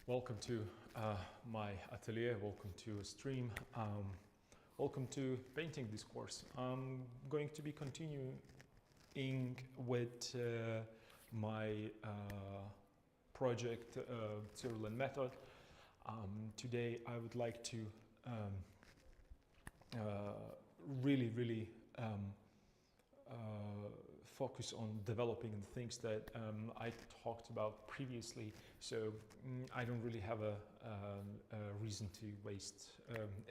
Welcome to my atelier, welcome to a stream, welcome to painting this course. I'm going to be continuing with my project Cyrillian method. Today I would like to really focus on developing the things that I talked about previously. So I don't really have a reason to waste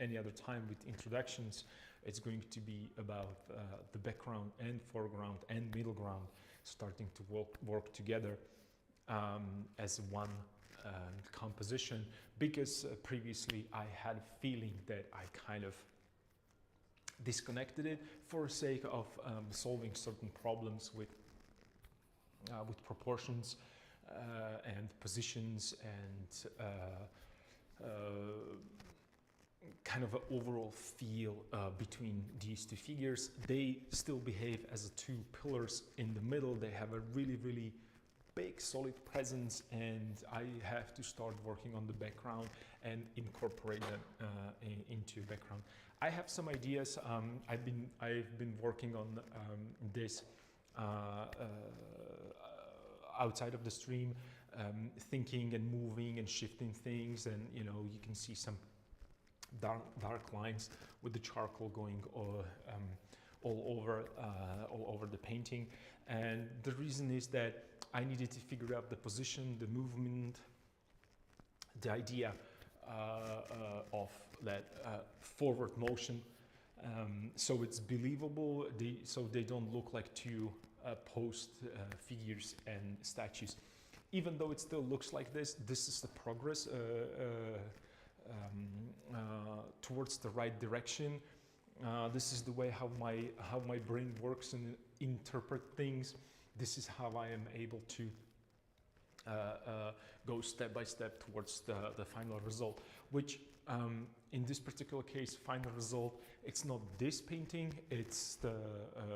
any other time with introductions. It's going to be about the background and foreground and middle ground starting to work together as one composition, because previously I had a feeling that I kind of disconnected it for sake of solving certain problems with proportions and positions and kind of an overall feel between these two figures. They still behave as two pillars in the middle. They have a really big solid presence, and I have to start working on the background and incorporate them into background. I have some ideas. I've been working on this outside of the stream, thinking and moving and shifting things, and you can see some dark lines with the charcoal going all over the painting. And the reason is that I needed to figure out the position, the movement, the idea of that forward motion, so it's believable, so they don't look like two posed figures and statues. Even though it still looks like this is the progress towards the right direction. This is the way how my brain works and interpret things. This is how I am able to go step by step towards the final result, which in this particular case, final result, it's not this painting, it's the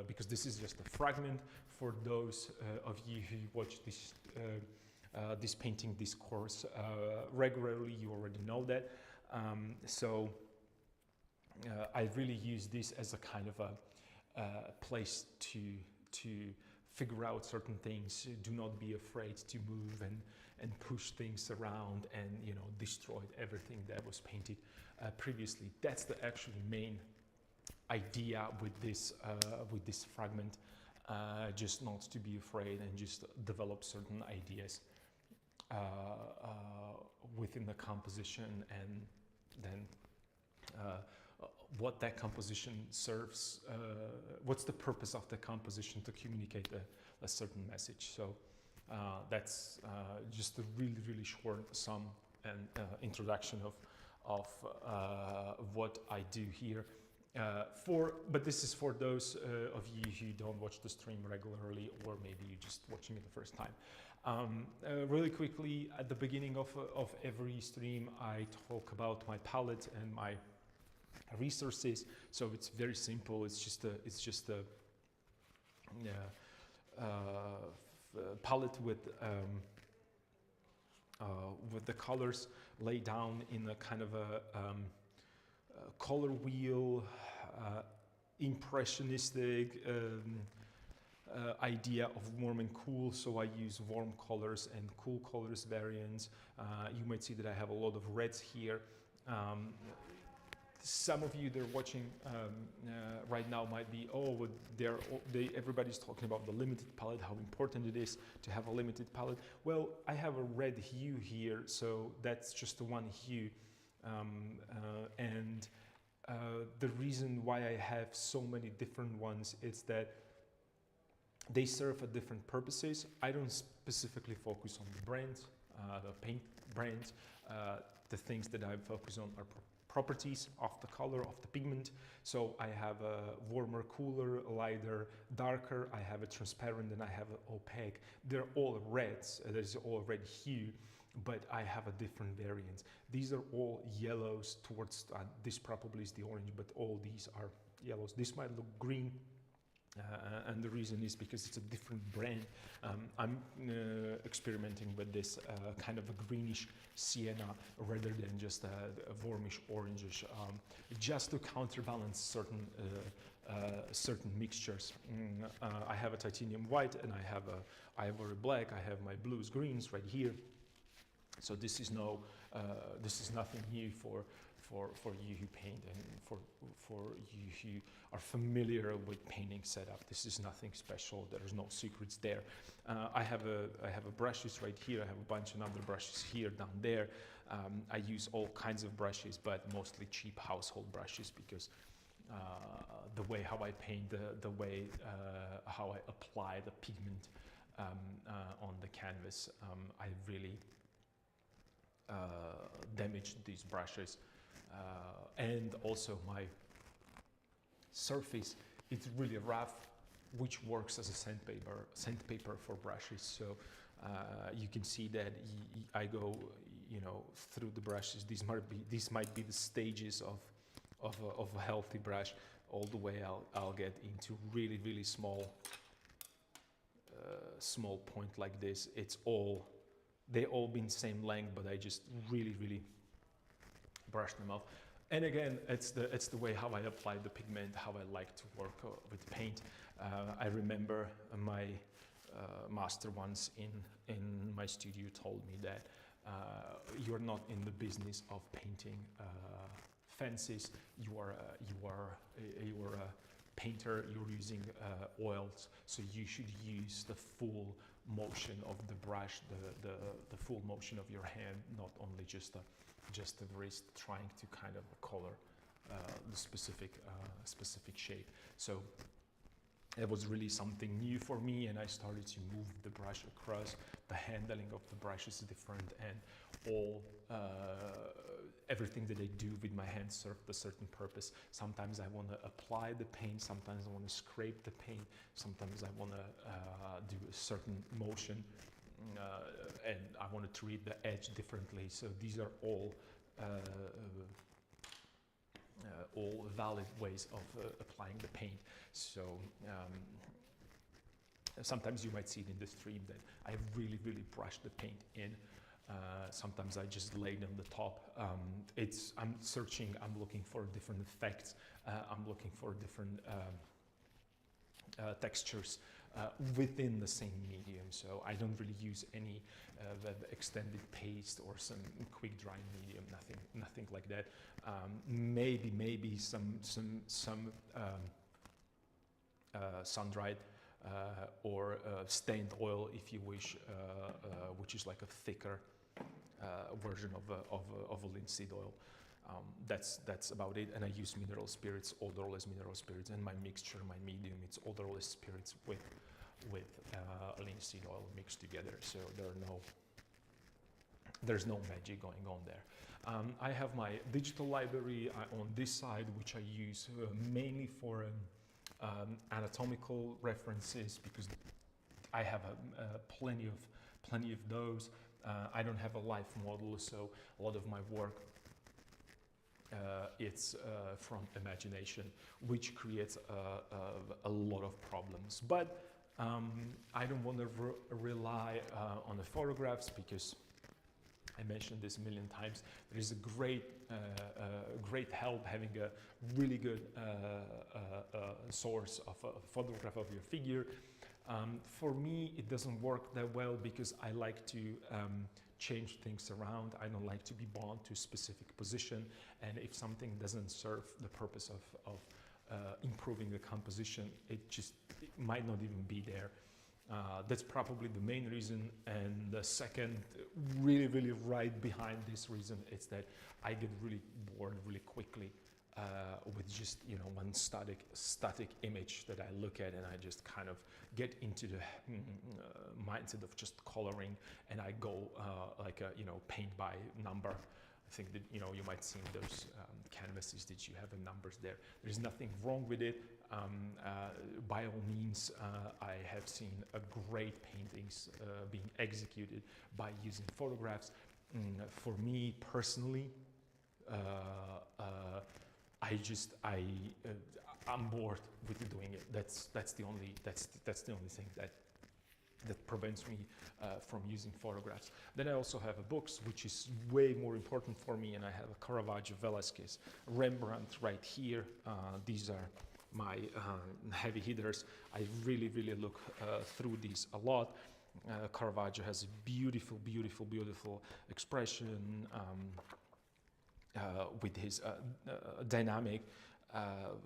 because this is just a fragment. For those of you who watch this this painting, this course regularly, you already know that. So I really use this as a kind of a place to figure out certain things. Do not be afraid to move and push things around and destroy everything that was painted previously. That's the actually main idea with this fragment. Just not to be afraid and just develop certain ideas within the composition, and then what that composition serves, what's the purpose of the composition to communicate a certain message. So that's just a really short sum and introduction of what I do here. But this is for those of you who don't watch the stream regularly, or maybe you're just watching it the first time. Really quickly, at the beginning of every stream, I talk about my palette and my resources. So it's very simple. It's just a palette with the colors laid down in a kind of a color wheel, impressionistic idea of warm and cool. So I use warm colors and cool colors variants. You might see that I have a lot of reds here. Some of you that are watching right now might be, oh, everybody's talking about the limited palette, how important it is to have a limited palette. Well, I have a red hue here, so that's just the one hue. And the reason why I have so many different ones is that they serve at different purposes. I don't specifically focus on the brands, the paint brands. The things that I focus on are properties of the color, of the pigment. So I have a warmer, cooler, lighter, darker. I have a transparent, and I have an opaque. They're all reds. There's all red hue, but I have a different variants. These are all yellows towards, this probably is the orange, but all these are yellows. This might look green, And the reason is because it's a different brand. I'm experimenting with this kind of a greenish sienna rather than just a warmish orangish, just to counterbalance certain mixtures. I have a titanium white and I have a ivory black. I have my blues, greens right here. So this is nothing new for you who paint and for you who are familiar with painting setup. This is nothing special. There's no secrets there. I have brushes right here. I have a bunch of other brushes here, down there. I use all kinds of brushes, but mostly cheap household brushes, because the way how I paint, the way how I apply the pigment on the canvas, I really damaged these brushes. And also my surface, it's really rough, which works as a sandpaper for brushes. So you can see that I go, through the brushes. These might be the stages of a healthy brush. All the way I'll get into really small point like this. They all been same length, but I just really brush them off. And again, it's the way how I apply the pigment, how I like to work with paint. I remember my master once in my studio told me that you're not in the business of painting fences. You are a painter. You're using oils, so you should use the full motion of the brush, the full motion of your hand, not only just the wrist trying to kind of color the specific shape. So it was really something new for me, and I started to move the brush across. The handling of the brush is different, and everything that I do with my hands served a certain purpose. Sometimes I want to apply the paint, sometimes I want to scrape the paint, sometimes I want to do a certain motion, and I want to treat the edge differently. So these are all valid ways of applying the paint. So sometimes you might see it in the stream that I really brush the paint in. Sometimes I just lay it on the top. I'm searching, I'm looking for different effects. I'm looking for different textures within the same medium. So I don't really use any extended paste or some quick drying medium, nothing like that. Maybe some sun-dried or stained oil, if you wish, which is like a thicker version of a linseed oil. That's about it. And I use mineral spirits, odorless mineral spirits, and my mixture, my medium, it's odorless spirits with linseed oil mixed together. So there's no magic going on there. I have my digital library on this side, which I use mainly for anatomical references, because I have plenty of those. I don't have a life model, so a lot of my work it's from imagination, which creates a lot of problems. But I don't want to rely on the photographs, because I mentioned this a million times. There is a great help having a really good source of a photograph of your figure. For me, it doesn't work that well, because I like to change things around. I don't like to be bound to a specific position, and if something doesn't serve the purpose of improving the composition, it might not even be there. That's probably the main reason. And the second, really right behind this reason, is that I get really bored really quickly with just one static image that I look at, and I just kind of get into the mindset of just coloring, and I go like a paint by number. I think that you might see in those canvases that you have the numbers there. There's nothing wrong with it. By all means, I have seen a great paintings being executed by using photographs. For me personally, I'm bored with doing it. That's the only thing that prevents me from using photographs. Then I also have books, which is way more important for me, and I have a Caravaggio, Velázquez, Rembrandt right here. These are my heavy hitters. I really look through these a lot. Caravaggio has a beautiful expression with his dynamic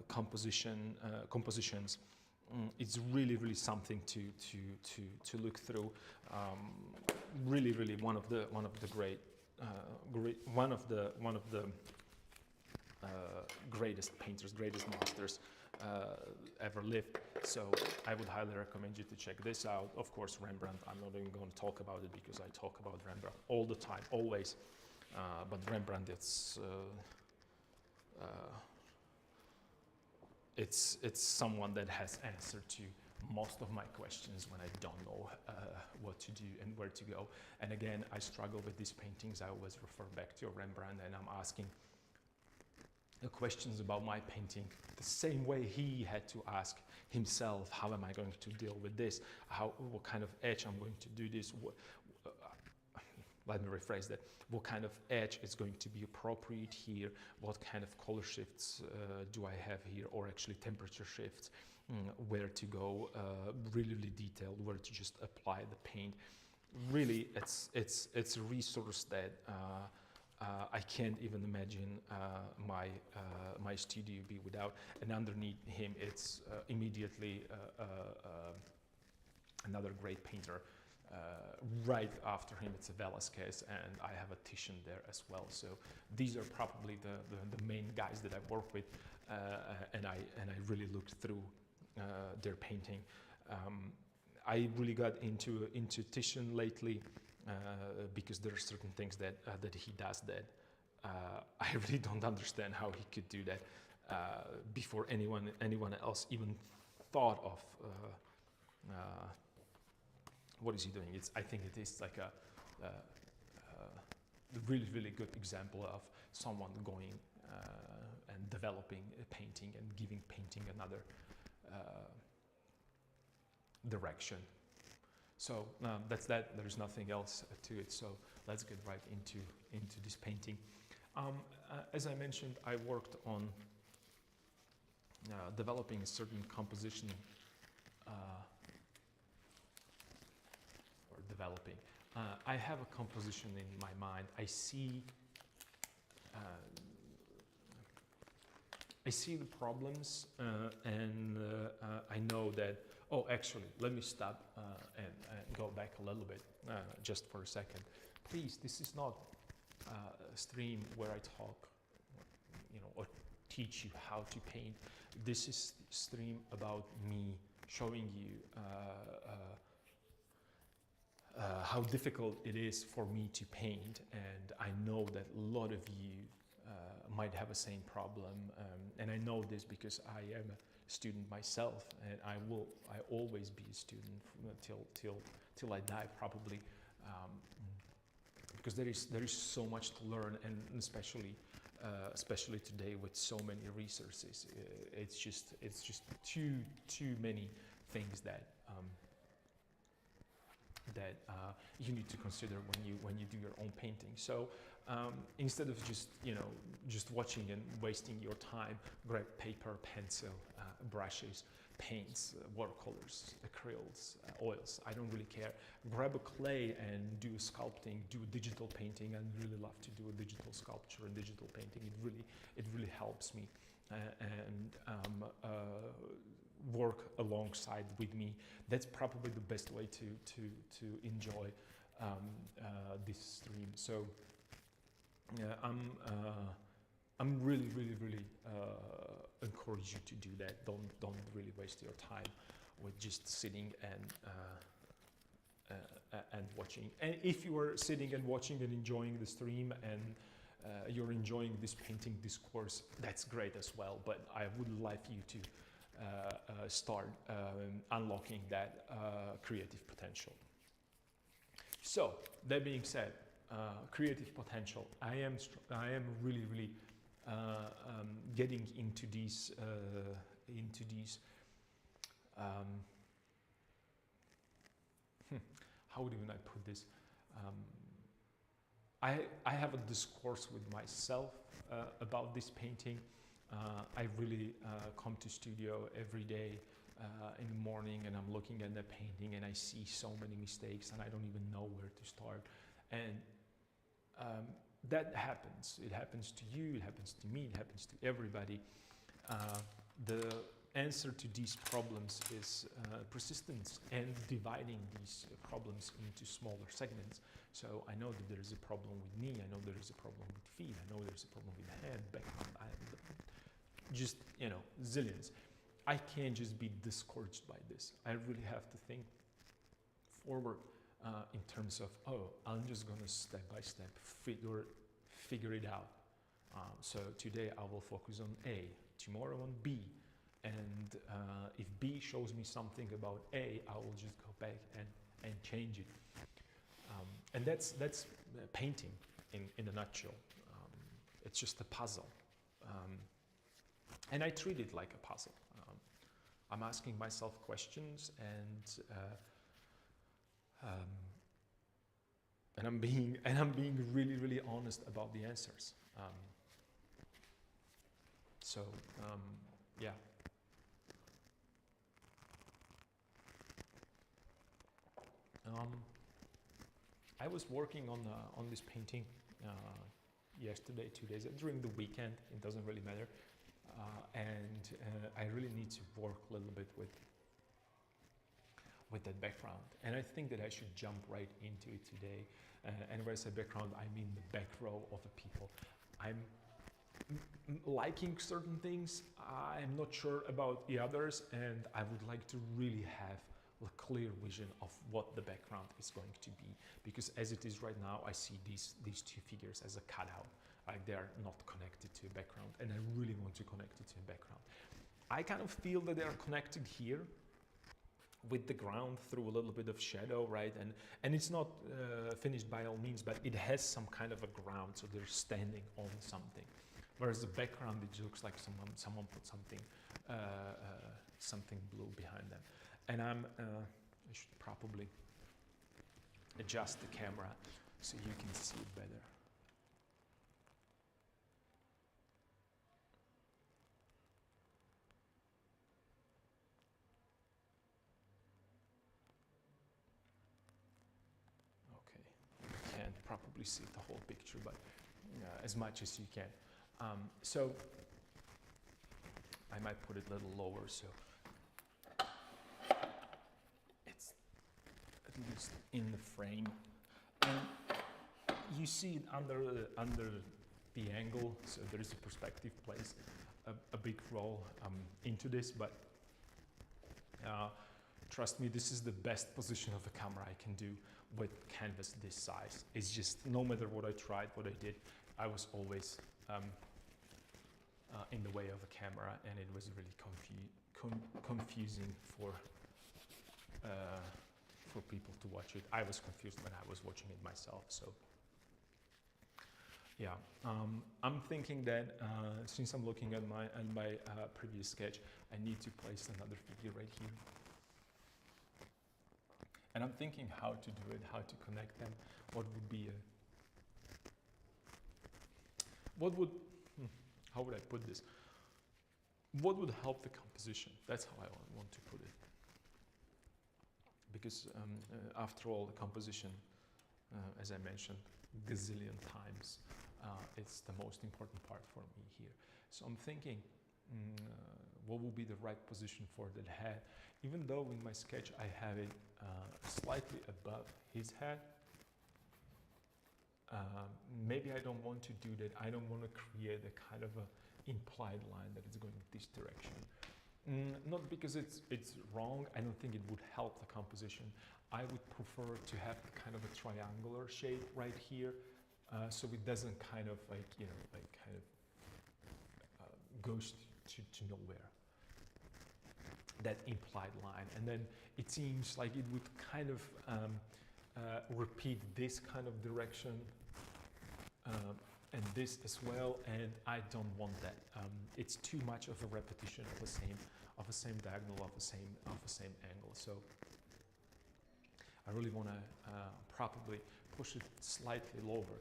compositions. It's really something to look through. Really one of the greatest painters, greatest masters ever lived. So I would highly recommend you to check this out. Of course, Rembrandt, I'm not even going to talk about it because I talk about Rembrandt all the time, always. But Rembrandt, it's someone that has answered to most of my questions when I don't know what to do and where to go. And again, I struggle with these paintings. I always refer back to Rembrandt, and I'm asking questions about my painting the same way he had to ask himself, how am I going to deal with this? What kind of edge I'm going to do this? Let me rephrase that. What kind of edge is going to be appropriate here? What kind of color shifts do I have here, or actually temperature shifts? Where to go? Really detailed. Where to just apply the paint? Really, it's a resource that I can't even imagine my studio be without. And underneath him, it's immediately another great painter. Right after him, it's a Velázquez, and I have a Titian there as well. So these are probably the main guys that I work with, and I really looked through their painting. I really got into Titian lately because there are certain things that he does that I really don't understand how he could do that before anyone else even thought of. What is he doing? I think it is like a really good example of someone going and developing a painting and giving painting another direction. So that's that. There's nothing else to it. So let's get right into this painting. As I mentioned, I worked on developing a certain composition. Developing. I have a composition in my mind. I see the problems, and I know that. Oh, actually, let me stop and go back a little bit, just for a second. Please, this is not a stream where I talk, or teach you how to paint. This is a stream about me showing you how difficult it is for me to paint, and I know that a lot of you might have the same problem, and I know this because I am a student myself, and I always be a student till I die probably, because there is so much to learn, and especially today with so many resources, it's just too many things that you need to consider when you do your own painting. So instead of just watching and wasting your time, grab paper, pencil, brushes, paints, watercolors, acrylics, oils. I don't really care. Grab a clay and do sculpting, do digital painting. I really love to do a digital sculpture and digital painting. It really helps me, and work alongside with me. That's probably the best way to enjoy this stream. So I'm really encourage you to do that. Don't really waste your time with just sitting and watching. And if you are sitting and watching and enjoying the stream, and you're enjoying this painting, this course, that's great as well. But I would like you to start unlocking that creative potential. So that being said, creative potential. I am really getting into these into these. Um, how would even I put this? I have a discourse with myself about this painting. I really come to studio every day in the morning, and I'm looking at the painting and I see so many mistakes and I don't even know where to start. And that happens. It happens to you, it happens to me, it happens to everybody. The answer to these problems is persistence and dividing these problems into smaller segments. So I know that there is a problem with knee, I know there is a problem with feet, I know there's a problem with head, background, just, you know, zillions. I can't just be discouraged by this. I really have to think forward in terms of, oh, I'm just gonna step by step figure it out. So today I will focus on A, tomorrow on B, and if B shows me something about A, I will just go back and change it. And that's painting in a nutshell. It's just a puzzle. And I treat it like a puzzle. I'm asking myself questions, and I'm being really, really honest about the answers. Yeah. I was working on this painting yesterday, 2 days during the weekend. It doesn't really matter, and I really need to work a little bit with that background. And I think that I should jump right into it today. And when I say background, I mean the back row of the people. I'm liking certain things. I'm not sure about the others, and I would like to really have a clear vision of what the background is going to be, because as it is right now, I see these two figures as a cutout. Like, they are not connected to a background, and I really want to connect it to a background. I kind of feel that they are connected here with the ground through a little bit of shadow, right? And it's not finished by all means, but it has some kind of a ground, so they're standing on something. Whereas the background, it looks like someone put something blue behind them. And I should probably adjust the camera so you can see it better. Okay, you can't probably see the whole picture, but as much as you can. So I might put it a little lower so it's at least in the frame. And you see it under the angle, so there is a perspective plays a big role into this, but trust me, this is the best position of the camera I can do with canvas this size. It's just, no matter what I tried, what I did, I was always in the way of the camera, and it was really confusing for people to watch it. I was confused when I was watching it myself. So yeah, I'm thinking that since I'm looking at my previous sketch, I need to place another figure right here. And I'm thinking how to do it, how to connect them. What would be how would I put this? What would help the composition? That's how I want to put it. Because after all, the composition, as I mentioned gazillion times, it's the most important part for me here. So I'm thinking, what will be the right position for that head? Even though in my sketch I have it slightly above his head, maybe I don't want to do that. I don't want to create a kind of a implied line that it's going this direction. Not because it's wrong. I don't think it would help the composition. I would prefer to have kind of a triangular shape right here, so it doesn't kind of goes to nowhere. That implied line, and then it seems like it would kind of repeat this kind of direction, and this as well, and I don't want that. It's too much of a repetition of the same diagonal of the same angle. So I really want to probably push it slightly lower.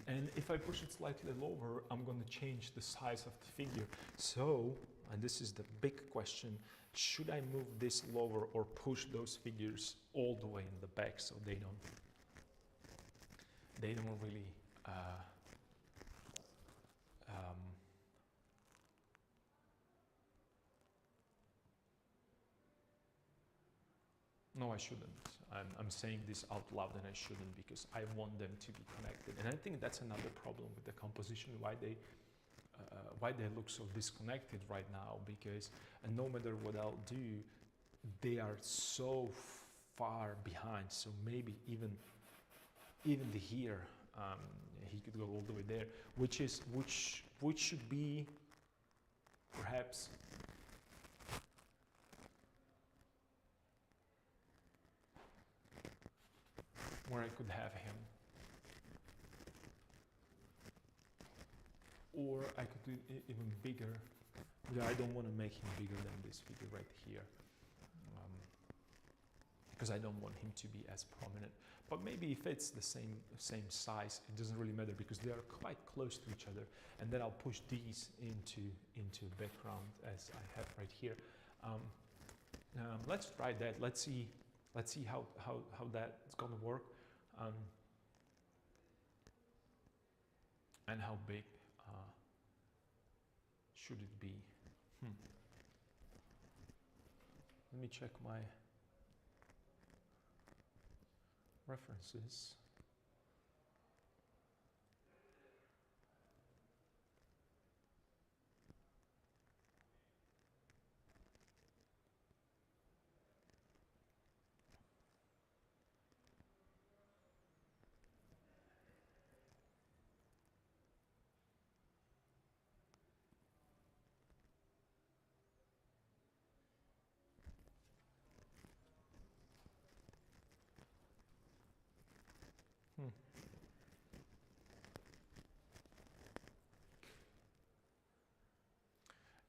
And if I push it slightly lower, I'm going to change the size of the figure. So, and this is the big question, should I move this lower or push those figures all the way in the back so they don't really no, I shouldn't. I'm saying this out loud, and I shouldn't, because I want them to be connected. And I think that's another problem with the composition, why they look so disconnected right now, because no matter what I'll do, they are so far behind. So maybe even the here, he could go all the way there, which should be perhaps where I could have him. Or I could do it even bigger, but I don't want to make him bigger than this figure right here, because I don't want him to be as prominent. But maybe if it's the same size, it doesn't really matter, because they are quite close to each other. And then I'll push these into background as I have right here. Let's try that. Let's see how that's gonna work, and how big should it be. Let me check my references.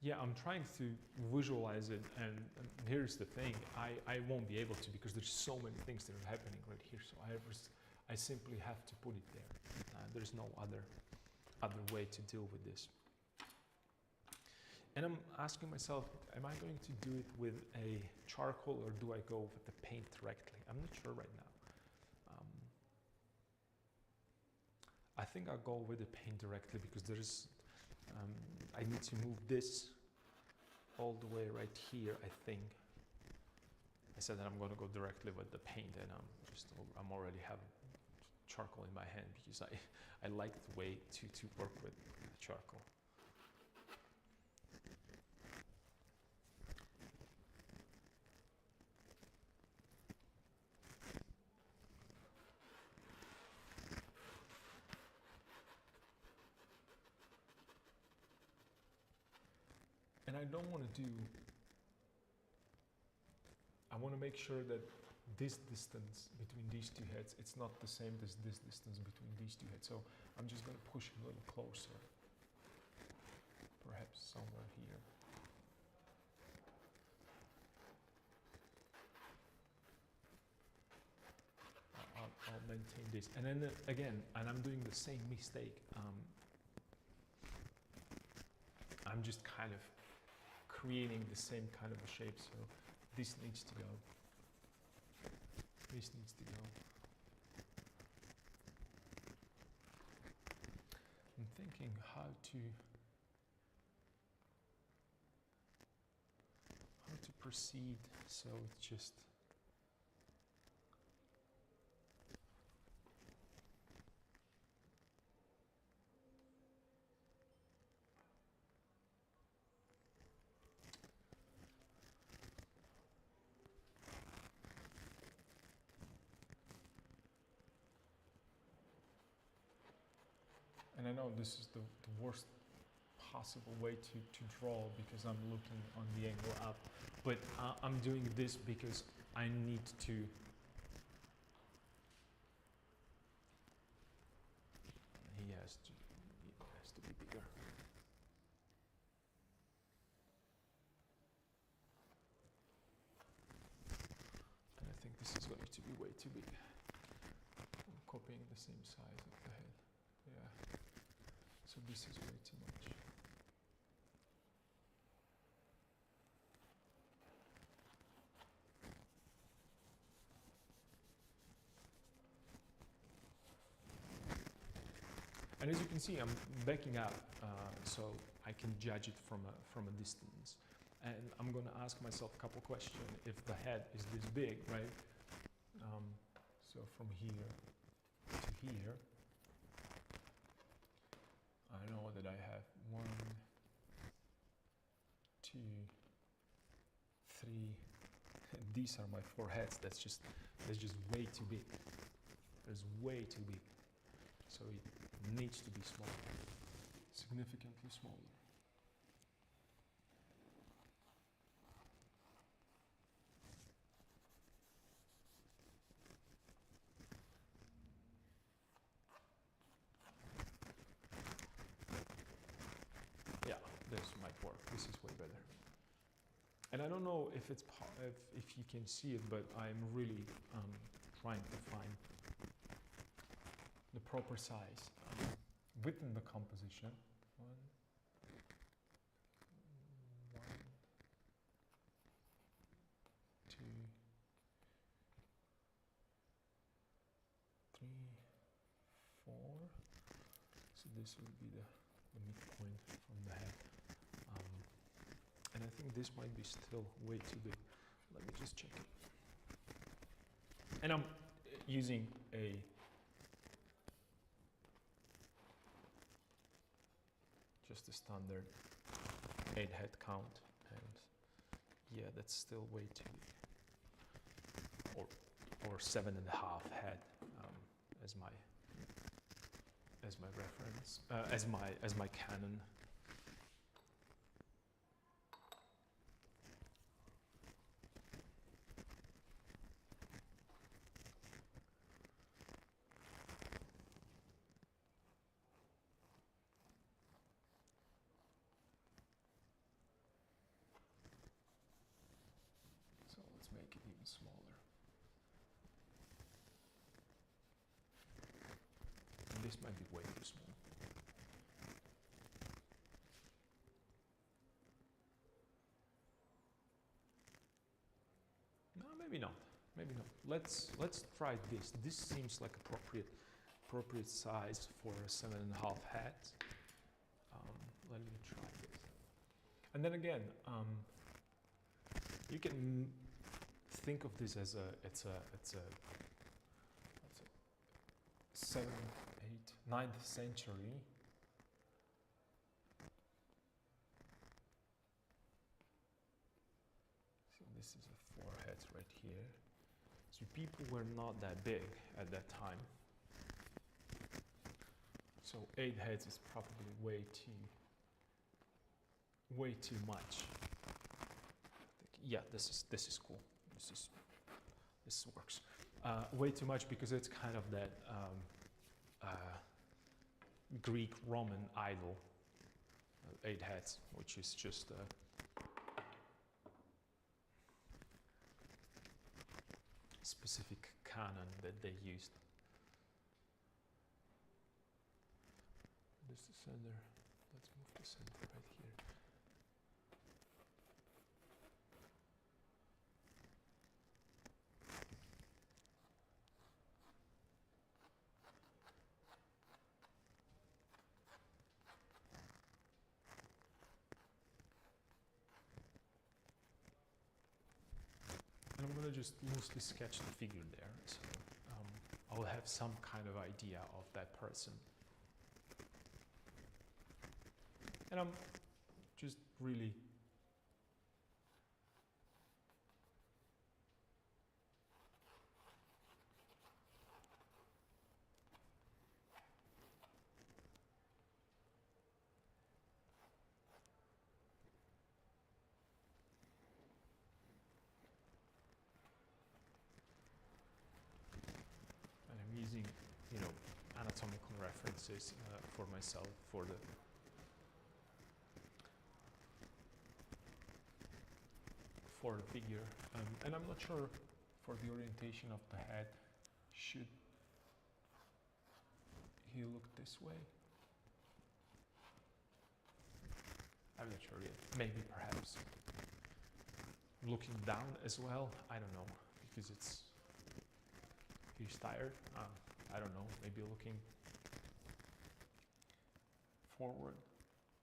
Yeah, I'm trying to visualize it, and here's the thing, I won't be able to, because there's so many things that are happening right here, so I simply have to put it there. There's no other way to deal with this. And I'm asking myself, am I going to do it with a charcoal, or do I go with the paint directly? I'm not sure right now. I think I'll go with the paint directly, because there's I need to move this all the way right here, I think. I said that I'm going to go directly with the paint, and I'm already have charcoal in my hand, because I like the way to work with charcoal. And I don't want to I want to make sure that this distance between these two heads, it's not the same as this distance between these two heads. So I'm just going to push a little closer, perhaps somewhere here. I'll maintain this. And then again, and I'm doing the same mistake. I'm just kind of creating the same kind of a shape, so this needs to go. This needs to go. I'm thinking how to proceed, so it's just and I know this is the worst possible way to draw, because I'm looking on the angle up, but I'm doing this because I need to he has to too big. I'm copying the same size of the head. Yeah. So this is way too much. And as you can see, I'm backing up, so I can judge it from a distance. And I'm going to ask myself a couple questions. If the head is this big, right? So from here to here, I know that I have 1, 2, 3. These are my 4 heads. That's just way too big. It's way too big. So it needs to be smaller, significantly smaller. Yeah, this might work. This is way better. And I don't know if it's if you can see it, but I'm really trying to find the proper size within the composition. One, 2, 3, 4. So this will be the midpoint from the head. And I think this might be still way too big. Let me just check it. And I'm using just a standard 8 head count, and yeah, that's still way too big. Or 7.5 head as my reference, as my canon. So let's make it even smaller. And this might be way too small. No, maybe not. Maybe not. Let's try this. This seems like appropriate size for a 7.5 head. Let me try this. And then again, you can think of this as it's a 7th, 8th, 9th century so this is a 4 heads right here. So people were not that big at that time. So 8 heads is probably way too much. Yeah, this is cool. This works. Way too much because it's kind of that Greek Roman idol, 8 heads, which is just specific canon that they used. This is the center. Let's move the center right here. And I'm going to just loosely sketch the figure there, so I will have some kind of idea of that person. And I'm just really using, anatomical references for myself for the figure, and I'm not sure for the orientation of the head Should he look this way? I'm not sure yet. Maybe, perhaps. Looking down as well. I don't know, because he's tired. I don't know. Maybe looking forward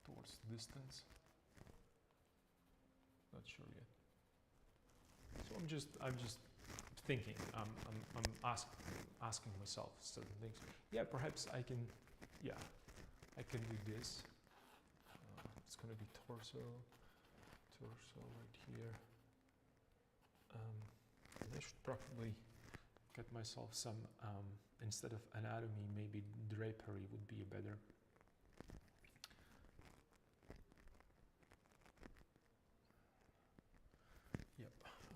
towards the distance. Not sure yet. So I'm just thinking. I'm asking myself certain things. Yeah, perhaps I can. Yeah, I can do this. It's gonna be torso right here. And I should probably get myself some, instead of anatomy, maybe drapery would be a better. Yep,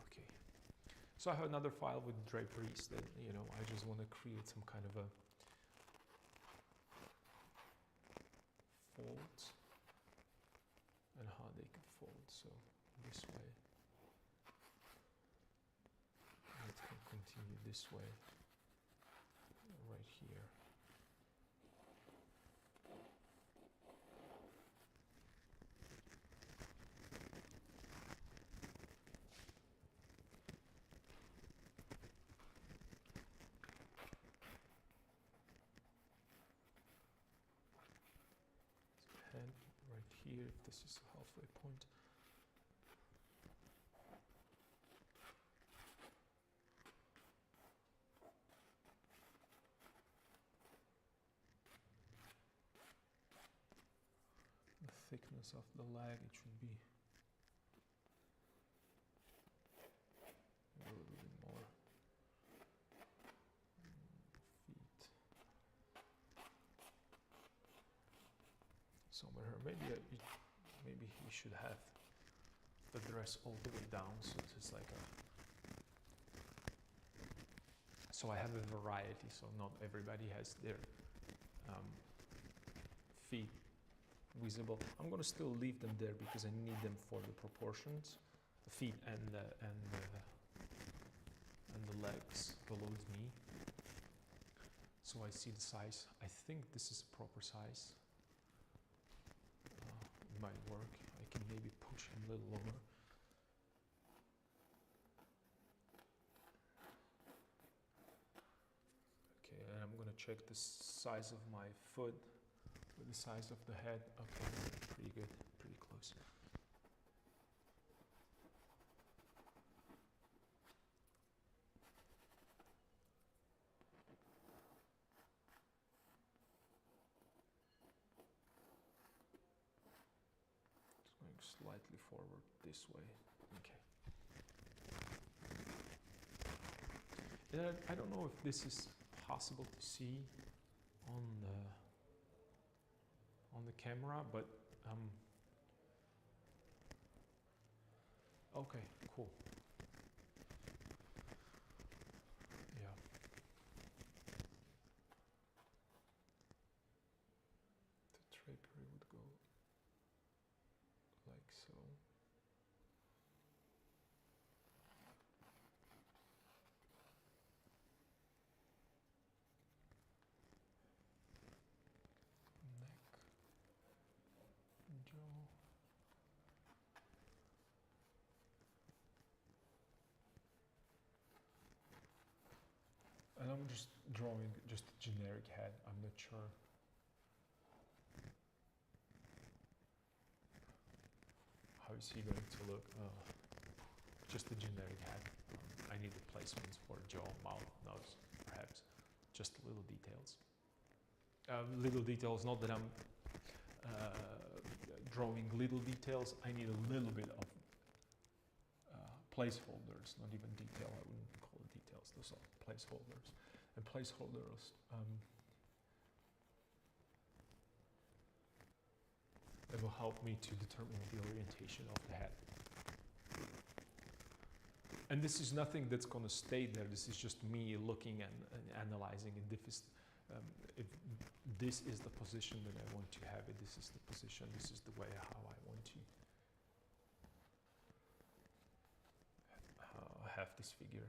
okay. So I have another file with draperies that, you know, I just want to create some kind of a folds and how they can fold. So this way. It can continue this way, right here. Head right here, if this is the halfway point. Thickness of the leg, it should be a little bit more. Feet somewhere here. Maybe he should have the dress all the way down, so it's like a. So I have a variety, so not everybody has their feet visible. I'm gonna still leave them there because I need them for the proportions, the feet and the legs below the knee. So I see the size. I think this is a proper size. It might work. I can maybe push him a little lower. Okay, and I'm gonna check the size of my foot with the size of the head. Okay, pretty good, pretty close. It's going slightly forward this way. Okay. And I don't know if this is possible to see on the camera, but okay, cool. Yeah. The drapery would go like so. Jaw. And I'm just drawing just a generic head. I'm not sure. How is he going to look? Just a generic head. I need the placements for jaw, mouth, nose, perhaps. Just little details. Little details, not that I'm drawing little details. I need a little bit of placeholders, not even detail. I wouldn't call it details. Those are placeholders. And placeholders that will help me to determine the orientation of the head. And this is nothing that's going to stay there. This is just me looking and analyzing. And if this is the position that I want to have it, this is the position, this is the way how I want to have this figure.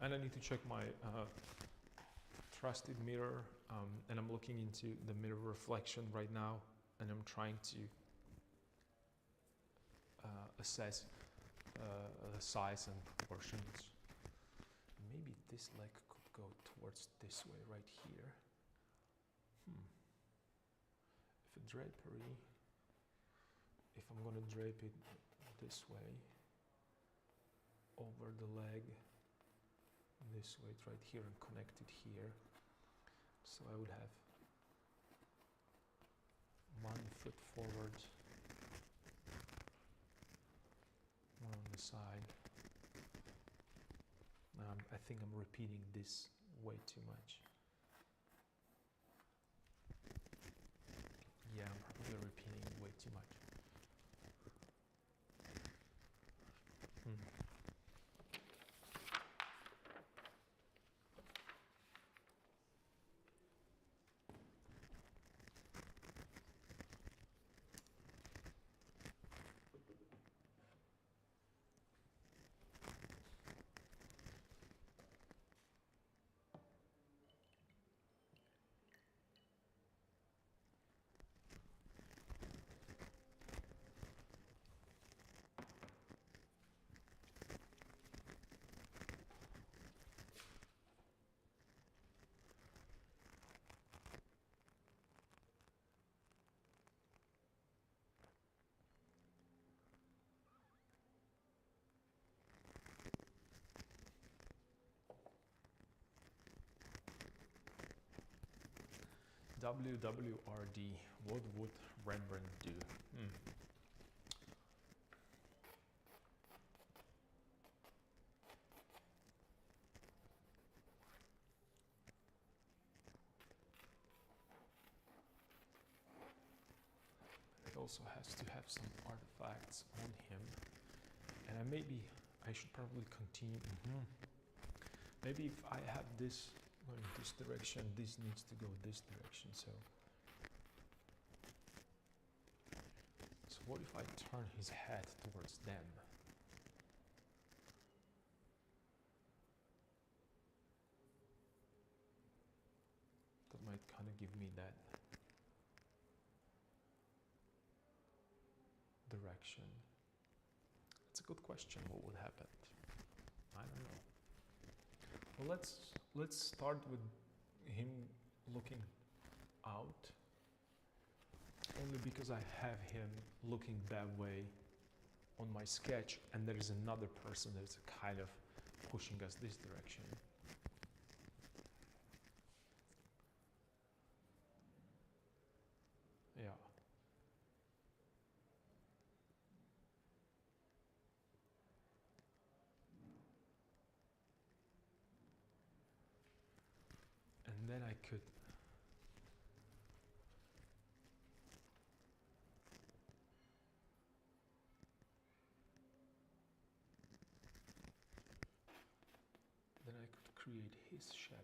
And I need to check my trusted mirror, and I'm looking into the mirror reflection right now, and I'm trying to assess the size and proportions. Maybe this leg could go towards this way right here. If a drapery, if I'm gonna drape it this way over the leg, this way, it's right here, and connect it here. So I would have 1 foot forward, 1 on the side. I think I'm repeating this way too much. Yeah, I'm probably repeating way too much. WWRD, what would Rembrandt do? It also has to have some artifacts on him, and I should probably continue. Maybe if I have this going this direction, this needs to go this direction. So what if I turn his head towards them? That might kind of give me that direction. It's a good question. What would happen? I don't know. Well, let's start with him looking out, only because I have him looking that way on my sketch, and there is another person that's kind of pushing us this direction. Yeah. And then I could create his shadow.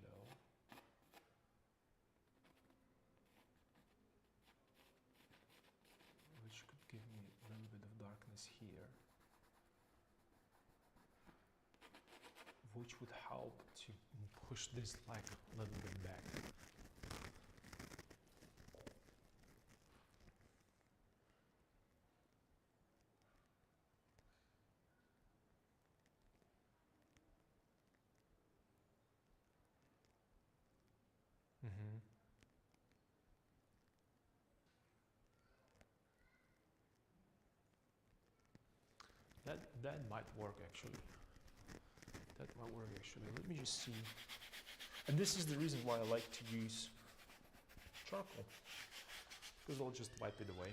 Which could give me a little bit of darkness here. Which would help to push this like a little bit back. That might work actually. That might work actually. Let me just see. And this is the reason why I like to use charcoal, because I'll just wipe it away.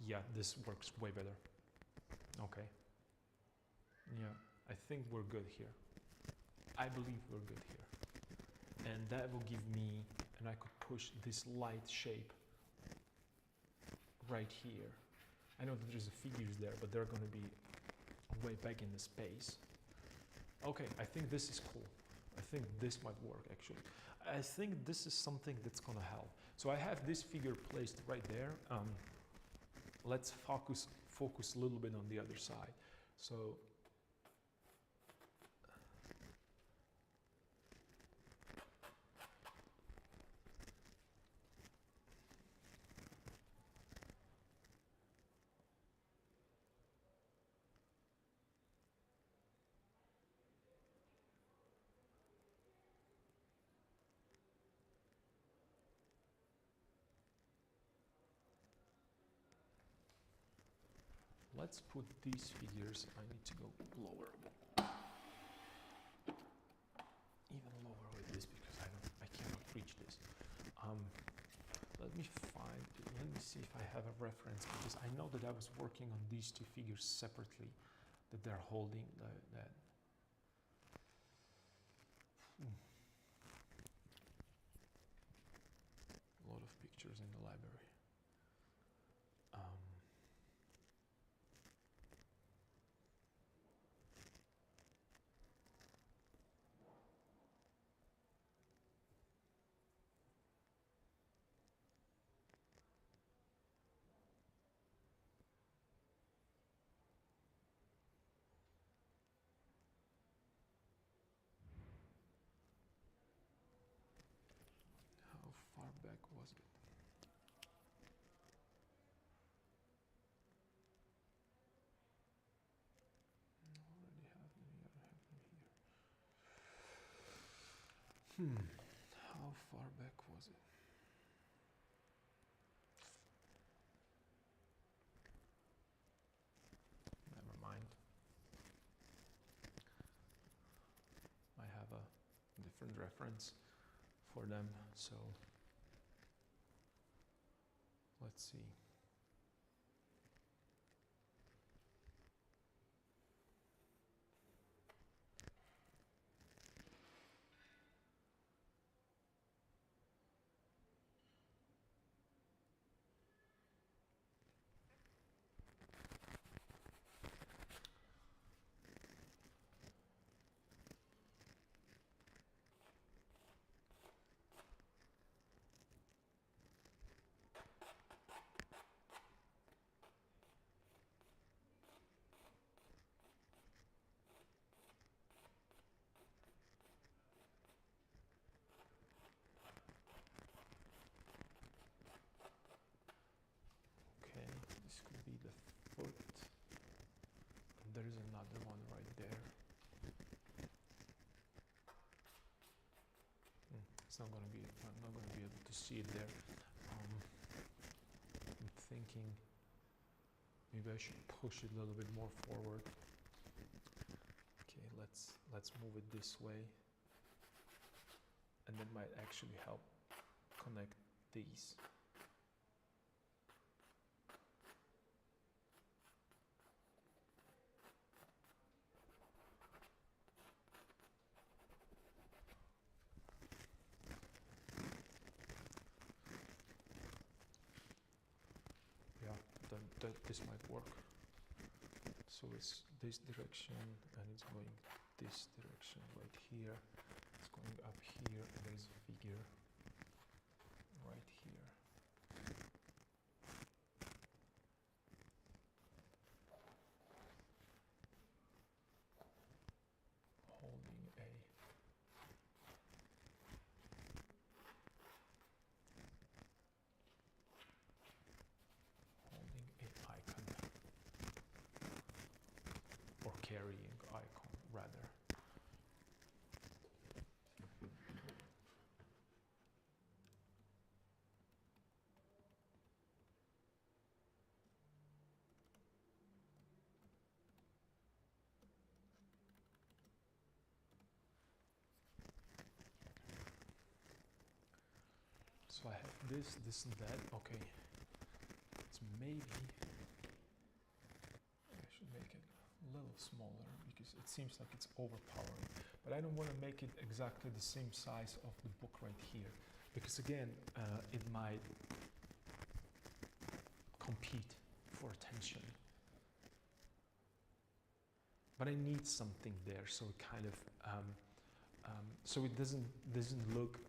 Yeah, this works way better. Okay. Yeah, I think we're good here. I believe we're good here. And that will give me, and I could push this light shape right here. I know that there's figures there, but they're going to be way back in the space. Okay, I think this is cool. I think this might work actually. I think this is something that's going to help. So I have this figure placed right there. Let's focus focus a little bit on the other side. So let's put these figures, I need to go lower, even lower with this because I cannot reach this. Let me see if I have a reference, because I know that I was working on these two figures separately, that they're holding that. A lot of pictures in the library. How far back was it? Already have them here, I have them here. How far back was it? Never mind. I have a different reference for them, so let's see. This could be the foot, and there is another one right there. It's not going to be. I'm not going to be able to see it there. I'm thinking maybe I should push it a little bit more forward. Okay, let's move it this way, and that might actually help connect these. This might work. So it's this direction and it's going this direction right here. It's going up here and there's a figure right here. Holding a icon, or carrying icon rather. So I have this and that. Okay, it's maybe I should make it a little smaller because it seems like it's overpowering. But I don't want to make it exactly the same size of the book right here, because again, it might compete for attention. But I need something there, so it kind of so it doesn't look.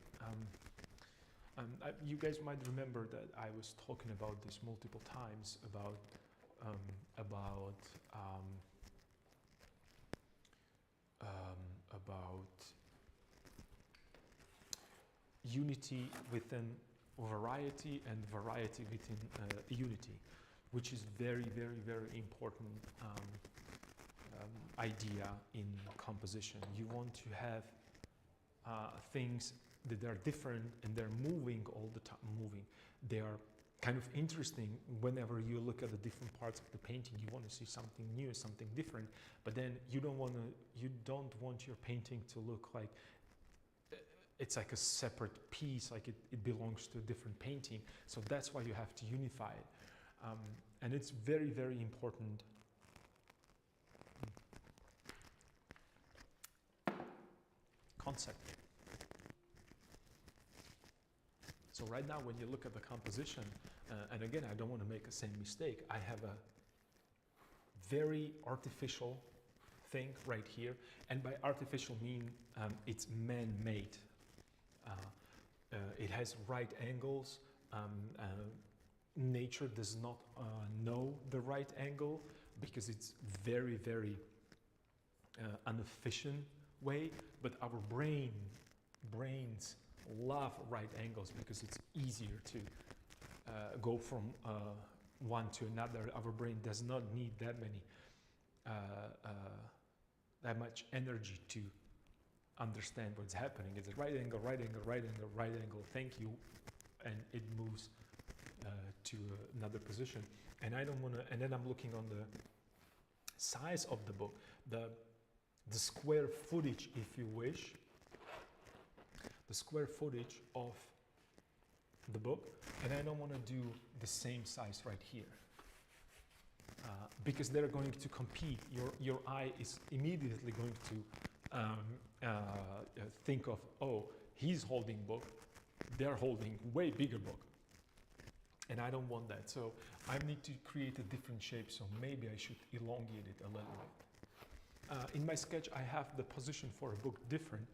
You guys might remember that I was talking about this multiple times about about unity within variety and variety within unity, which is very, very, very important idea in composition. You want to have things that are different and they're moving all the time, They are kind of interesting. Whenever you look at the different parts of the painting, you want to see something new, something different, but then you don't want your painting to look like it's like a separate piece, like it belongs to a different painting. So that's why you have to unify it. And it's very, very important. Concept. So right now, when you look at the composition, and again, I don't want to make the same mistake. I have a very artificial thing right here, and by artificial mean it's man-made. It has right angles. Nature does not know the right angle because it's very, very inefficient way, but our brains love right angles because it's easier to go from one to another. Our brain does not need that much energy to understand what's happening. It's a right angle, right angle, right angle, right angle, thank you, and it moves to another position. And I don't want to, and then I'm looking on the size of the book, the square footage, if you wish, the square footage of the book, and I don't want to do the same size right here because they're going to compete. Your eye is immediately going to think of, oh, he's holding book, they're holding way bigger book, and I don't want that. So I need to create a different shape, so maybe I should elongate it a little bit. In my sketch, I have the position for a book different,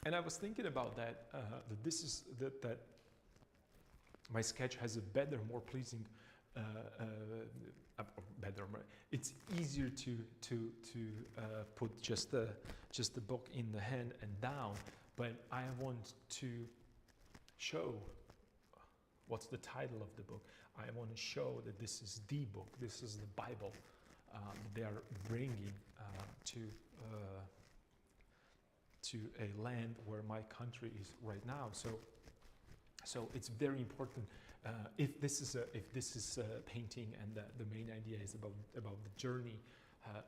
and I was thinking about that, that my sketch has a better, more pleasing, it's easier to put just the book in the hand and down, but I want to show what's the title of the book. I want to show that this is the book, this is the Bible. They are bringing to a land where my country is right now. So it's very important. If this is a painting, and the main idea is about the journey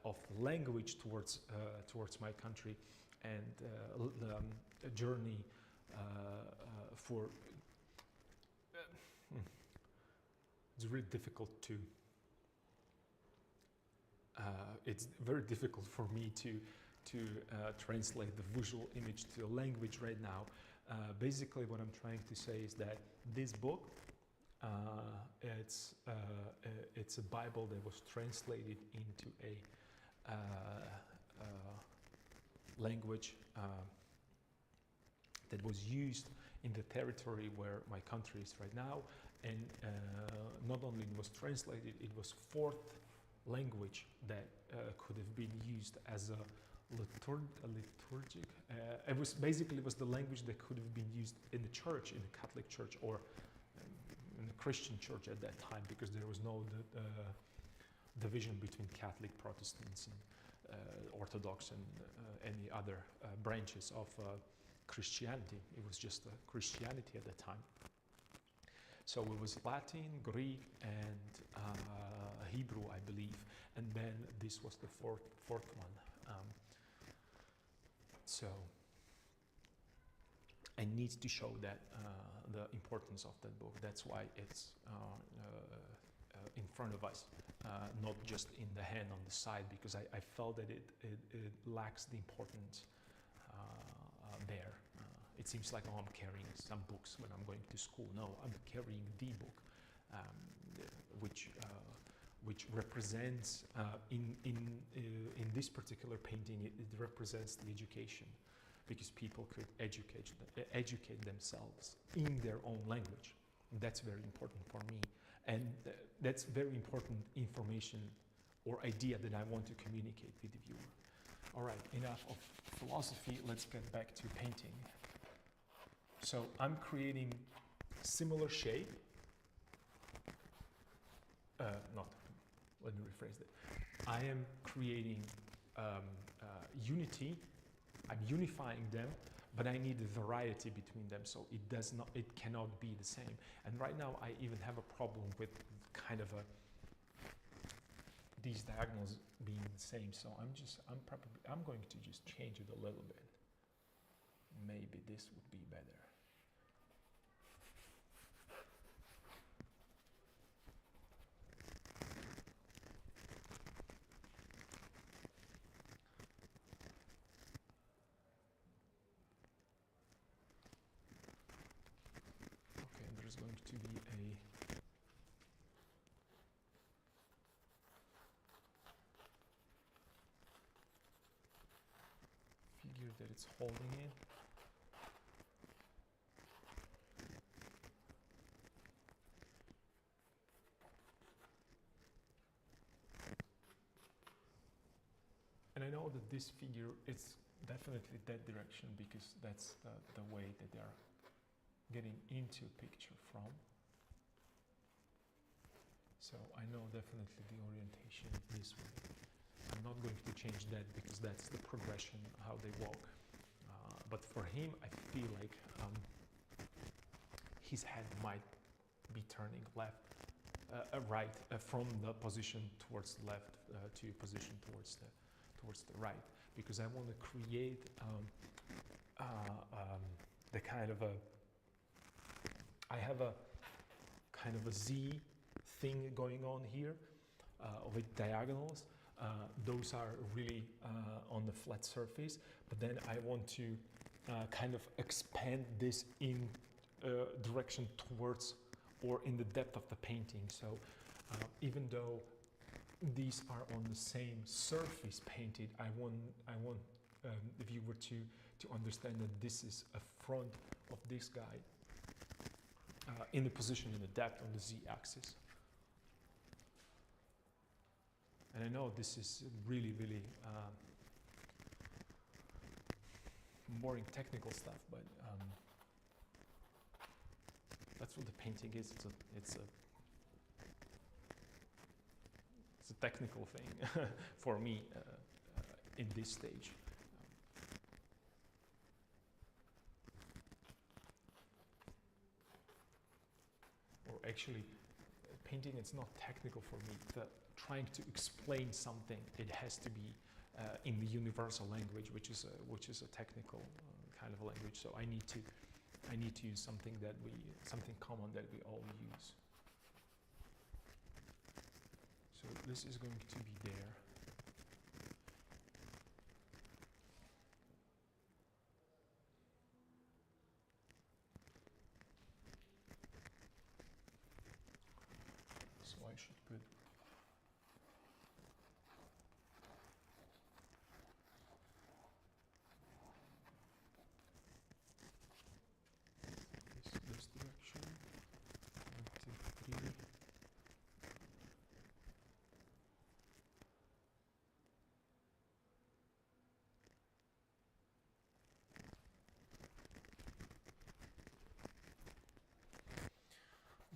of language towards my country, and a journey for. It's really difficult to. It's very difficult for me to translate the visual image to a language right now. Basically, what I'm trying to say is that this book, it's a Bible that was translated into a language that was used in the territory where my country is right now, and not only was translated, it was fourth language that could have been used as a liturgic. It was the language that could have been used in the church, in the Catholic Church, or in the Christian Church at that time, because there was no division between Catholic, Protestants, and Orthodox, and any other branches of Christianity. It was just Christianity at the time. So it was Latin, Greek, and Hebrew, I believe, and then this was the fourth one. So I need to show that the importance of that book. That's why it's in front of us, not just in the hand on the side, because I felt that it lacks the importance there. It seems like, oh, I'm carrying some books when I'm going to school. No, I'm carrying the book, which represents, in this particular painting, it represents the education, because people could educate themselves in their own language. That's very important for me. And that's very important information or idea that I want to communicate with the viewer. All right, enough of philosophy. Let's get back to painting. So I'm creating similar shape. Let me rephrase that. I am creating unity. I'm unifying them, but I need a variety between them, so it cannot be the same. And right now I even have a problem with kind of these diagonals being the same. So I'm going to just change it a little bit. Maybe this would be better. There's going to be a figure that it's holding it. And I know that this figure is definitely that direction because that's the way that they are getting into a picture from. So I know definitely the orientation this way. I'm not going to change that because that's the progression, how they walk. But for him, I feel like his head might be turning right from the position towards the left to position towards the right, because I want to create the kind of I have a kind of a Z thing going on here with diagonals. Those are really on the flat surface, but then I want to kind of expand this in direction towards or in the depth of the painting. So even though these are on the same surface painted, I want the viewer to understand that this is a front of this guy in the position, in the depth on the Z-axis. And I know this is really, really boring technical stuff, but that's what the painting is. It's a technical thing for me in this stage. Actually, painting, it's not technical for me. Trying to explain something, it has to be in the universal language, which is a technical kind of language. So I need to use something common that we all use. So this is going to be there. So I should put this direction. 1, 2, 3.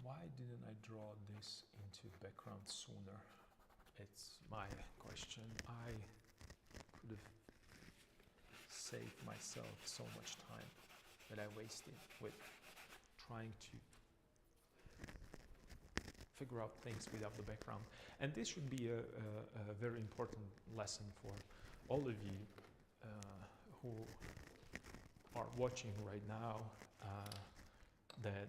Why didn't I draw this into background sooner? It's my question. I could have saved myself so much time that I wasted with trying to figure out things without the background. And this should be a very important lesson for all of you who are watching right now, that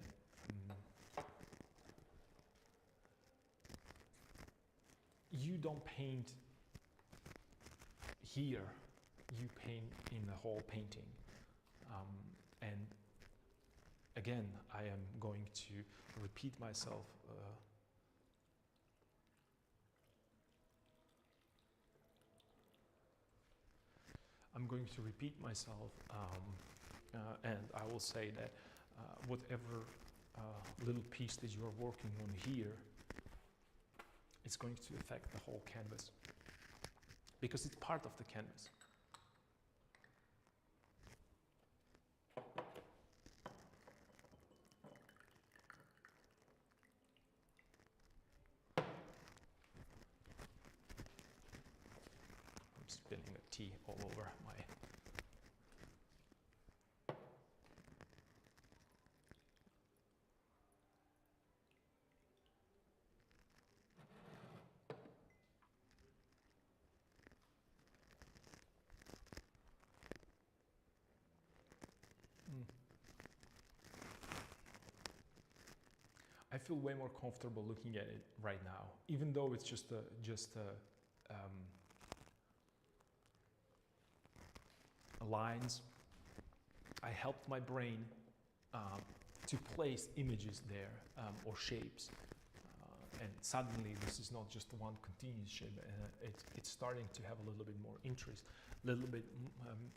you don't paint here, you paint in the whole painting. And again, I am going to repeat myself. I'm going to repeat myself, and I will say that whatever little piece that you are working on here, it's going to affect the whole canvas because it's part of the canvas. I'm spilling a tea all over my... I feel way more comfortable looking at it right now, even though it's just lines. I helped my brain to place images there or shapes, and suddenly this is not just one continuous shape. It's starting to have a little bit more interest. Little bit.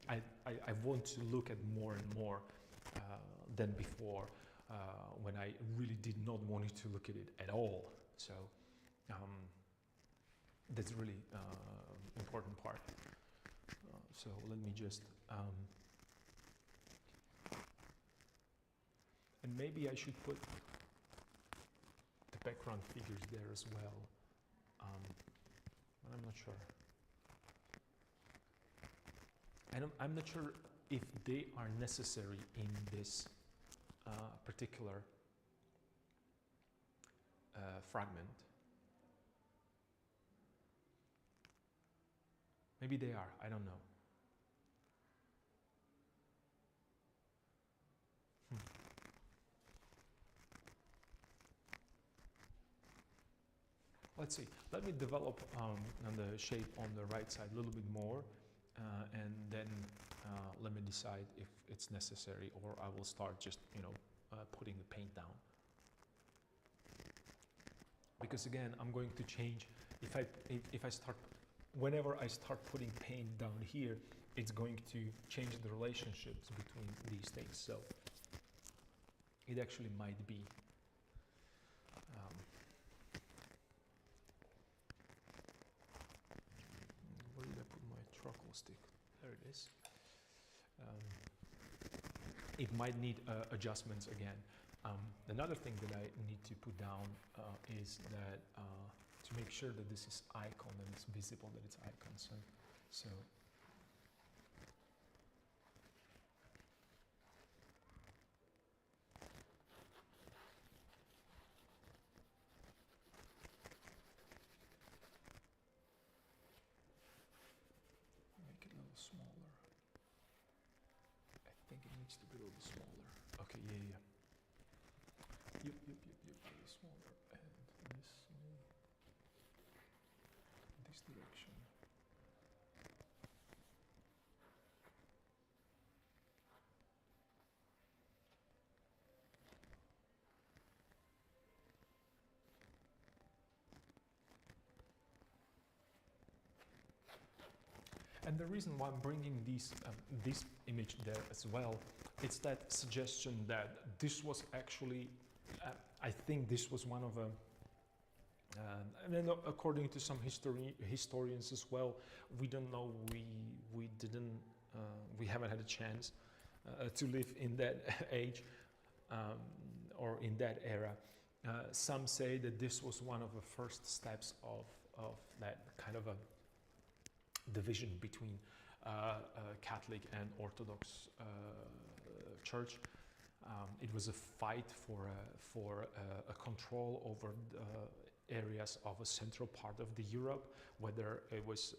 I want to look at more and more than before. When I really did not want to look at it at all. So that's really important part. So let me just, and maybe I should put the background figures there as well, but I'm not sure. I'm not sure if they are necessary in this particular fragment. Maybe they are, I don't know. Let's see, let me develop on the shape on the right side a little bit more, and then let me decide if it's necessary, or I will start just, putting the paint down. Because again, I'm going to change, whenever I start putting paint down here, it's going to change the relationships between these things. So it actually might be. Where did I put my charcoal stick? There it is. It might need adjustments again. Another thing that I need to put down is that to make sure that this is icon and it's visible that it's icon. So make it a little smaller. I think it needs to be a little smaller. Okay, yeah. Yep, a little smaller. And this direction. And the reason why I'm bringing this image there as well, it's that suggestion that this was actually, I think this was one of a, and then according to some historians as well, we don't know, we haven't had a chance to live in that age or in that era. Some say that this was one of the first steps of that kind of a division between Catholic and Orthodox Church. It was a fight for a control over the areas of a central part of the Europe, whether it was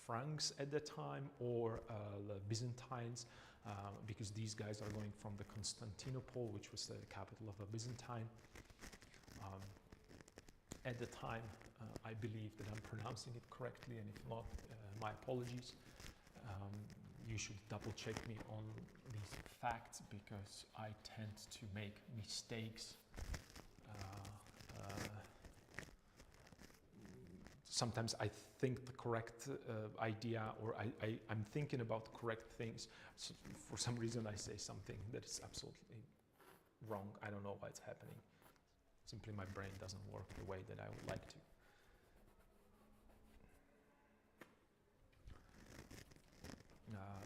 Franks at the time or the Byzantines, because these guys are going from the Constantinople, which was the capital of a Byzantine. At the time, I believe that I'm pronouncing it correctly, and if not, my apologies. You should double check me on these facts because I tend to make mistakes. Sometimes I think the correct idea, or I'm thinking about correct things. So for some reason, I say something that is absolutely wrong. I don't know why it's happening. Simply my brain doesn't work the way that I would like to.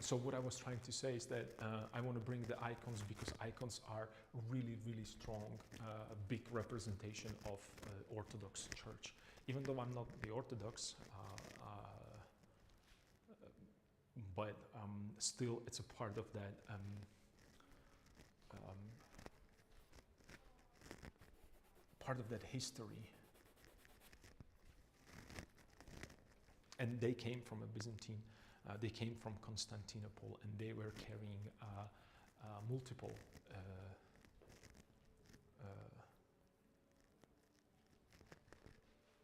So what I was trying to say is that I want to bring the icons because icons are really, really strong, big representation of Orthodox Church. Even though I'm not the Orthodox, but still it's a part of that history. And they came from a Byzantine, they came from Constantinople, and they were carrying multiple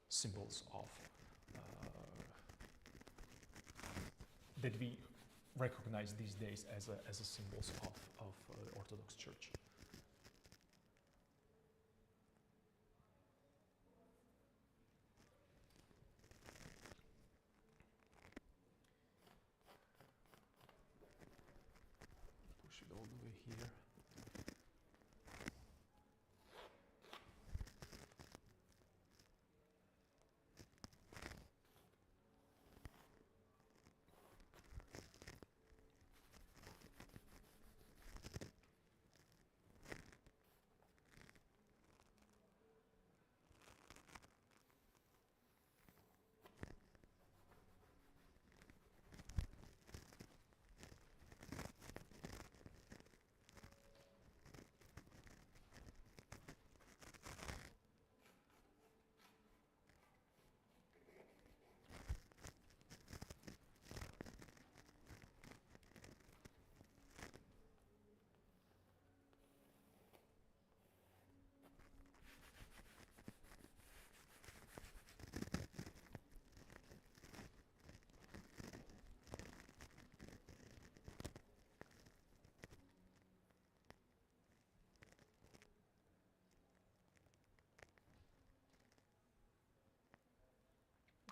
symbols of that we recognize these days as a symbols of Orthodox Church. Push it all the way here.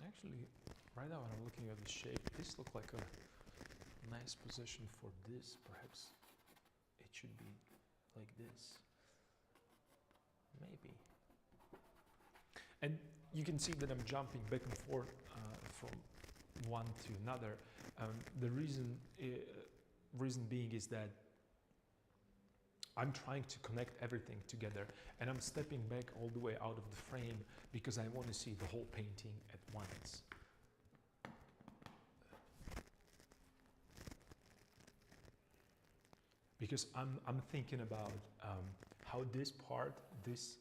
Actually, right now when I'm looking at the shape, this looks like a nice position for this. Perhaps it should be like this. Maybe. And you can see that I'm jumping back and forth from one to another. The reason being is that I'm trying to connect everything together, and I'm stepping back all the way out of the frame because I want to see the whole painting at once. Because I'm thinking about how this part, this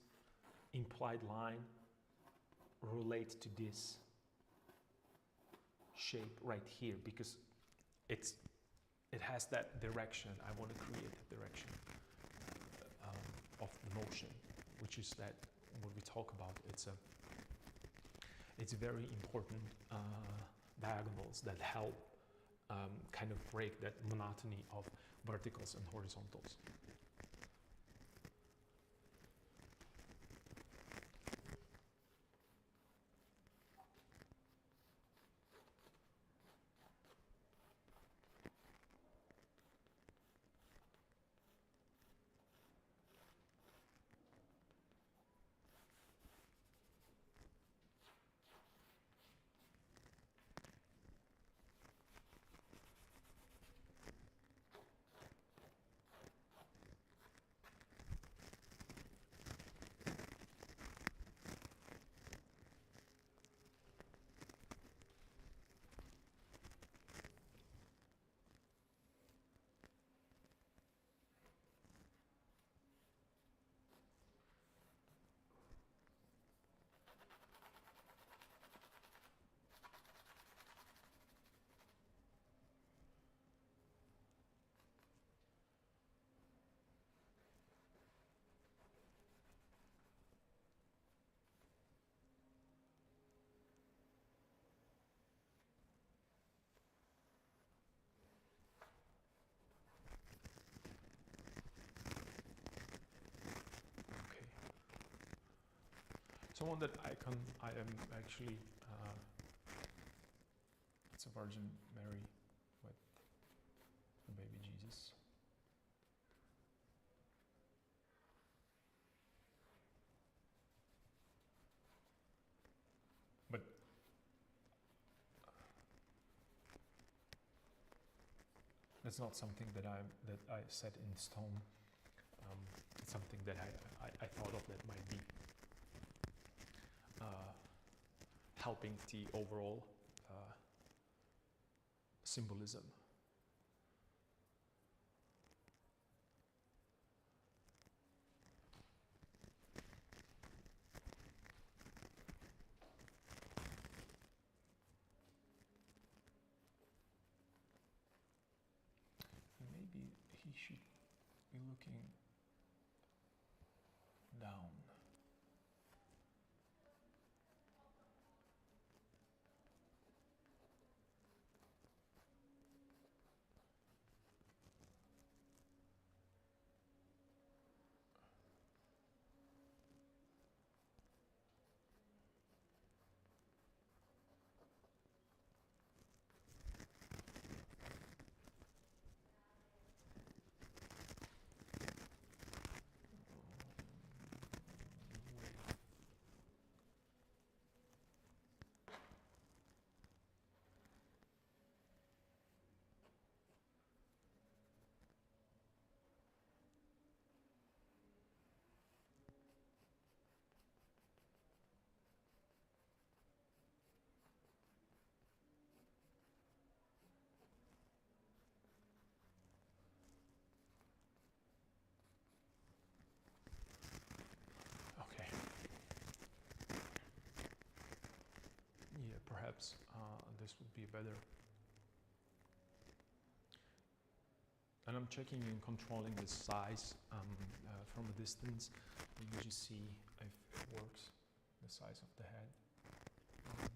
implied line, relates to this shape right here, because it has that direction. I want to create that direction of the motion, which is that what we talk about. It's very important diagonals that help kind of break that monotony of verticals and horizontals. So on that icon, I am actually, it's a Virgin Mary with the baby Jesus. But That's not something that I set in stone. It's something that I thought of that might be helping the overall symbolism. Maybe he should be looking down. Okay. Yeah, perhaps this would be better. And I'm checking and controlling the size from a distance. You just see if it works, the size of the head. 1,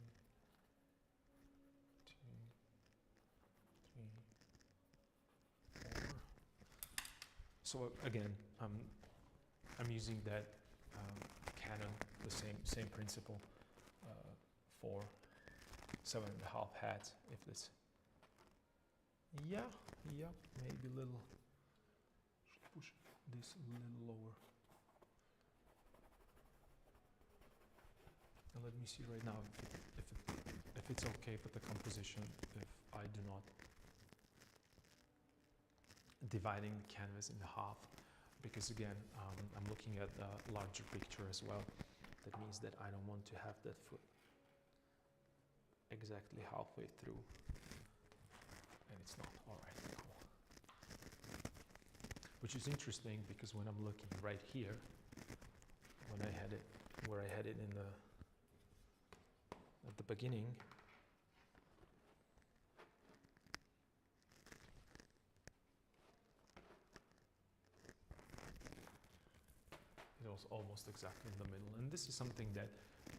2, 3, 4. So again, I'm using that Canon, the same principle for 7.5 heads. If this, yeah, maybe a little. Should push this a little lower. And let me see right now if it's okay with the composition. If I do not dividing the canvas in half, because again, I'm looking at a larger picture as well. That means that I don't want to have that foot exactly halfway through, and it's not. All right, cool. Which is interesting because when I'm looking right here, when I had it, where I had it in the at the beginning, it was almost exactly in the middle. And this is something that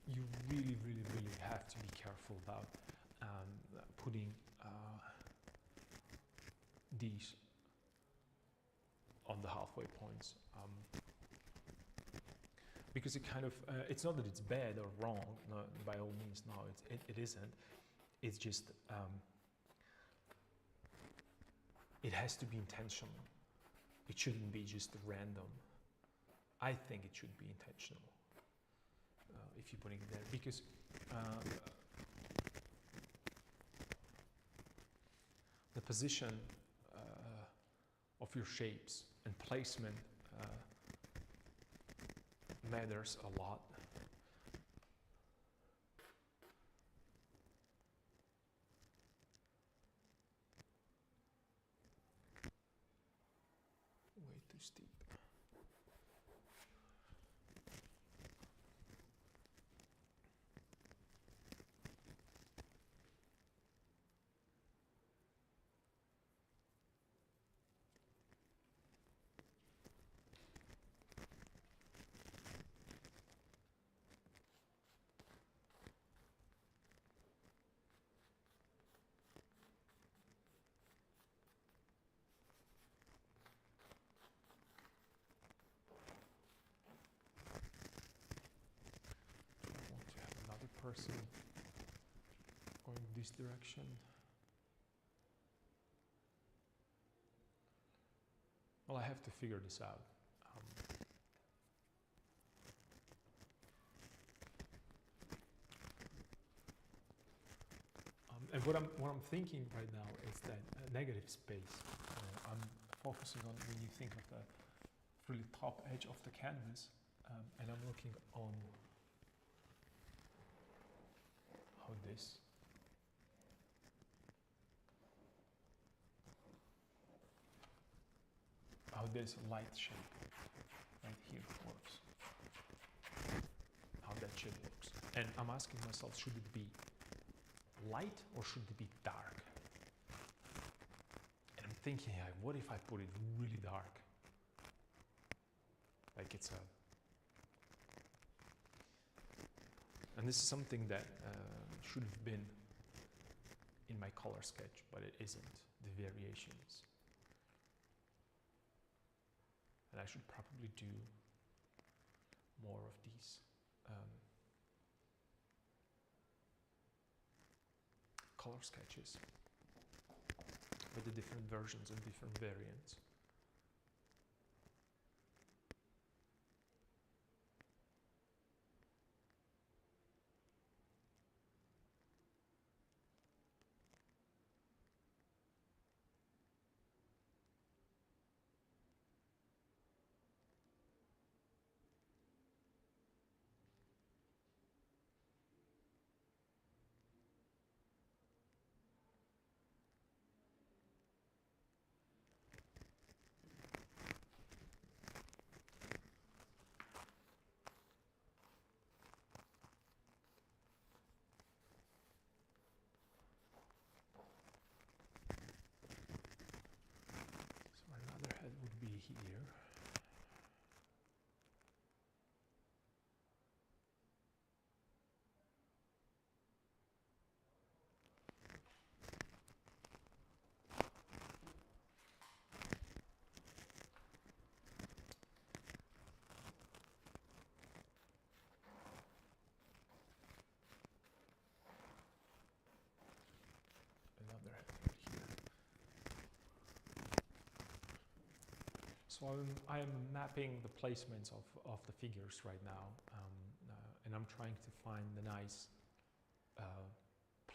you really have to be careful about, putting these on the halfway points, because it kind of it's not that it's bad or wrong, no, by all means, no, it isn't. It's just it has to be intentional. It shouldn't be just random. I think it should be intentional if you're putting it there, because the position of your shapes and placement matters a lot. Way too steep. Person going this direction. Well, I have to figure this out. And what I'm thinking right now is that negative space I'm focusing on when you think of the really top edge of the canvas, and I'm looking on how this light shape right here works, how that shape looks. And I'm asking myself, should it be light or should it be dark? And I'm thinking, what if I put it really dark? Like it's a... And this is something that should have been in my color sketch, but it isn't, the variations. And I should probably do more of these color sketches with the different versions and different variants. Here. Another head right here. So I'm mapping the placements of the figures right now, and I'm trying to find the nice,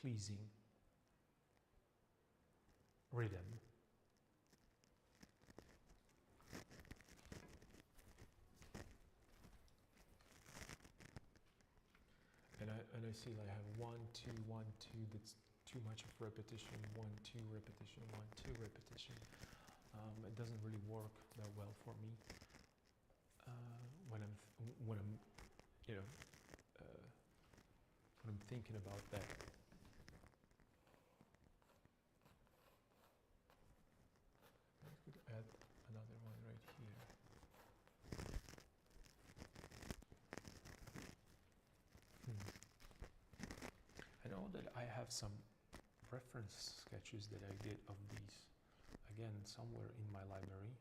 pleasing rhythm. And I see that I have 1, 2, 1, 2. That's too much of repetition. 1, 2 repetition. 1, 2 repetition. It doesn't really work that well for me when I'm you know when I'm thinking about that. I could add another one right here. I know that I have some reference sketches that I did of these, again, somewhere in my library.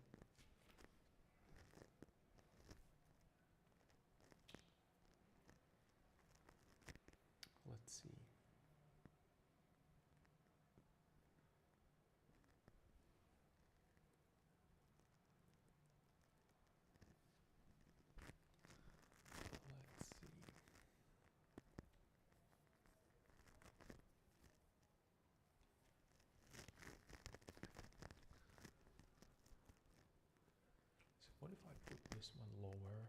Let's see. What if I put this one lower?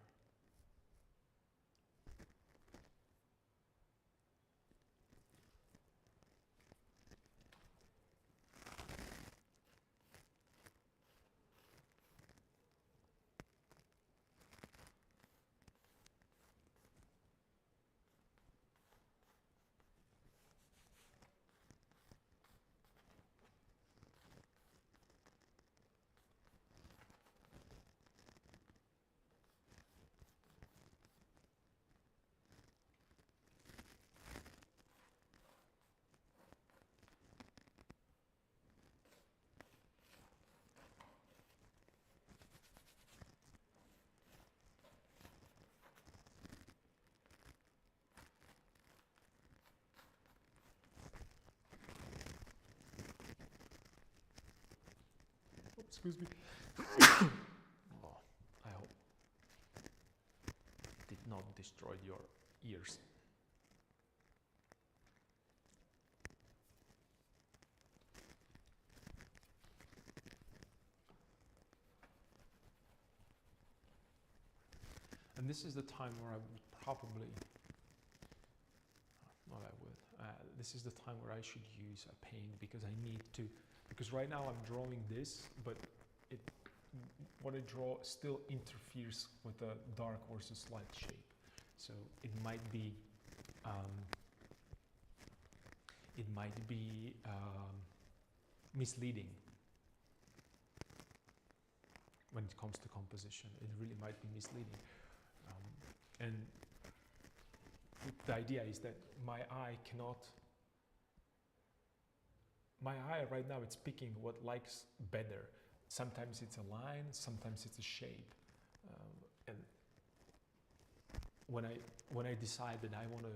Excuse me. Oh, I hope it did not destroy your ears. this is the time where I would probably, not I would, this is the time where I should use a paint, because I need to, because right now I'm drawing this, but what I draw still interferes with the dark versus light shape. So it might be misleading when it comes to composition. It really might be misleading. And the idea is that my eye right now, it's picking what likes better. Sometimes it's a line, sometimes it's a shape. And when I decide that I want to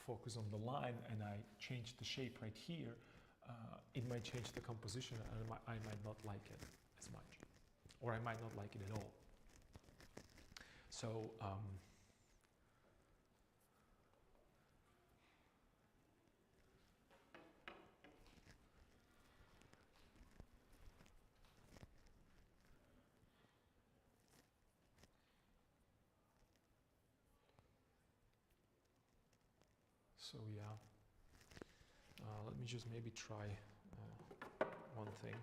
focus on the line and I change the shape right here, it might change the composition, and I might not like it as much, or I might not like it at all. So yeah, let me just maybe try one thing.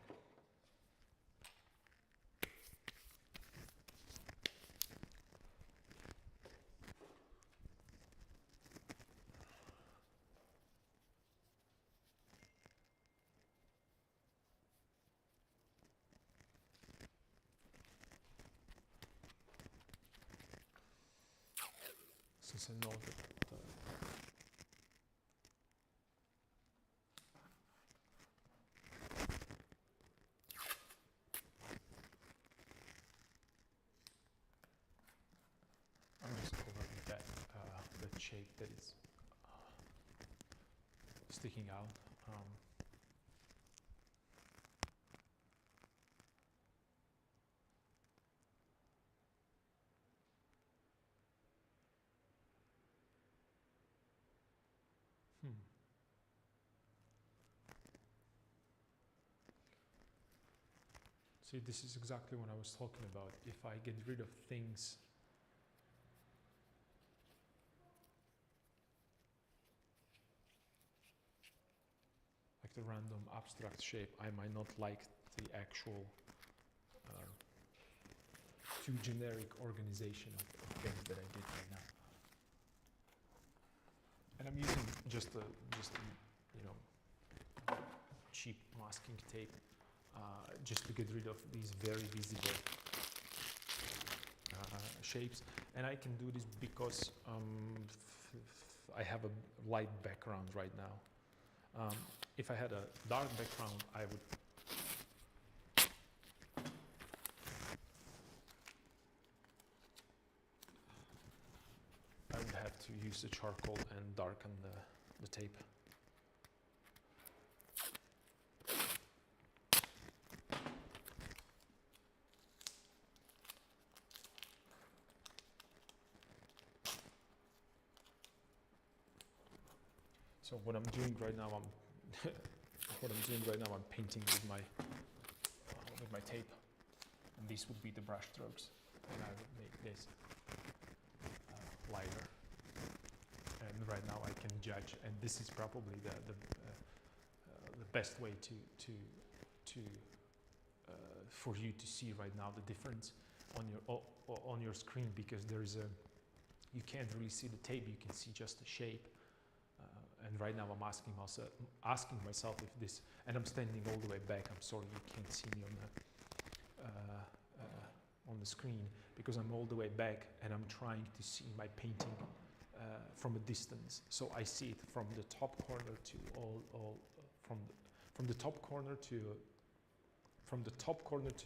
Since I know that I'm just covering that shape that is sticking out. See, this is exactly what I was talking about. If I get rid of things like the random abstract shape, I might not like the actual too generic organization of things that I did right now. And I'm using just a cheap masking tape just to get rid of these very visible shapes. And I can do this because I have a light background right now. If I had a dark background, I would have to use the charcoal and darken the tape. So what I'm doing right now, I'm painting with my tape, and these would be the brush strokes, and I would make this lighter. And right now I can judge, and this is probably the best way to for you to see right now the difference on your screen, because you can't really see the tape, you can see just the shape. And right now I'm asking myself if this, and I'm standing all the way back. I'm sorry you can't see me on the screen, because I'm all the way back and I'm trying to see my painting from a distance. So I see it from the top corner to from the top corner to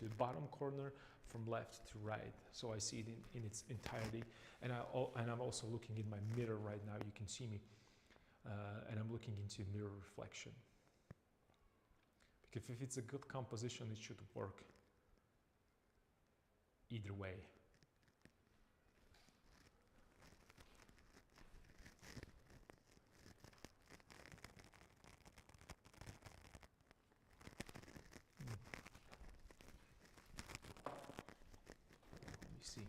the bottom corner, from left to right. So I see it in its entirety, and I'm also looking in my mirror right now. You can see me. And I'm looking into mirror reflection, because if it's a good composition, it should work either way. Let me see.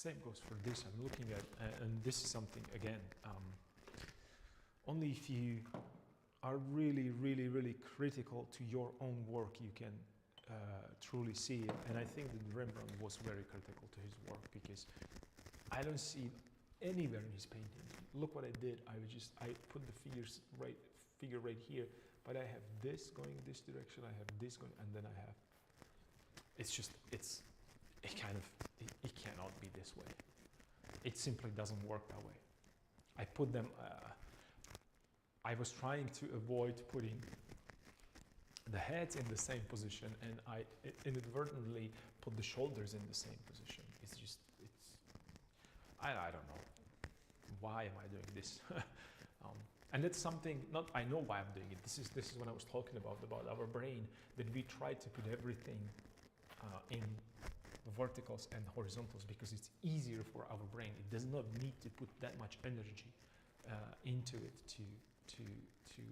Same goes for this. I'm looking at, and this is something again. Only if you are really, really, really critical to your own work, you can truly see it. And I think that Rembrandt was very critical to his work, because I don't see it anywhere in his painting. Look what I did. I put the figure right here, but I have this going this direction. I have this going, and then I have. It cannot be this way. It simply doesn't work that way. I put them. I was trying to avoid putting the heads in the same position, and I inadvertently put the shoulders in the same position. I don't know. Why am I doing this? And that's something, I know why I'm doing it. This is what I was talking about our brain, that we try to put everything in verticals and horizontals because it's easier for our brain. It does not need to put that much energy into it to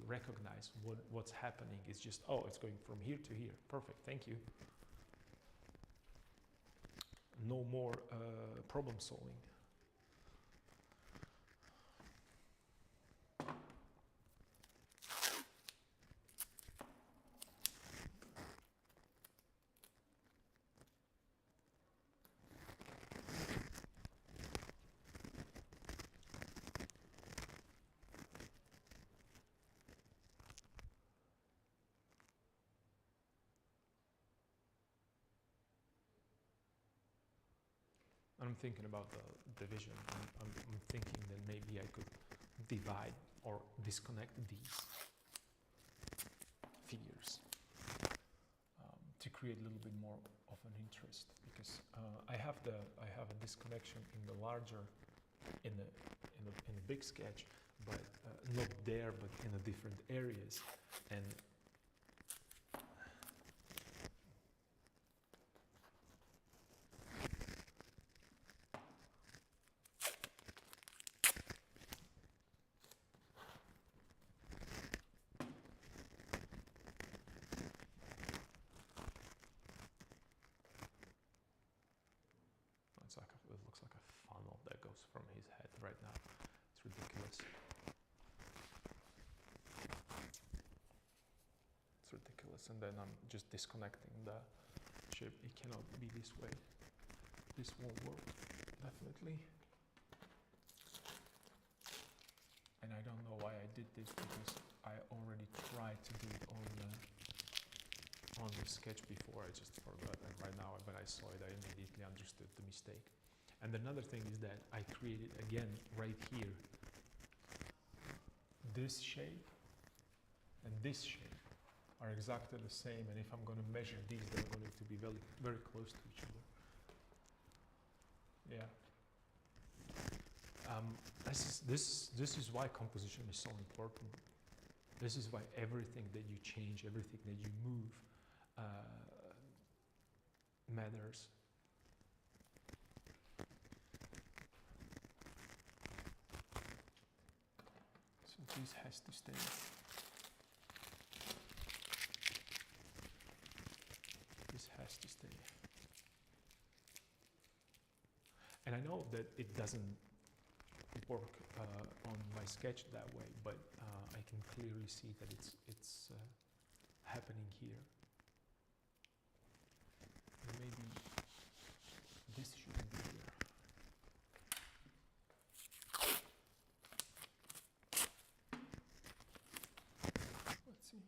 recognize what's happening. It's just, oh, it's going from here to here. Perfect, thank you. No more problem solving. I'm thinking about the division. I'm thinking that maybe I could divide or disconnect these figures to create a little bit more of an interest, because I have a disconnection in the larger, in the big sketch, but not there, but in the different areas. And it looks like a funnel that goes from his head right now. It's ridiculous. It's ridiculous. And then I'm just disconnecting the chip. It cannot be this way. This won't work, definitely. And I don't know why I did this, because I already tried to do it on the sketch before. I just forgot, and right now when I saw it, I immediately understood the mistake. And another thing is that I created again right here this shape and this shape are exactly the same, and if I'm going to measure these, they're going to be very, very close to each other. Yeah. This is why composition is so important. This is why everything that you change, everything that you move matters. So this has to stay. This has to stay. And I know that it doesn't work on my sketch that way, but I can clearly see that it's happening here. And maybe this shouldn't be here. Let's see.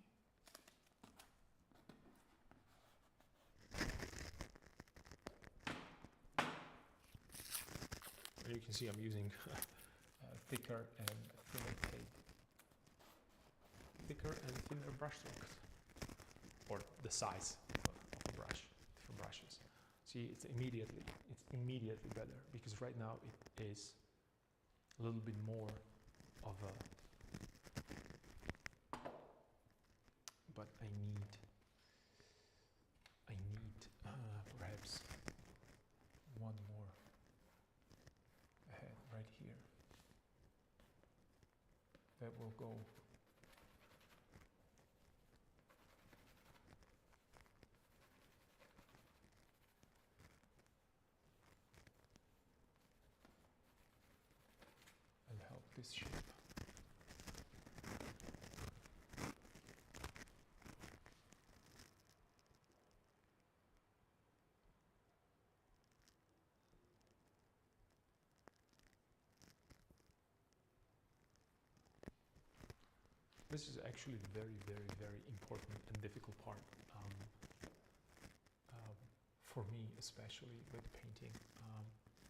You can see I'm using thicker and thinner tape. Thicker and thinner brush strokes, or the size of the brush, different brushes. See, it's immediately better, because right now it is a little bit more of a, but I need perhaps one more ahead right here. That will go. his shape. This is actually very, very, very important and difficult part for me, especially with painting.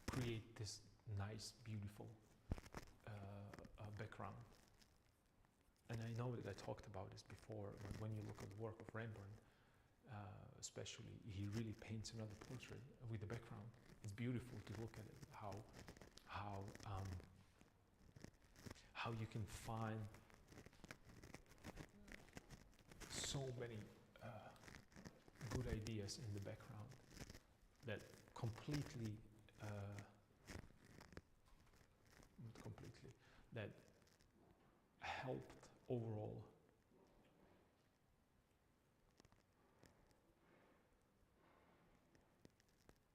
Create this nice, beautiful background. And I know that I talked about this before, but when you look at the work of Rembrandt, especially, he really paints another portrait with the background. It's beautiful to look at it, how you can find so many good ideas in the background that completely, not completely, that helped overall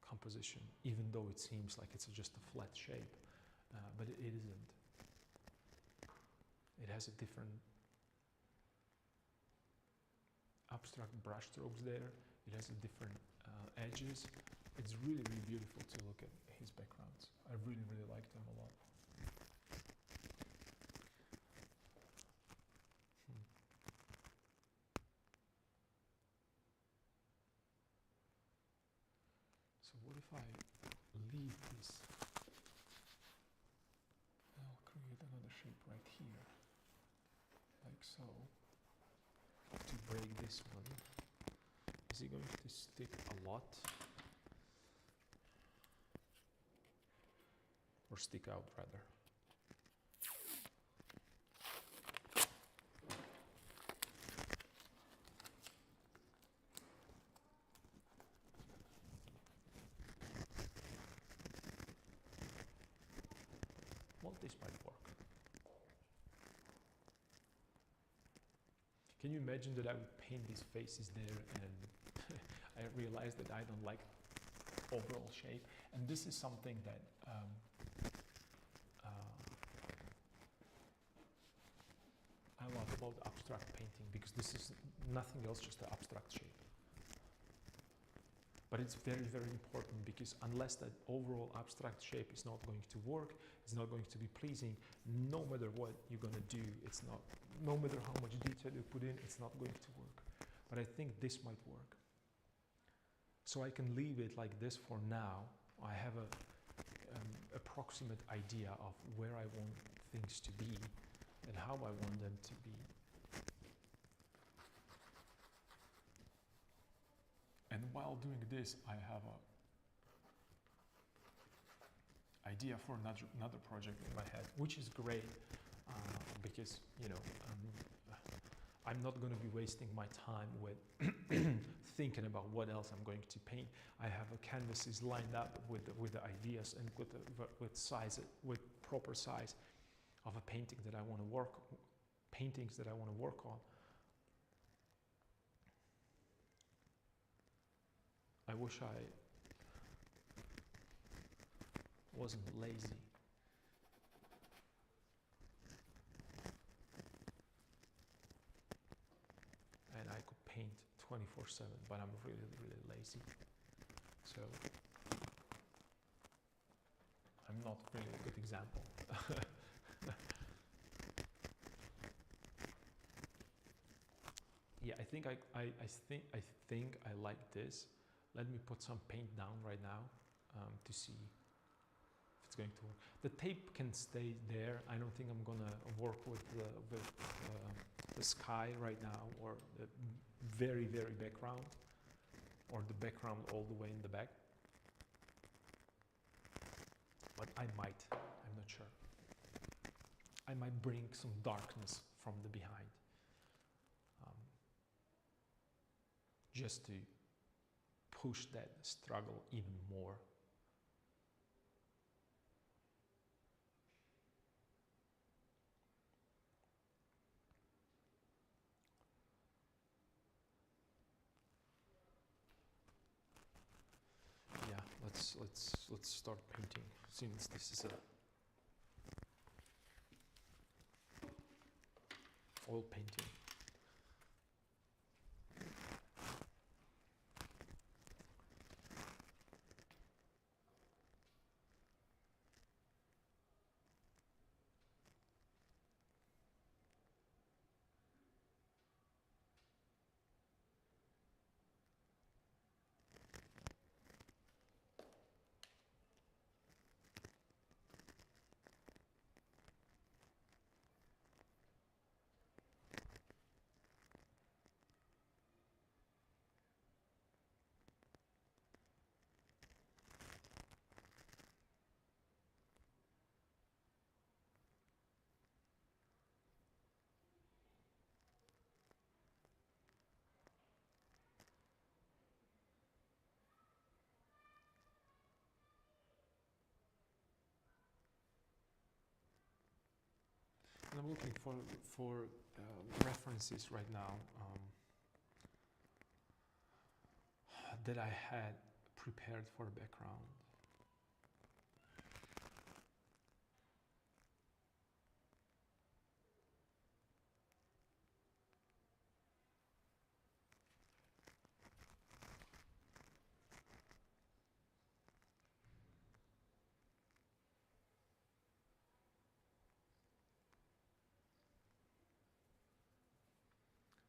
composition, even though it seems like it's just a flat shape, but it isn't. It has a different abstract brush strokes there. It has a different edges. It's really, really beautiful to look at his backgrounds. I really, really like them a lot. So what if I leave this? I'll create another shape right here, like so, to break this one. Is he going to stick a lot? Or stick out rather? Well, this might work. Can you imagine that I would paint these faces there and I realized that I don't like overall shape, and this is something that I love about abstract painting, because this is nothing else, just an abstract shape. But it's very, very important, because unless that overall abstract shape is not going to work, it's not going to be pleasing, no matter what you're going to do, it's not, no matter how much detail you put in, it's not going to work. But I think this might work. So I can leave it like this for now. I have a approximate idea of where I want things to be and how I want them to be. And while doing this, I have a idea for another project in my head, which is great because, you know, I'm not going to be wasting my time with thinking about what else I'm going to paint. I have a canvases lined up with the ideas and with size, with proper size of a painting that I want to work, paintings that I want to work on. I wish I wasn't lazy. And I could paint 24/7, but I'm really, really lazy. So I'm not really a good example. Yeah, I think I like this. Let me put some paint down right now to see if it's going to work. The tape can stay there. I don't think I'm gonna work with the sky right now, or the very, very background, or the background all the way in the back. But I might, I'm not sure. I might bring some darkness from the behind. Just to push that struggle even more. Yeah, let's start painting, since this is a oil painting. And I'm looking for references right now that I had prepared for the background.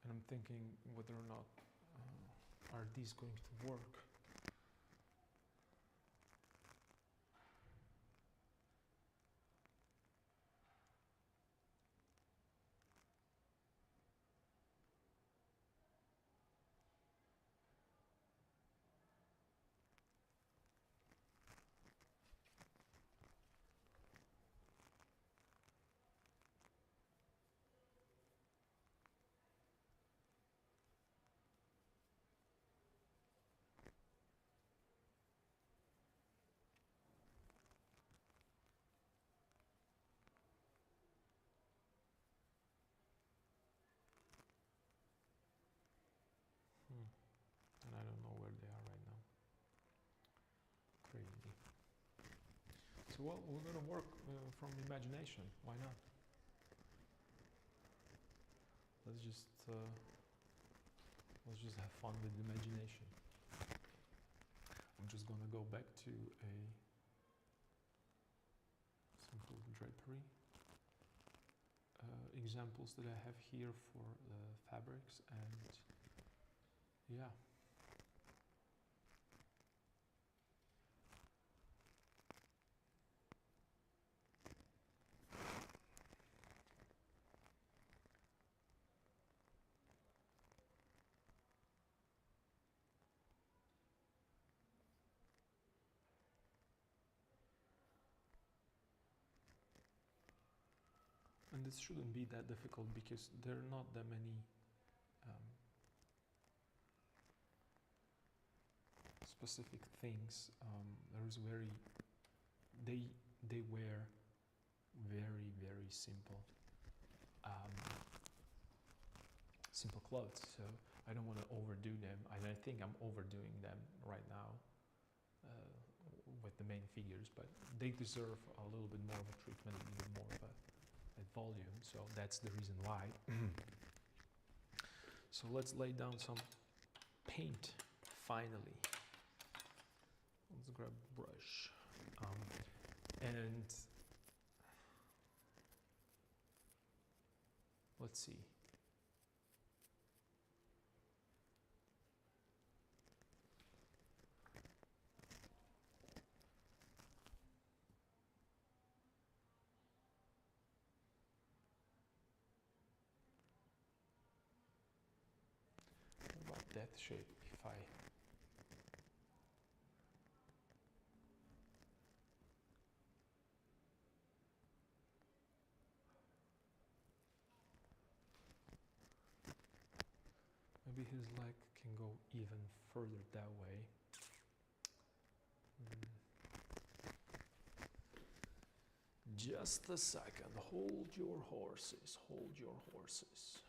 And I'm thinking whether or not are these going to work. And I don't know where they are right now. Crazy. So well, we're gonna work from imagination. Why not? Let's just have fun with imagination. I'm just gonna go back to a simple drapery. Examples that I have here for fabrics, and yeah. And this shouldn't be that difficult because there are not that many specific things. There's they wear very simple simple clothes, so I don't want to overdo them, and I think I'm overdoing them right now with the main figures, but they deserve a little bit more of a treatment, a little bit more of a volume, so that's the reason why. So let's lay down some paint finally. Let's grab a brush and let's see. What about that shape if I maybe his leg can go even further that way. Just a second. Hold your horses. Hold your horses.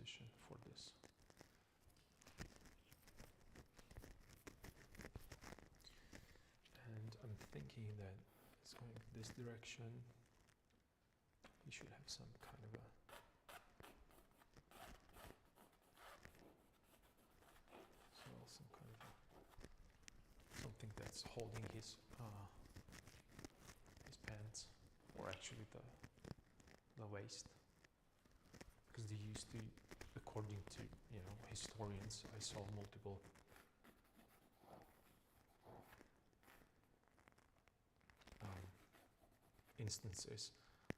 position for this. And I'm thinking that it's going this direction. You should have some kind of a some kind of something that's holding his pants, or actually the waist, because they used to, according to historians, I saw multiple instances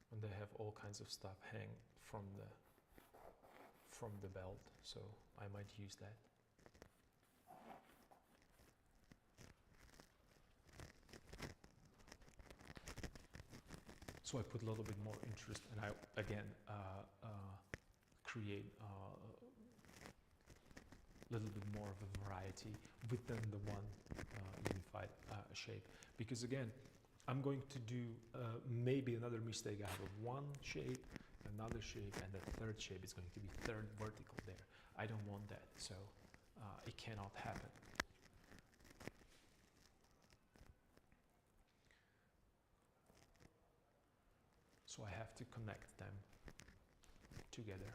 when they have all kinds of stuff hang from the belt, so I might use that. So I put a little bit more interest, and I again create a little bit more of a variety within the one unified shape, because again, I'm going to do maybe another mistake. I have one shape, another shape, and the third shape is going to be third vertical there. I don't want that, so it cannot happen. So I have to connect them together.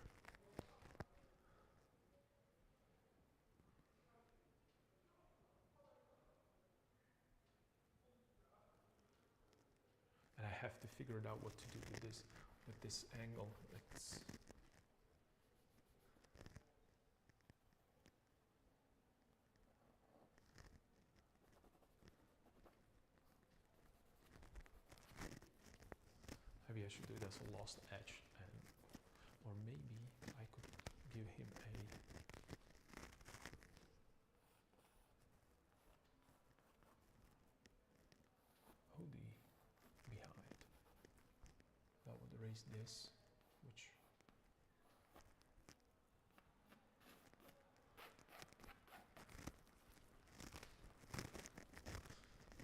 And I have to figure it out what to do with this angle. Maybe I should do it as a lost edge, or maybe I could give him a hoodie behind. That would erase this, which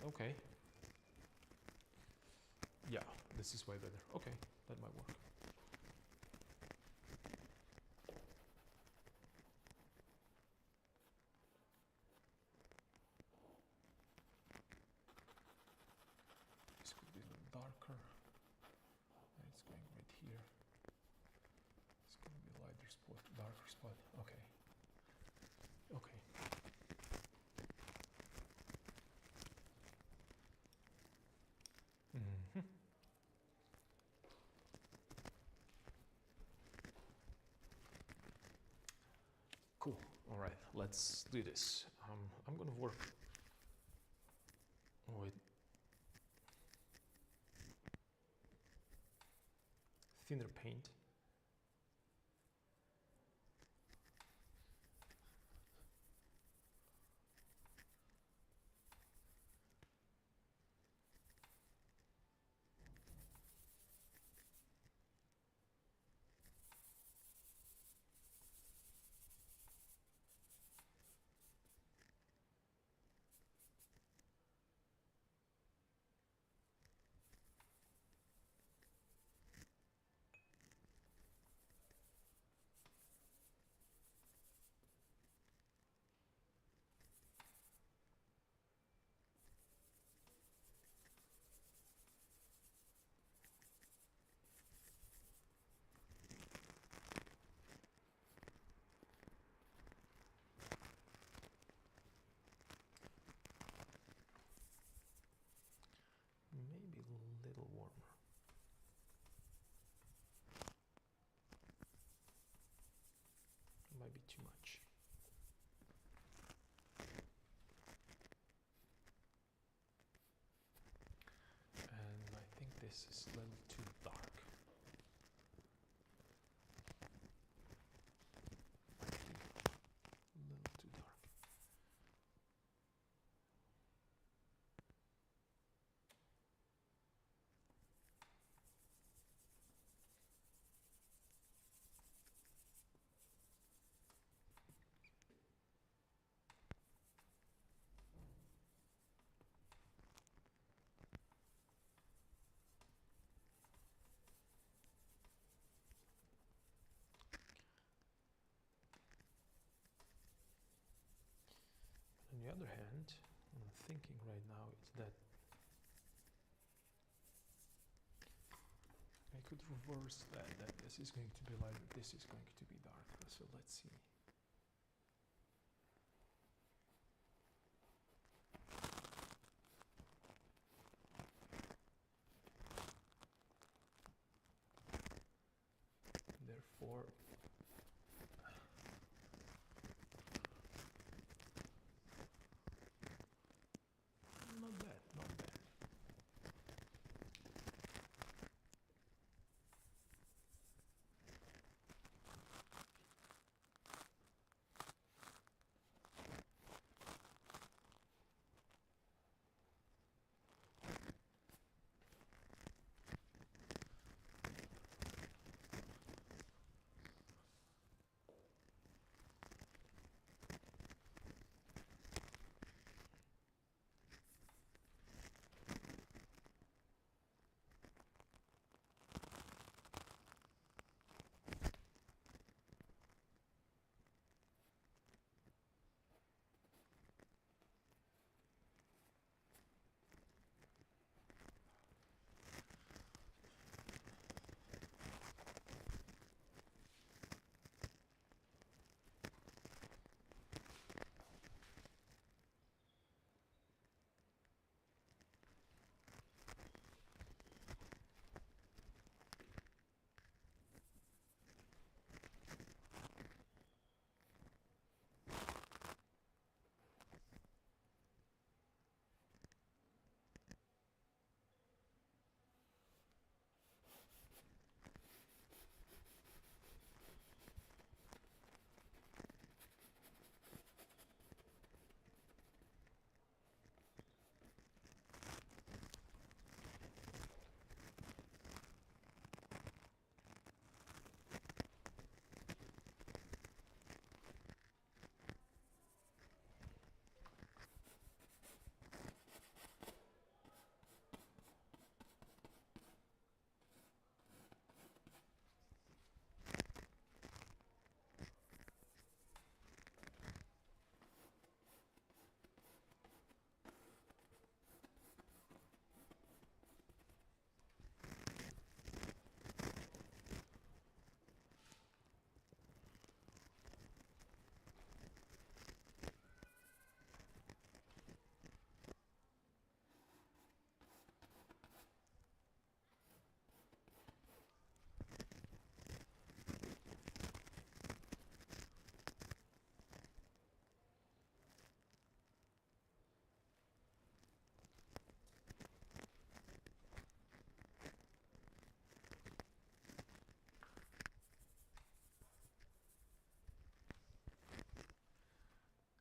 okay. Yeah, this is way better. Okay, that might work. This could be a little darker. It's going right here. It's going to be a lighter spot, darker spot. Okay. Okay. Mm-hmm. Cool. All right, let's do this. I'm going to work with thinner paint. Maybe a little warmer. Might be too much. And I think this is a little too dark. A little too dark. the other hand, what I'm thinking right now is that I could reverse that this is going to be light, this is going to be darker. So let's see. Therefore, not bad, not bad.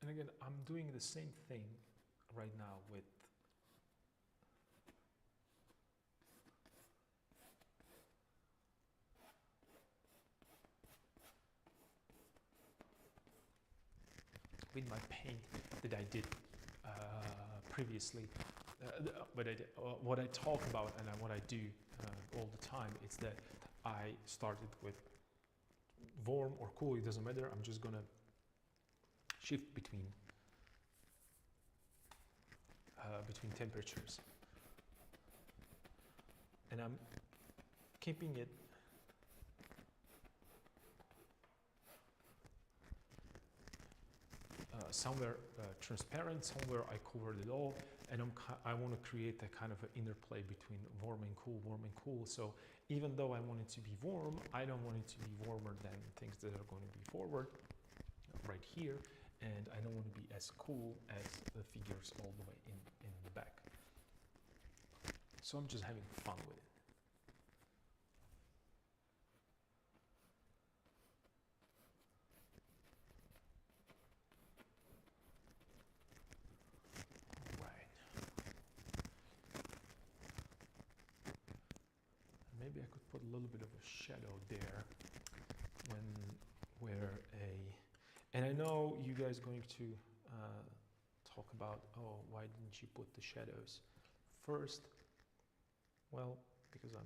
And again, I'm doing the same thing right now with my paint that I did previously. What I talk about and what I do all the time is that I started with warm or cool, it doesn't matter. I'm just gonna shift between temperatures, and I'm keeping it somewhere transparent, somewhere I covered it all, and I want to create a kind of an interplay between warm and cool. So even though I want it to be warm, I don't want it to be warmer than things that are going to be forward right here, and I don't want to be as cool as the figures all the way in the back. So I'm just having fun with it. Maybe I could put a little bit of a shadow there and I know you guys going to talk about, oh, why didn't you put the shadows first? Well, because I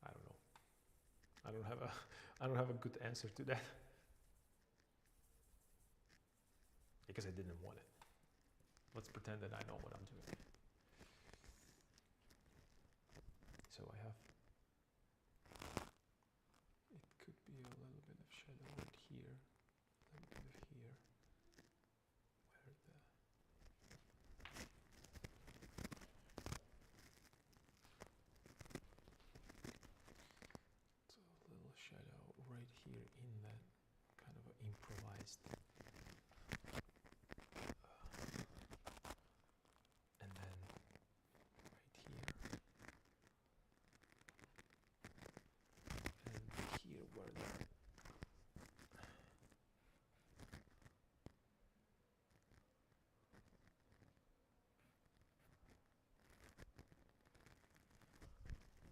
don't know. I don't have a I don't have a good answer to that because I didn't want it. Let's pretend that I know what I'm doing. So I have, it could be a little bit of shadow right here, a little bit of here, where the, so a little shadow right here in that kind of improvised, and then right here, and here where the,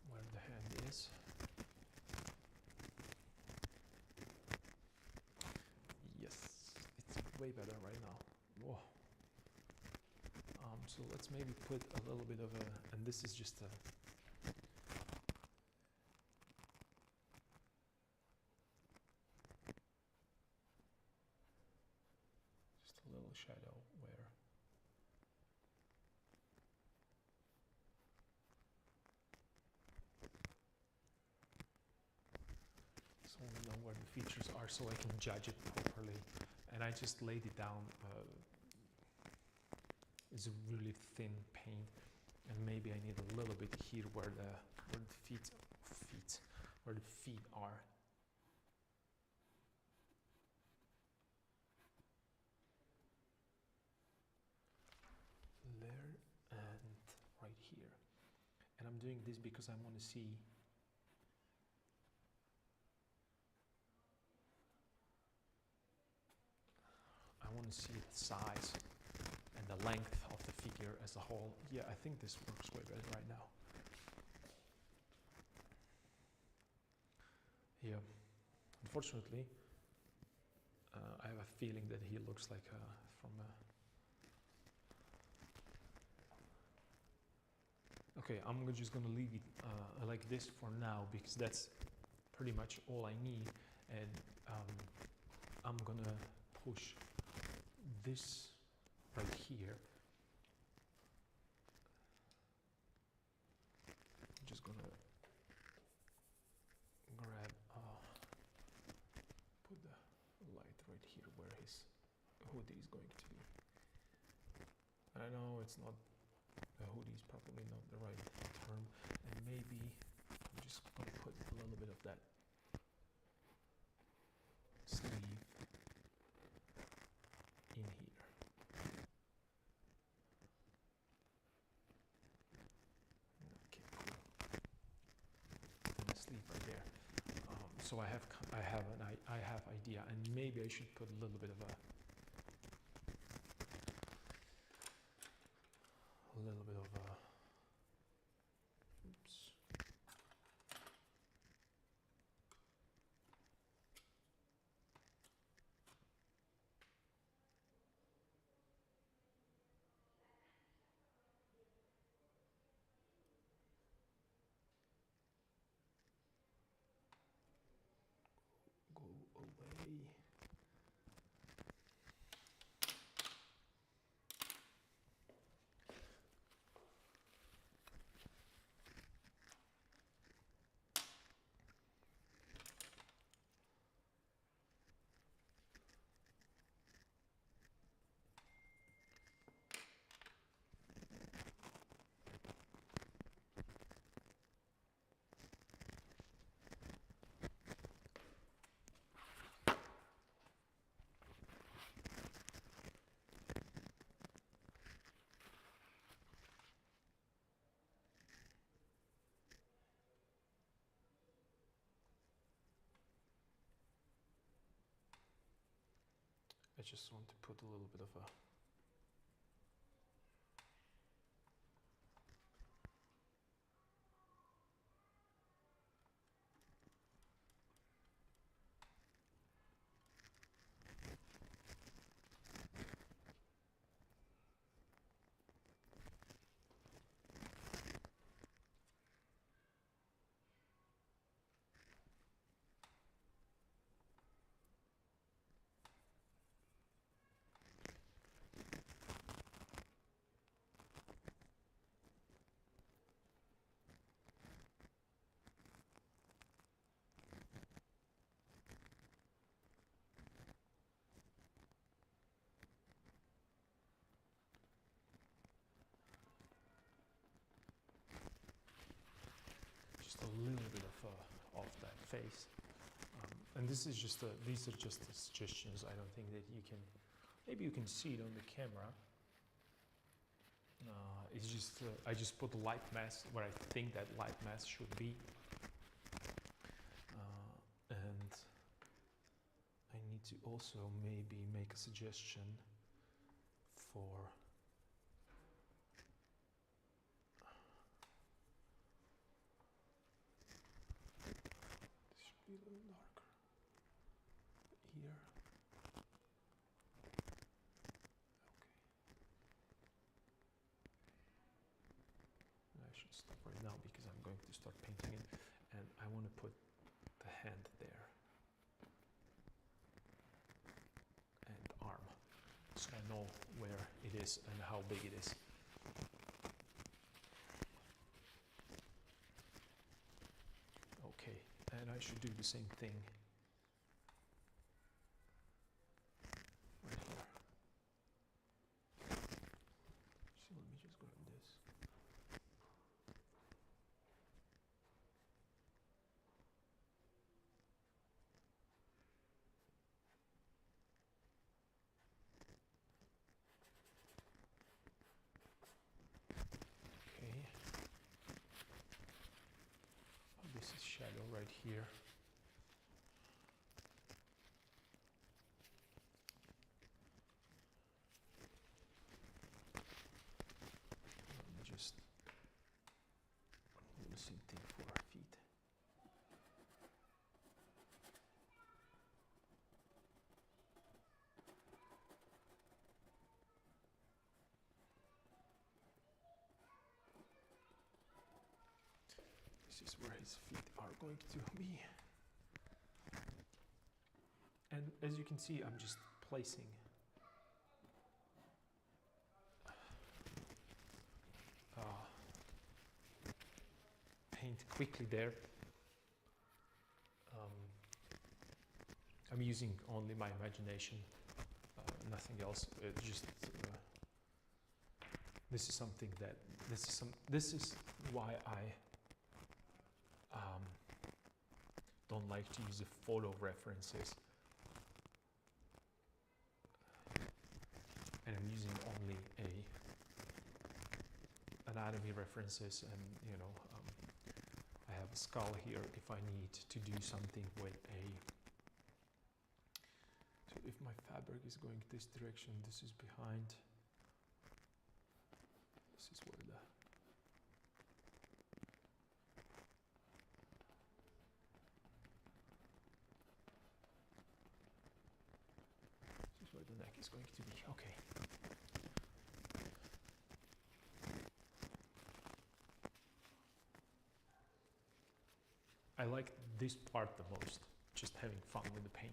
where the hand is. Yes, it's way better right now. Whoa. So let's maybe put a little bit of a, and this is just a, just a little shadow where, so I know where the features are so I can judge it properly. And I just laid it down. It's a really thin paint, and maybe I need a little bit here where the feet are. There and right here. And I'm doing this because I want to see the size and the length of the figure as a whole. Yeah, I think this works way better right now. Yeah, unfortunately, I have a feeling that he looks like from okay, I'm just gonna leave it like this for now because that's pretty much all I need, and I'm gonna push this right here. I'm just gonna grab, put the light right here where his hoodie is going to be. I know it's not, the hoodie is probably not the right term, and maybe I'm just gonna put a little bit of that sleeve in here. Okay, cool. And the sleeve right there. So I have idea, and maybe I should put a little bit of oops. Go away. I just want to put a little bit of a face. And this is just these are just the suggestions. I don't think that you can, maybe you can see it on the camera. It's just, I just put light mass where I think that light mass should be. And I need to also maybe make a suggestion for this should be a little darker here. Okay. I should stop right now because I'm going to start painting it, and I want to put the hand there and arm, so I know where it is and how big it is. Okay, and I should do the same thing right here. So let me just grab this. Okay. Oh, this is shadow right here. Let me just do the same thing for our feet. This is where his feet are going to be. And as you can see, I'm just placing paint quickly there. I'm using only my imagination, nothing else. This is something that this is why I don't like to use the photo references, and I'm using only anatomy references, and I have a skull here if I need to do something with so if my fabric is going this direction, this is behind, this is where the neck is going to be. Okay. I like this part the most, just having fun with the paint.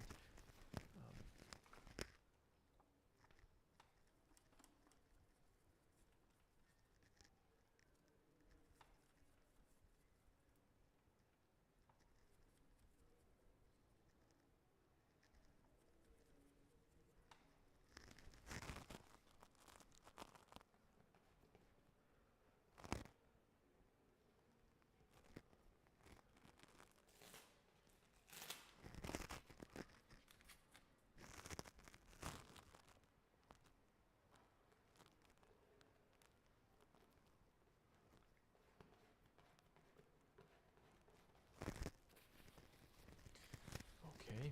Okay.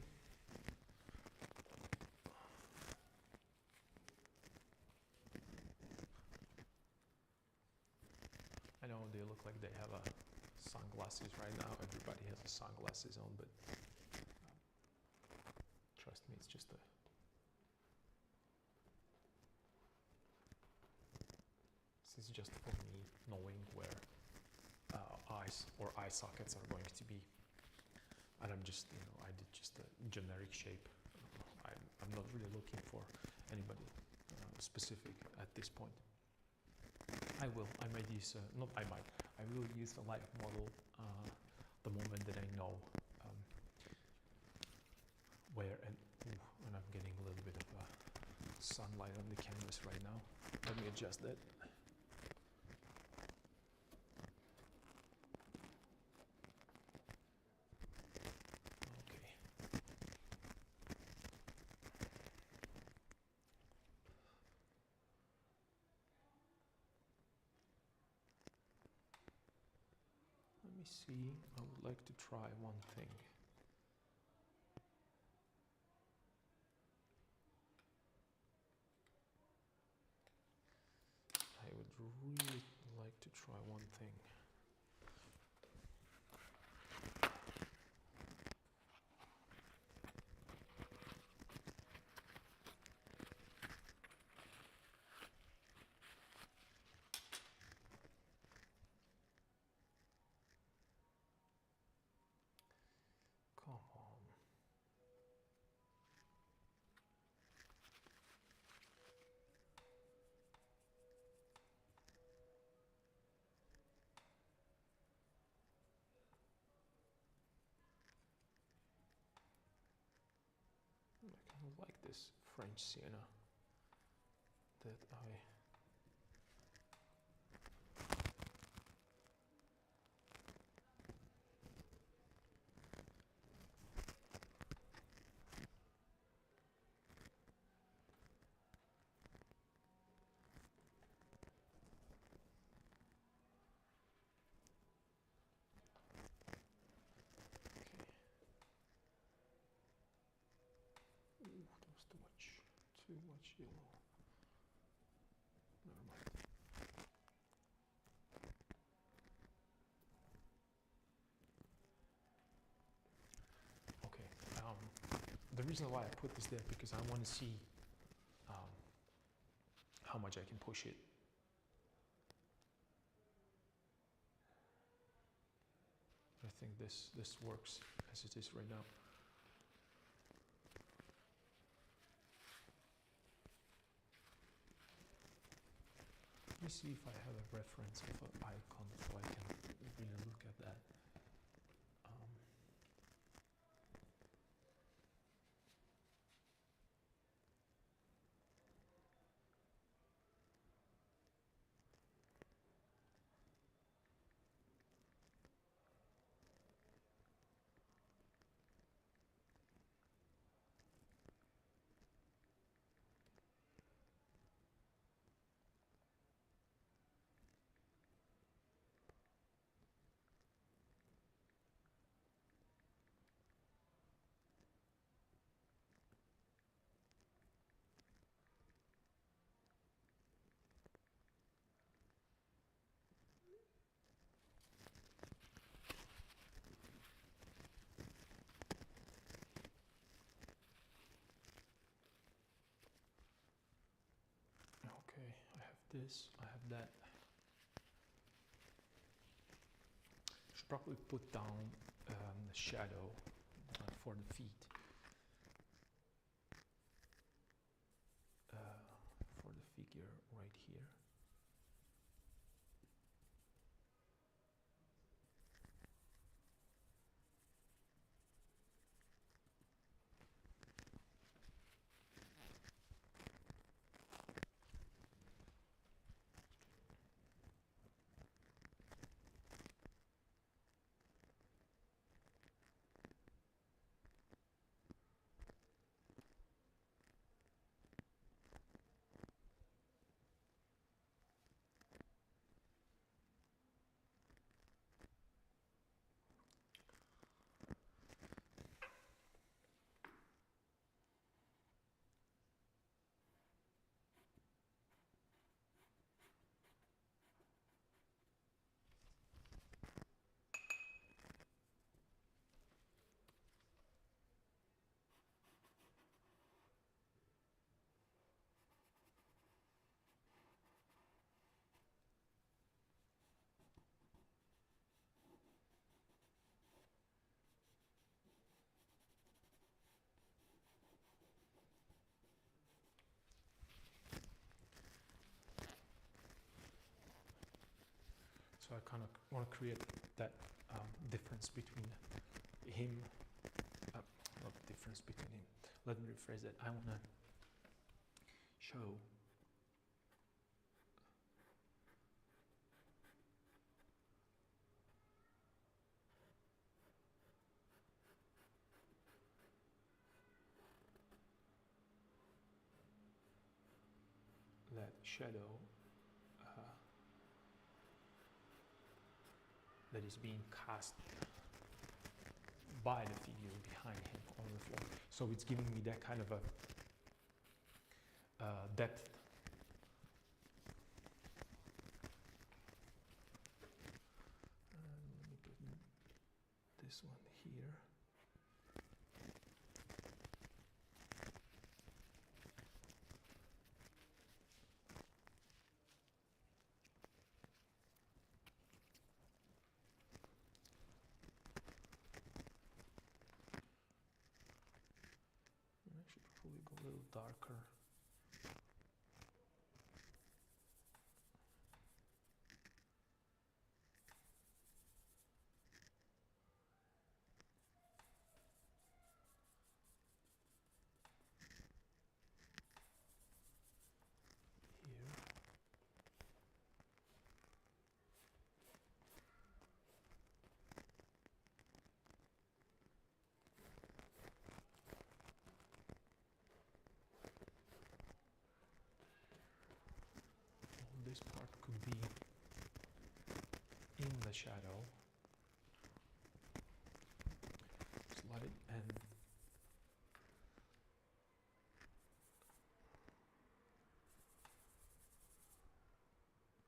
I know they look like they have sunglasses right now. Everybody has the sunglasses on, but trust me, it's just this is just for me knowing where eyes or eye sockets are going to be. And I'm just, I did just a generic shape. I'm not really looking for anybody specific at this point. I might use, I will use the live model the moment that I know where, and I'm getting a little bit of sunlight on the canvas right now. Let me adjust that. me see. I would like to try one thing. I would really like to try one thing. Come on. I kind of like this French sienna that I that was too much yellow. Never mind. Okay, the reason why I put this there because I want to see how much I can push it. I think this works as it is right now. Let me see if I have a reference of an icon so I can really look at that. Okay, I have this, I have that. Should probably put down the shadow for the feet. For the figure right here. So I kind of want to create that difference between him, not difference between him. Let me rephrase that. I want to show that shadow that is being cast by the figure behind him on the floor. So it's giving me that kind of a depth. Let me put this one here. I should probably go a little darker. This part could be in the shadow. Slide it, and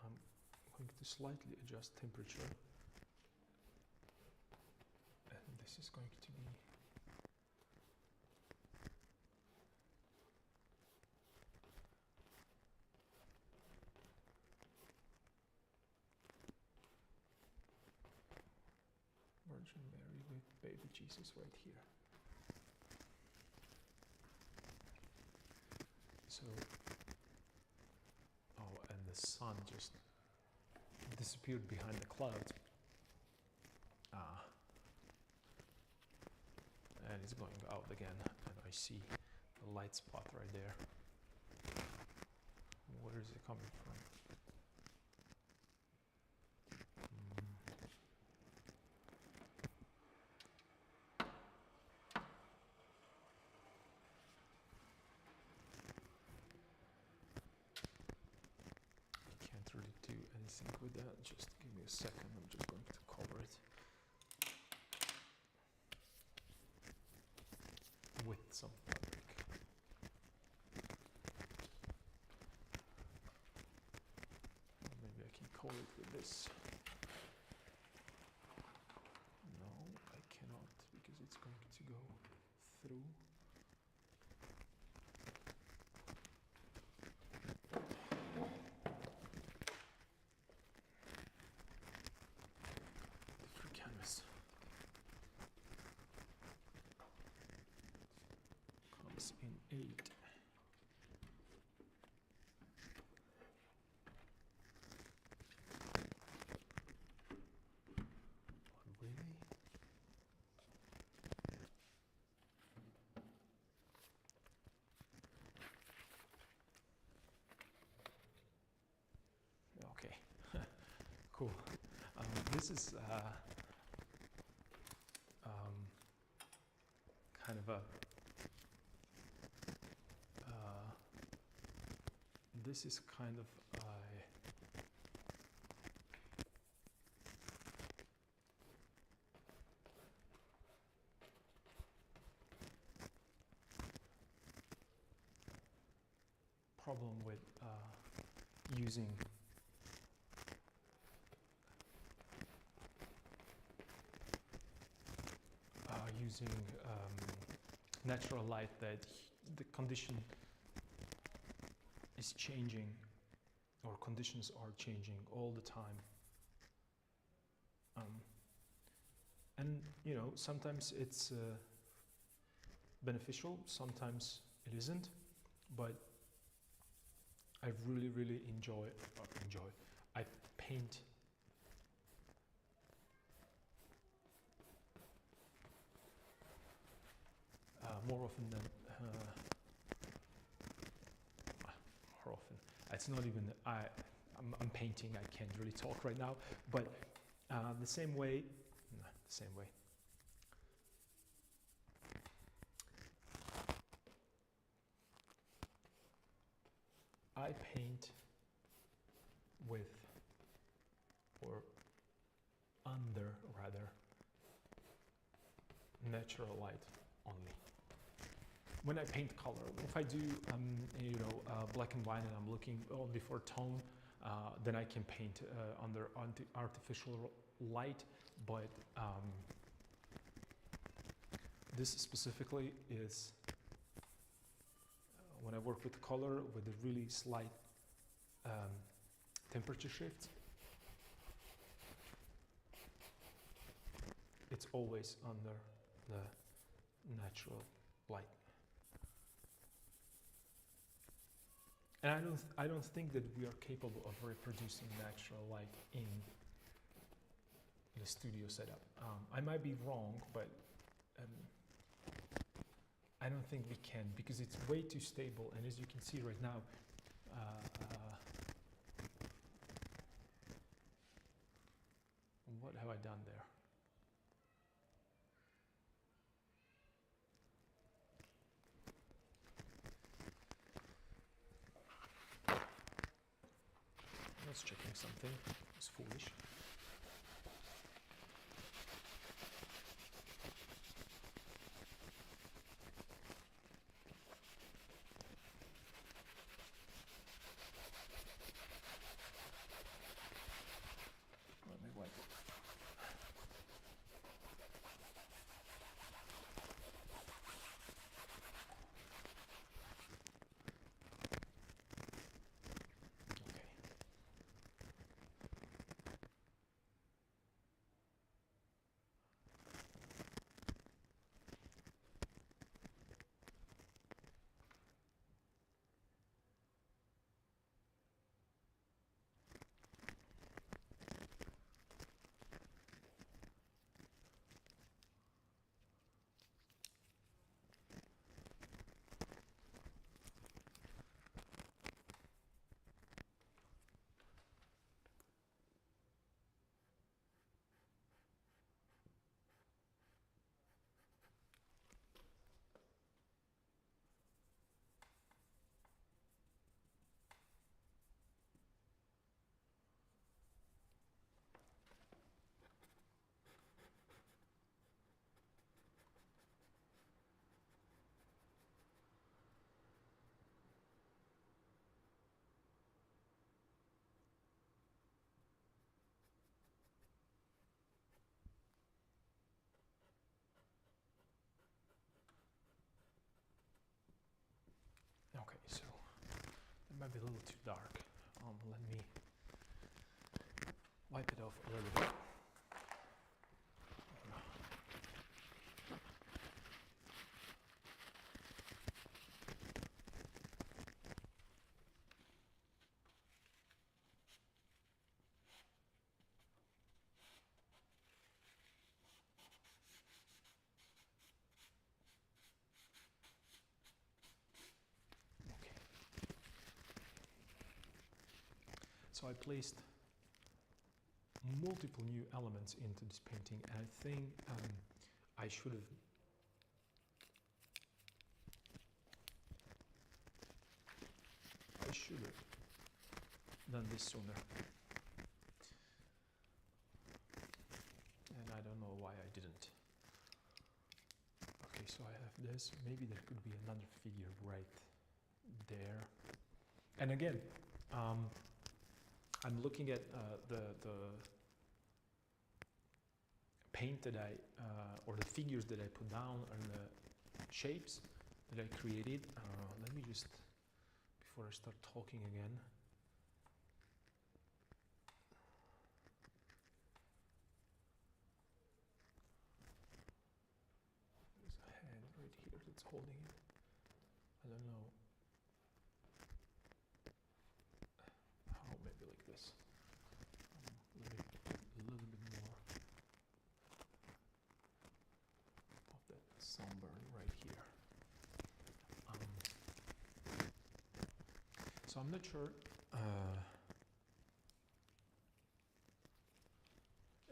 I'm going to slightly adjust temperature, and this is going to be Virgin Mary with baby Jesus right here. So, oh, and the sun just disappeared behind the clouds. And it's going out again, and I see a light spot right there. Where is it coming from? Can't really do anything with that. Just give me a second. I'm just going to cover it with some fabric. Maybe I can cover it with this. No, I cannot, because it's going to go through. Different canvas. Comes in 8. Really? Okay, cool. This is kind of a this is kind of a problem with using natural light, that the condition is changing, or conditions are changing all the time. And you know, sometimes it's beneficial, sometimes it isn't, but I really enjoy. I paint more often than more often. It's not even I'm painting. I can't really talk right now, but the same way. I paint with or under rather natural light only. When I paint color, if I do black and white and I'm looking only for tone, then I can paint under artificial light, but this specifically is when I work with color with a really slight temperature shift. It's always under the natural light. And I don't think that we are capable of reproducing natural light in a studio setup. I might be wrong, but I don't think we can, because it's way too stable. And as you can see right now, what have I done there? I was checking something. It's foolish. Let me wipe it. Okay, so it might be a little too dark. Let me wipe it off a little bit. So I placed multiple new elements into this painting, and I think I should have done this sooner. And I don't know why I didn't. Okay, so I have this. Maybe there could be another figure right there. And again, I'm looking at the paint that or the figures that I put down and the shapes that I created. Let me just, before I start talking again. There's a hand right here that's holding it. I don't know. Maybe like this. Let me put a little bit more of that sunburn right here. So I'm not sure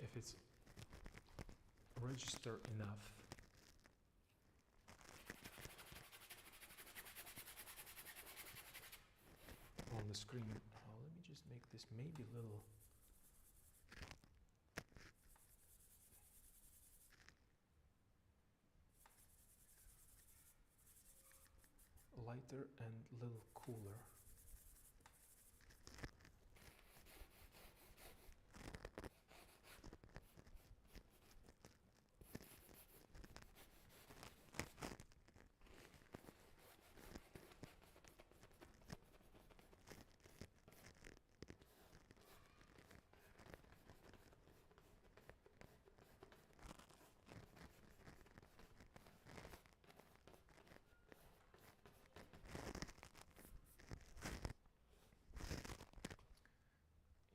if it's registered enough. On the screen. Let me just make this maybe a little lighter and a little cooler.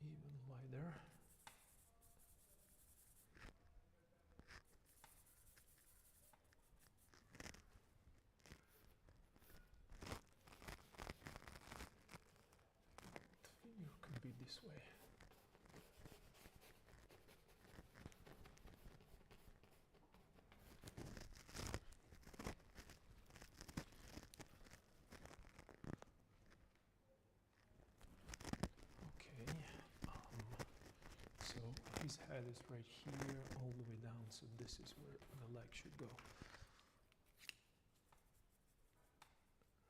Even lighter. The figure could be this way. So his head is right here all the way down, so this is where the leg should go.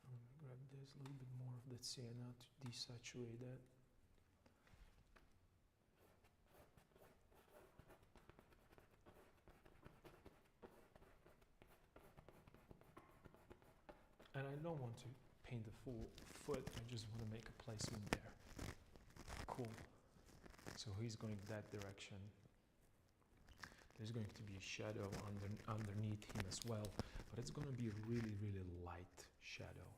I'm gonna grab this, a little bit more of that sienna to desaturate that. And I don't want to paint the full foot, I just want to make a placement there. Cool. So he's going that direction. There's going to be a shadow underneath him as well, but it's going to be a really, really light shadow.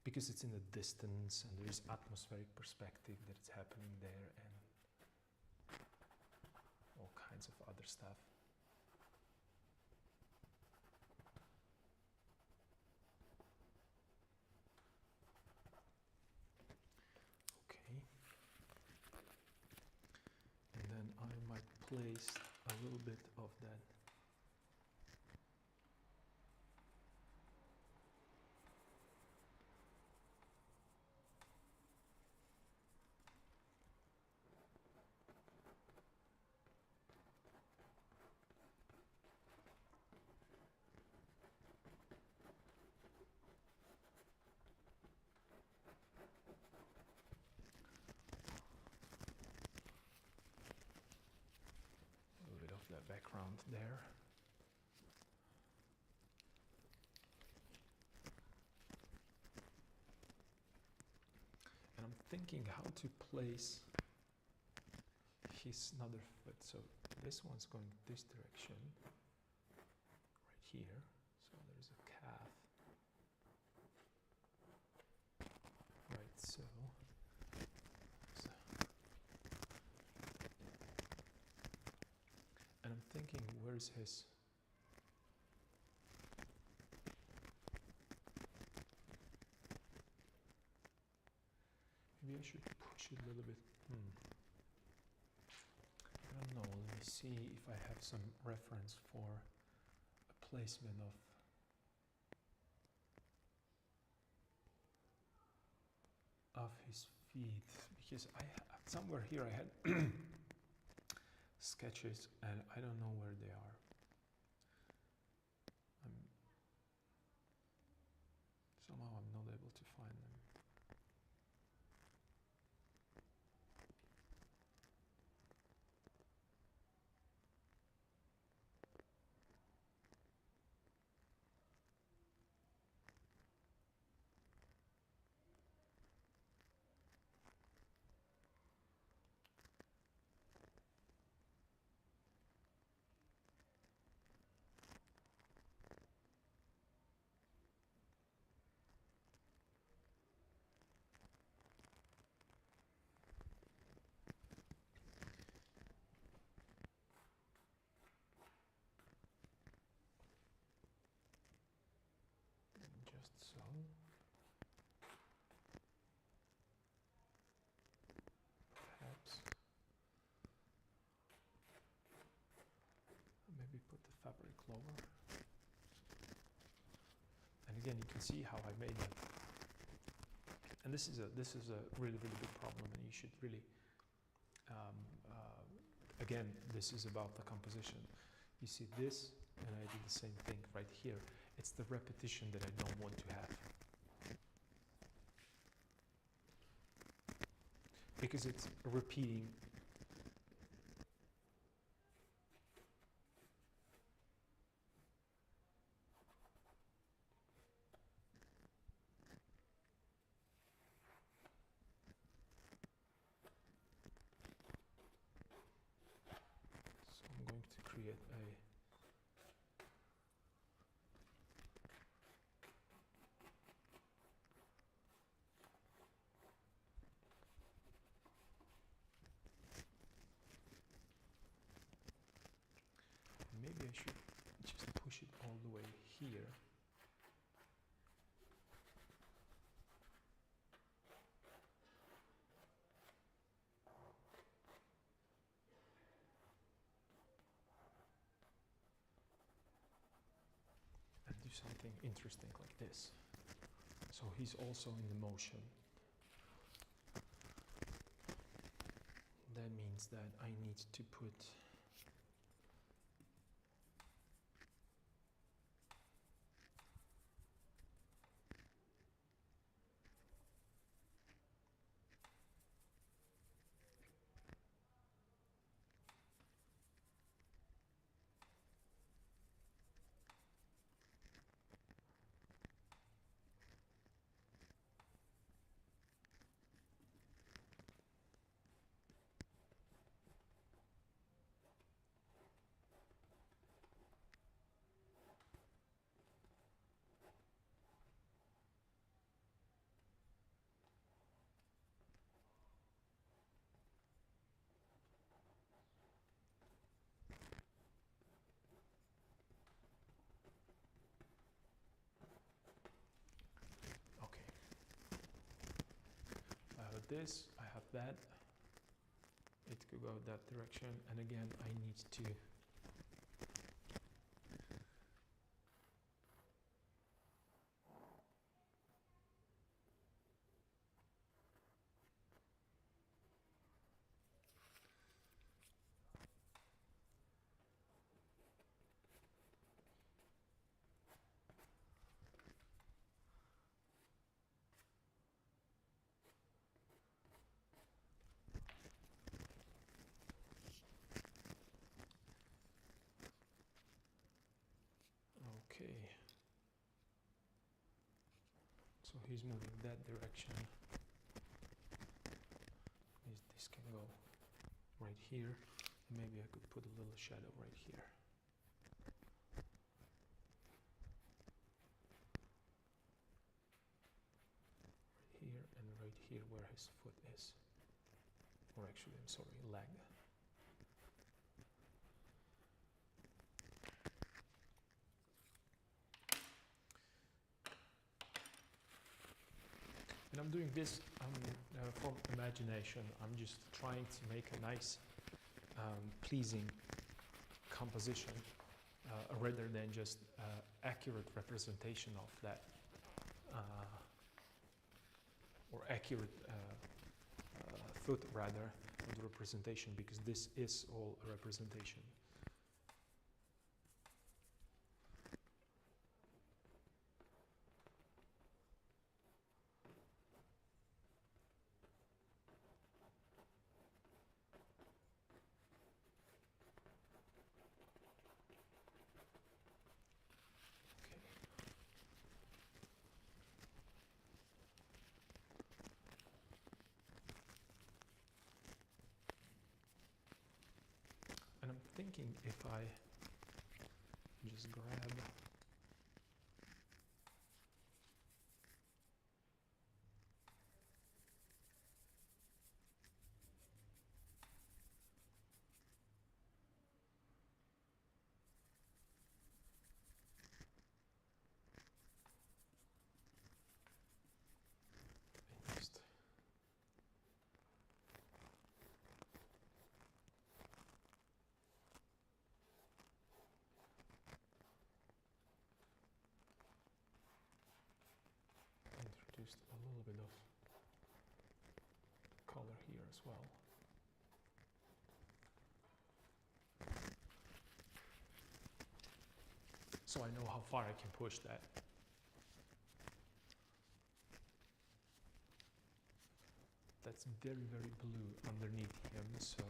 Because it's in the distance and there's atmospheric perspective that's happening there and all kinds of other stuff. Place a little bit of that background there. And I'm thinking how to place his other foot. So this one's going this direction, right here. So there's a calf. Right, so. And I'm thinking, where's his? Maybe I should push it a little bit. I don't know. Let me see if I have some reference for a placement of his feet, because somewhere here I had sketches and I don't know where they are. Somehow I'm not able to find them. So perhaps maybe put the fabric lower. And again, you can see how I made that. And this is a really, really big problem, and you should really again, this is about the composition. You see this, and I did the same thing right here. It's the repetition that I don't want to have. Because it's repeating. So I'm going to create a maybe I should just push it all the way here. And do something interesting like this. So he's also in the motion. That means that I need to put this, I have that, it could go that direction, and again I need to okay. So he's moving that direction. This can go right here. And maybe I could put a little shadow right here. Right here and right here where his foot is. Or actually, I'm sorry, leg. And I'm doing this from imagination. I'm just trying to make a nice, pleasing composition rather than just accurate representation of that, or accurate foot rather of the representation, because this is all a representation. And I'm thinking if I just grab and just introduced a little bit of color here as well. so I know how far I can push that. That's very, very blue underneath him, so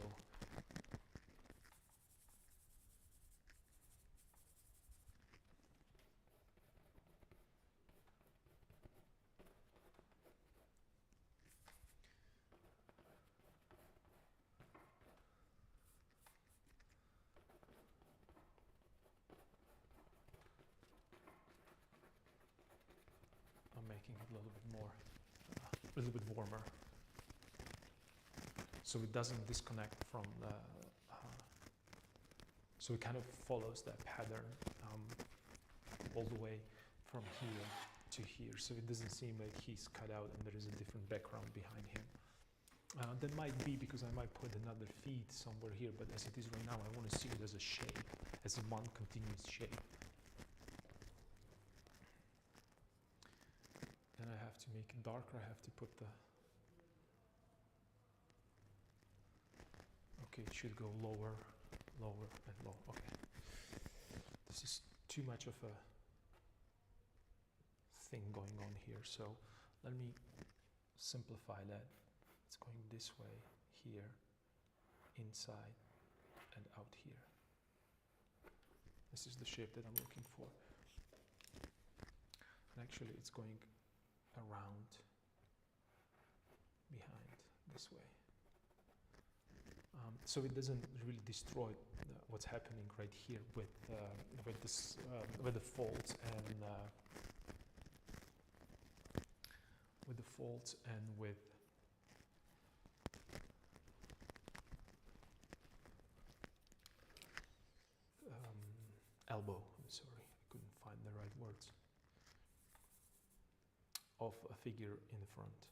I'm making it a little bit more, a little bit warmer, so it doesn't disconnect from the, so it kind of follows that pattern all the way from here to here, so it doesn't seem like he's cut out and there is a different background behind him. That might be because I might put another feed somewhere here, but as it is right now, I want to see it as a shape, as one continuous shape. Then I have to make it darker, I have to put the... Okay, it should go lower, lower, and low. Okay. This is too much of a thing going on here, so let me simplify that. It's going this way, here, inside, and out here. This is the shape that I'm looking for. And actually it's going around, behind, this way. So it doesn't really destroy what's happening right here with the folds and with elbow. I'm sorry, I couldn't find the right words. Of a figure in the front.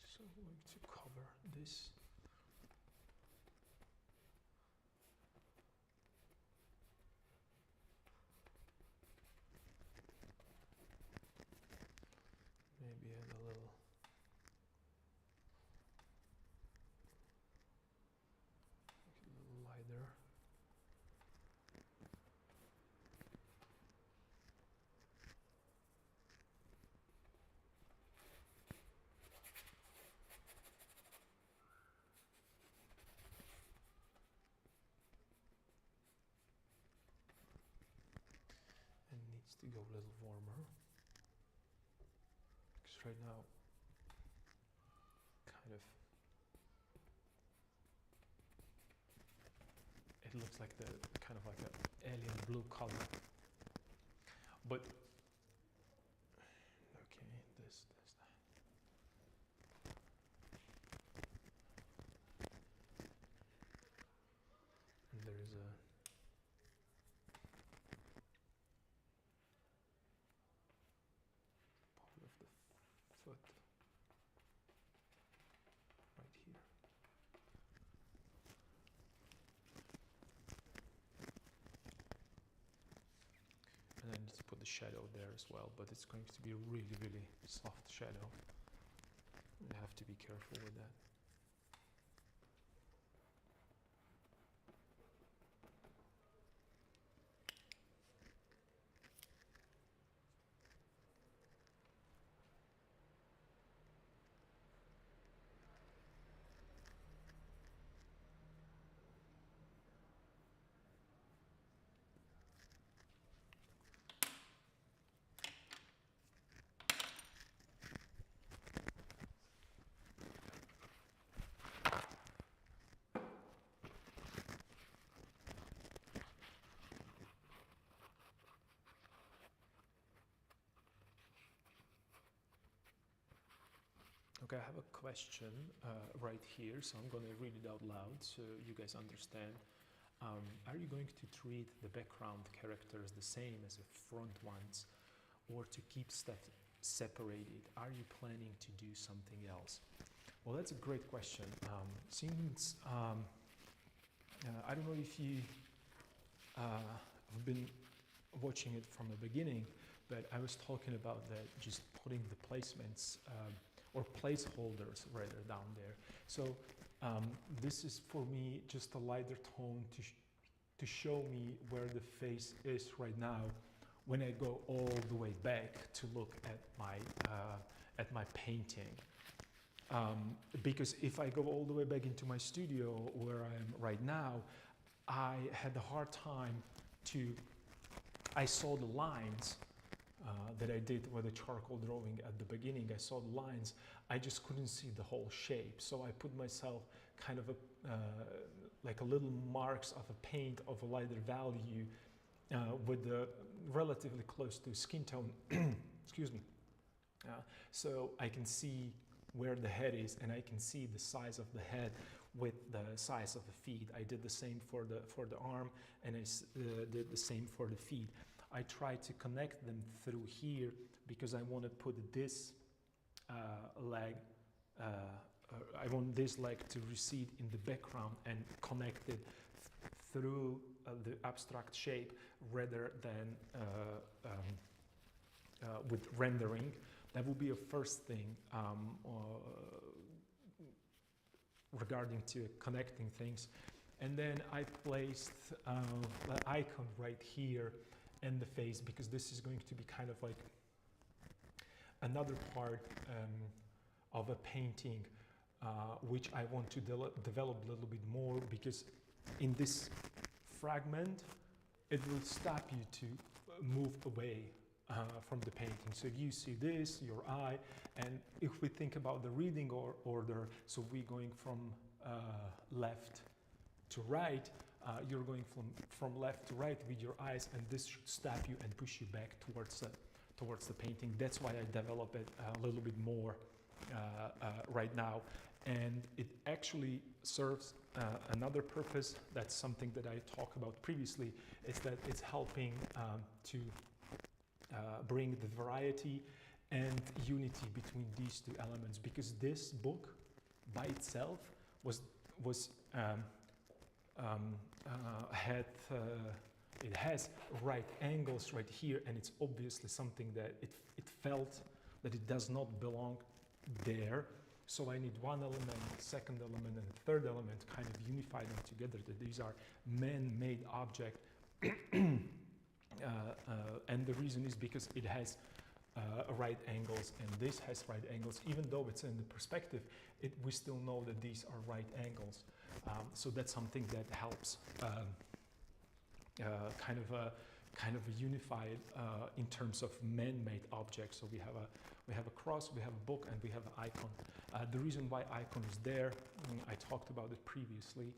So I'm going to cover this. Maybe add a little lighter. And needs to go a little warmer. Because right now, kind of, it looks like the kind of like an alien blue color. But okay, this, that. And there is a part of the foot right here. And I need to put the shadow there as well, but it's going to be a really, really soft shadow. You have to be careful with that. Okay, I have a question right here, so I'm going to read it out loud so you guys understand. Are you going to treat the background characters the same as the front ones, or to keep stuff separated? Are you planning to do something else? Well, that's a great question. Since I don't know if you have been watching it from the beginning, but I was talking about that, just putting the placements or placeholders rather down there. So this is for me just a lighter tone to show me where the face is right now when I go all the way back to look at my painting. Because if I go all the way back into my studio where I am right now, I had a hard time I saw the lines that I did with the charcoal drawing at the beginning. I saw the lines, I just couldn't see the whole shape. So I put myself kind of like a little marks of a paint of a lighter value with the relatively close to skin tone, excuse me. So I can see where the head is, and I can see the size of the head with the size of the feet. I did the same for the arm, and I did the same for the feet. I try to connect them through here because I want to put this leg, I want this leg to recede in the background and connect it through the abstract shape rather than with rendering. That will be a first thing regarding to connecting things. And then I placed the icon right here in the face, because this is going to be kind of like another part of a painting which I want to develop a little bit more, because in this fragment it will stop you to move away from the painting. So you see this, your eye, and if we think about the reading order, so we're going from left to right, you're going from left to right with your eyes, and this should stop you and push you back towards the painting. That's why I develop it a little bit more right now, and it actually serves another purpose. That's something that I talked about previously, is that it's helping to bring the variety and unity between these two elements, because this book by itself it has right angles right here, and it's obviously something that it felt that it does not belong there. So I need one element, second element, and third element, kind of unify them together, that these are man-made objects. And the reason is because it has right angles, and this has right angles. Even though it's in the perspective, we still know that these are right angles. So that's something that helps kind of a unified in terms of man-made objects. So we have a cross, we have a book, and we have an icon. The reason why icon is there, I talked about it previously,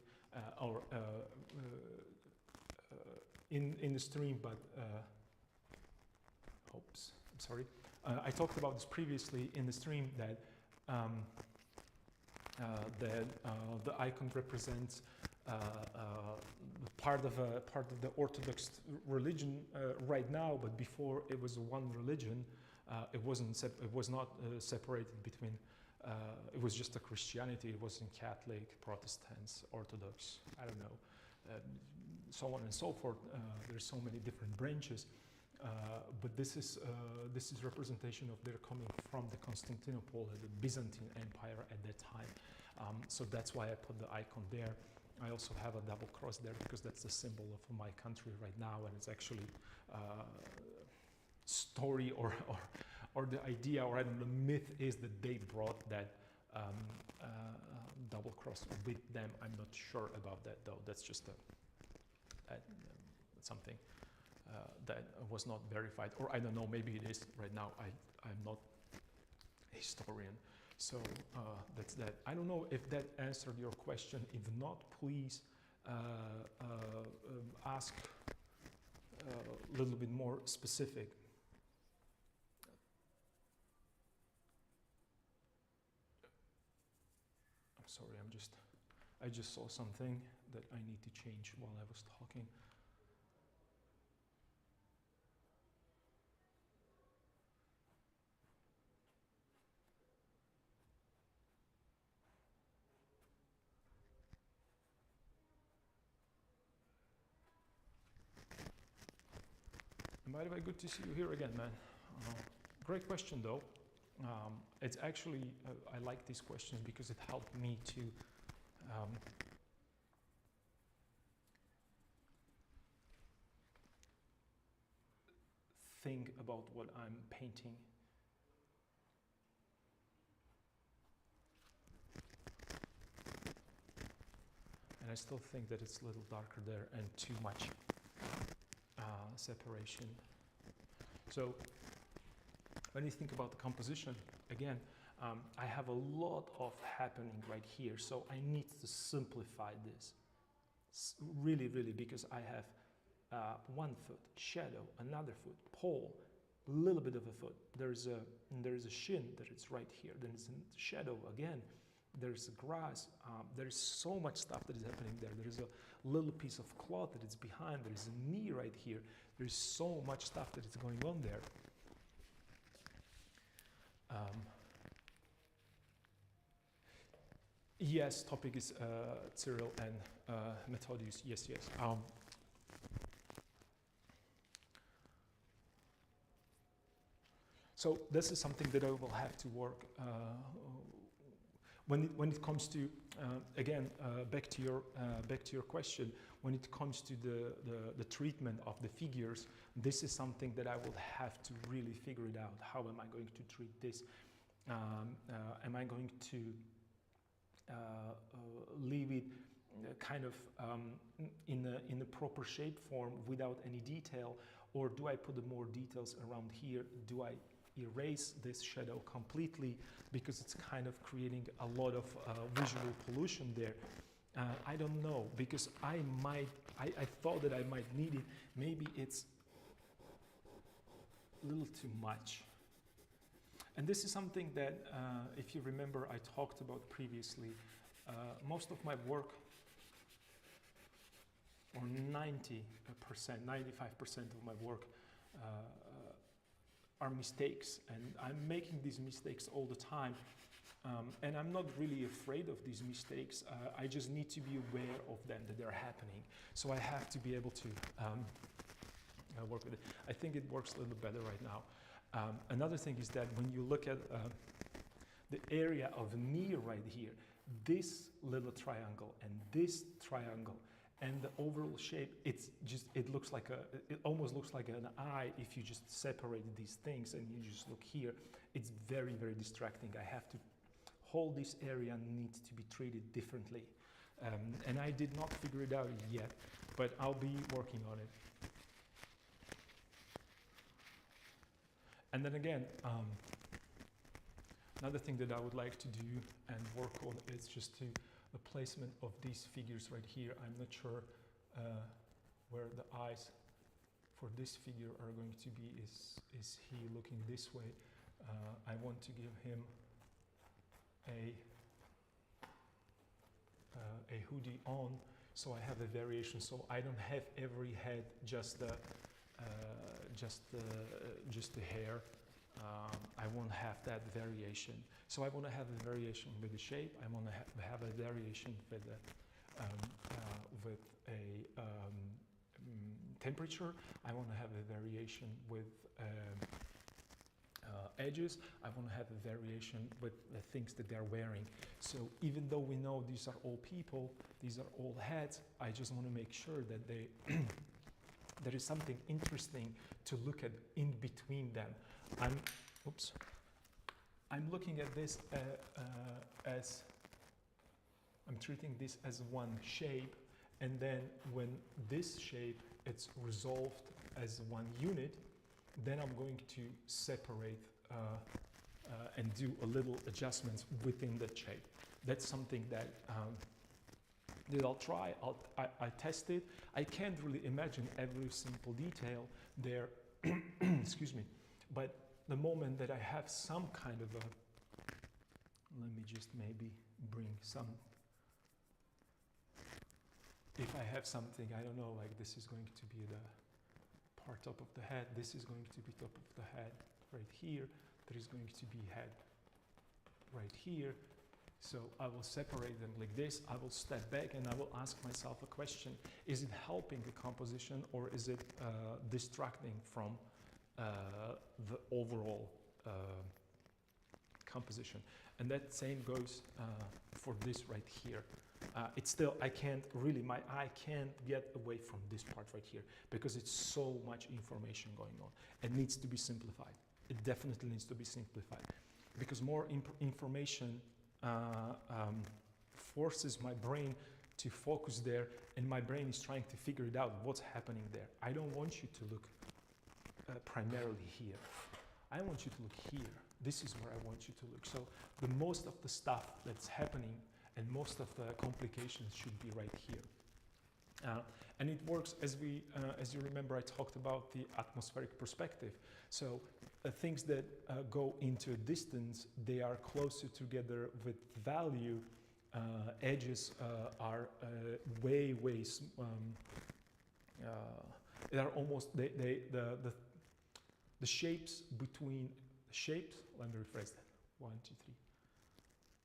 in the stream, but oops, I'm sorry. I talked about this previously in the stream, that the icon represents part of the Orthodox religion right now, but before it was one religion. It was not separated between. It was just a Christianity. It wasn't Catholic, Protestants, Orthodox. I don't know, so on and so forth. There's so many different branches. But this is representation of their coming from the Constantinople, the Byzantine Empire at that time. So that's why I put the icon there. I also have a double cross there because that's the symbol of my country right now, and it's actually story or the idea, or I don't know, the myth is that they brought that double cross with them. I'm not sure about that though. That's just something that was not verified, or I don't know, maybe it is right now. I'm not a historian, so that's that. I don't know if that answered your question. If not, please ask a little bit more specific. sorry, I just saw something that I need to change while I was talking. And by the way, good to see you here again, man. Great question, though. It's actually, I like these questions because it helped me to think about what I'm painting. And I still think that it's a little darker there and too much separation. So when you think about the composition, again, I have a lot of happening right here. So I need to simplify this really, because I have 1 foot, shadow, another foot, pole, a little bit of a foot. There's a shin that it's right here. Then it's a shadow again. There's grass. There's so much stuff that is happening there. There's a little piece of cloth that is behind. There's a knee right here. There's so much stuff that is going on there. Yes, topic is Cyril and Methodius. Yes. So this is something that I will have to work when it comes to again back to your question. When it comes to the treatment of the figures, this is something that I will have to really figure it out. How am I going to treat this? Am I going to leave it kind of in a proper shape form without any detail, or do I put more details around here? Do I erase this shadow completely because it's kind of creating a lot of visual pollution there? I don't know, because I thought that I might need it. Maybe it's a little too much. And this is something that, if you remember, I talked about previously. Most of my work, or 90%, 95% of my work are mistakes. And I'm making these mistakes all the time. And I'm not really afraid of these mistakes. I just need to be aware of them, that they're happening. So I have to be able to work with it. I think it works a little better right now. Another thing is that when you look at the area of knee right here, this little triangle and this triangle and the overall shape, it looks like it almost looks like an eye if you just separate these things and you just look here. It's very, very distracting. I have to hold this area needs to be treated differently. And I did not figure it out yet, but I'll be working on it. And then again, another thing that I would like to do and work on is just the placement of these figures right here. I'm not sure where the eyes for this figure are going to be. Is he looking this way? I want to give him a hoodie on, so I have a variation. So I don't have every head just the hair. I won't have that variation. So I want to have a variation with the shape. I want to have a variation with a temperature. I want to have a variation with edges. I want to have a variation with the things that they're wearing. So even though we know these are all people, these are all heads, I just want to make sure that they there is something interesting to look at in between them. I'm looking at this as I'm treating this as one shape, and then when this shape it's resolved as one unit, then I'm going to separate and do a little adjustments within that shape. That's something that I'll try. I test it. I can't really imagine every simple detail there. Excuse me. But the moment that I have some kind of a, let me just maybe bring some, if I have something, I don't know, like this is going to be the part top of the head, this is going to be top of the head right here, there is going to be head right here. So I will separate them like this, I will step back and I will ask myself a question. Is it helping the composition or is it distracting from the overall composition? And that same goes for this right here. It's still, I can't really, my eye can't get away from this part right here because it's so much information going on. It needs to be simplified. It definitely needs to be simplified because more information forces my brain to focus there, and my brain is trying to figure it out what's happening there. I don't want you to look primarily here. I want you to look here. This is where I want you to look. So the most of the stuff that's happening and most of the complications should be right here. And it works as you remember, I talked about the atmospheric perspective. So things that go into a distance, they are closer together with value. Edges are way, they are almost, the shapes between, shapes, let me rephrase that, 1, 2, 3.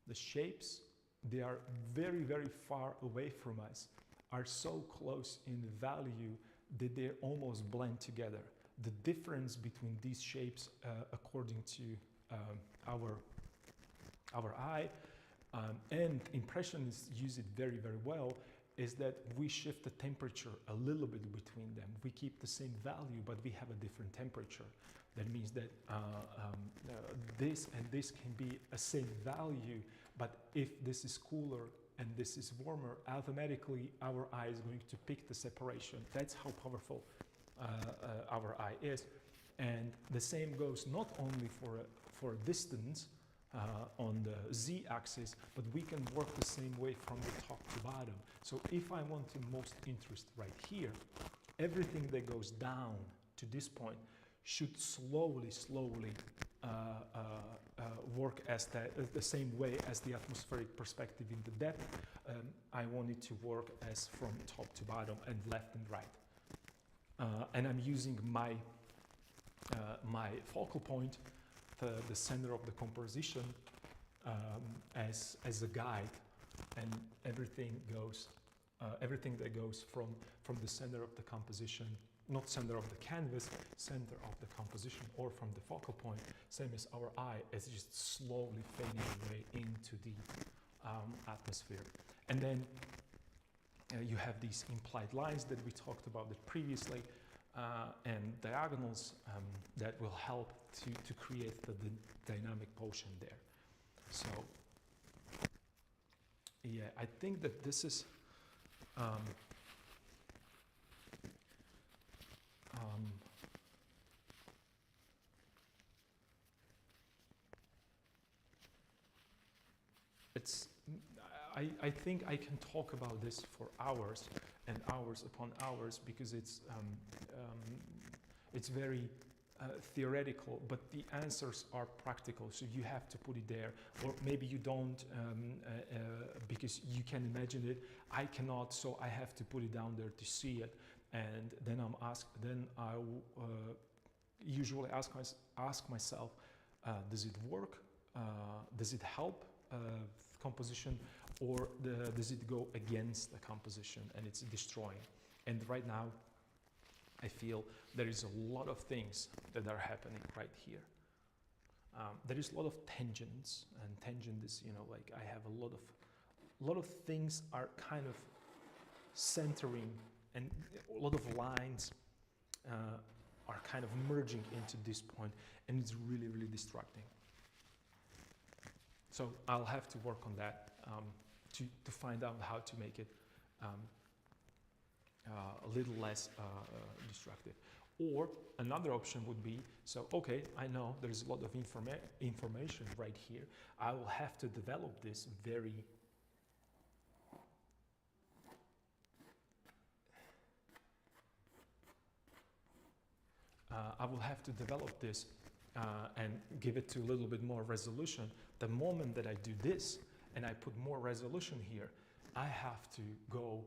The shapes, they are very, very far away from us, are so close in value that they almost blend together. The difference between these shapes, according to our eye, and impressionists use it very, very well, is that we shift the temperature a little bit between them. We keep the same value, but we have a different temperature. That means that this and this can be a same value, but if this is cooler and this is warmer, automatically our eye is going to pick the separation. That's how powerful our eye is. And the same goes not only for a distance on the z-axis, but we can work the same way from the top to bottom. So if I want to most interest right here, everything that goes down to this point should slowly work as the same way as the atmospheric perspective in the depth. I want it to work as from top to bottom and left and right. And I'm using my focal point, the center of the composition, as a guide, and everything that goes from the center of the composition, not center of the canvas, center of the composition, or from the focal point, same as our eye, is just slowly fading away into the atmosphere. And then you have these implied lines that we talked about previously, and diagonals that will help to create the dynamic motion there. So yeah, I think that this is I think I can talk about this for hours and hours upon hours, because it's very theoretical, but the answers are practical. So you have to put it there, or maybe you don't, because you can imagine it. I cannot, so I have to put it down there to see it. And then I usually ask myself, does it work? Does it help composition, or does it go against the composition and it's destroying? And right now, I feel there is a lot of things that are happening right here. There is a lot of tangents, and tangent is, like I have a lot of things are kind of centering, and a lot of lines are kind of merging into this point, and it's really, really distracting. So I'll have to work on that to find out how to make it a little less destructive. Or another option would be, so okay, I know there's a lot of information right here. I will have to develop this very and give it to a little bit more resolution, the moment that I do this and I put more resolution here, I have to go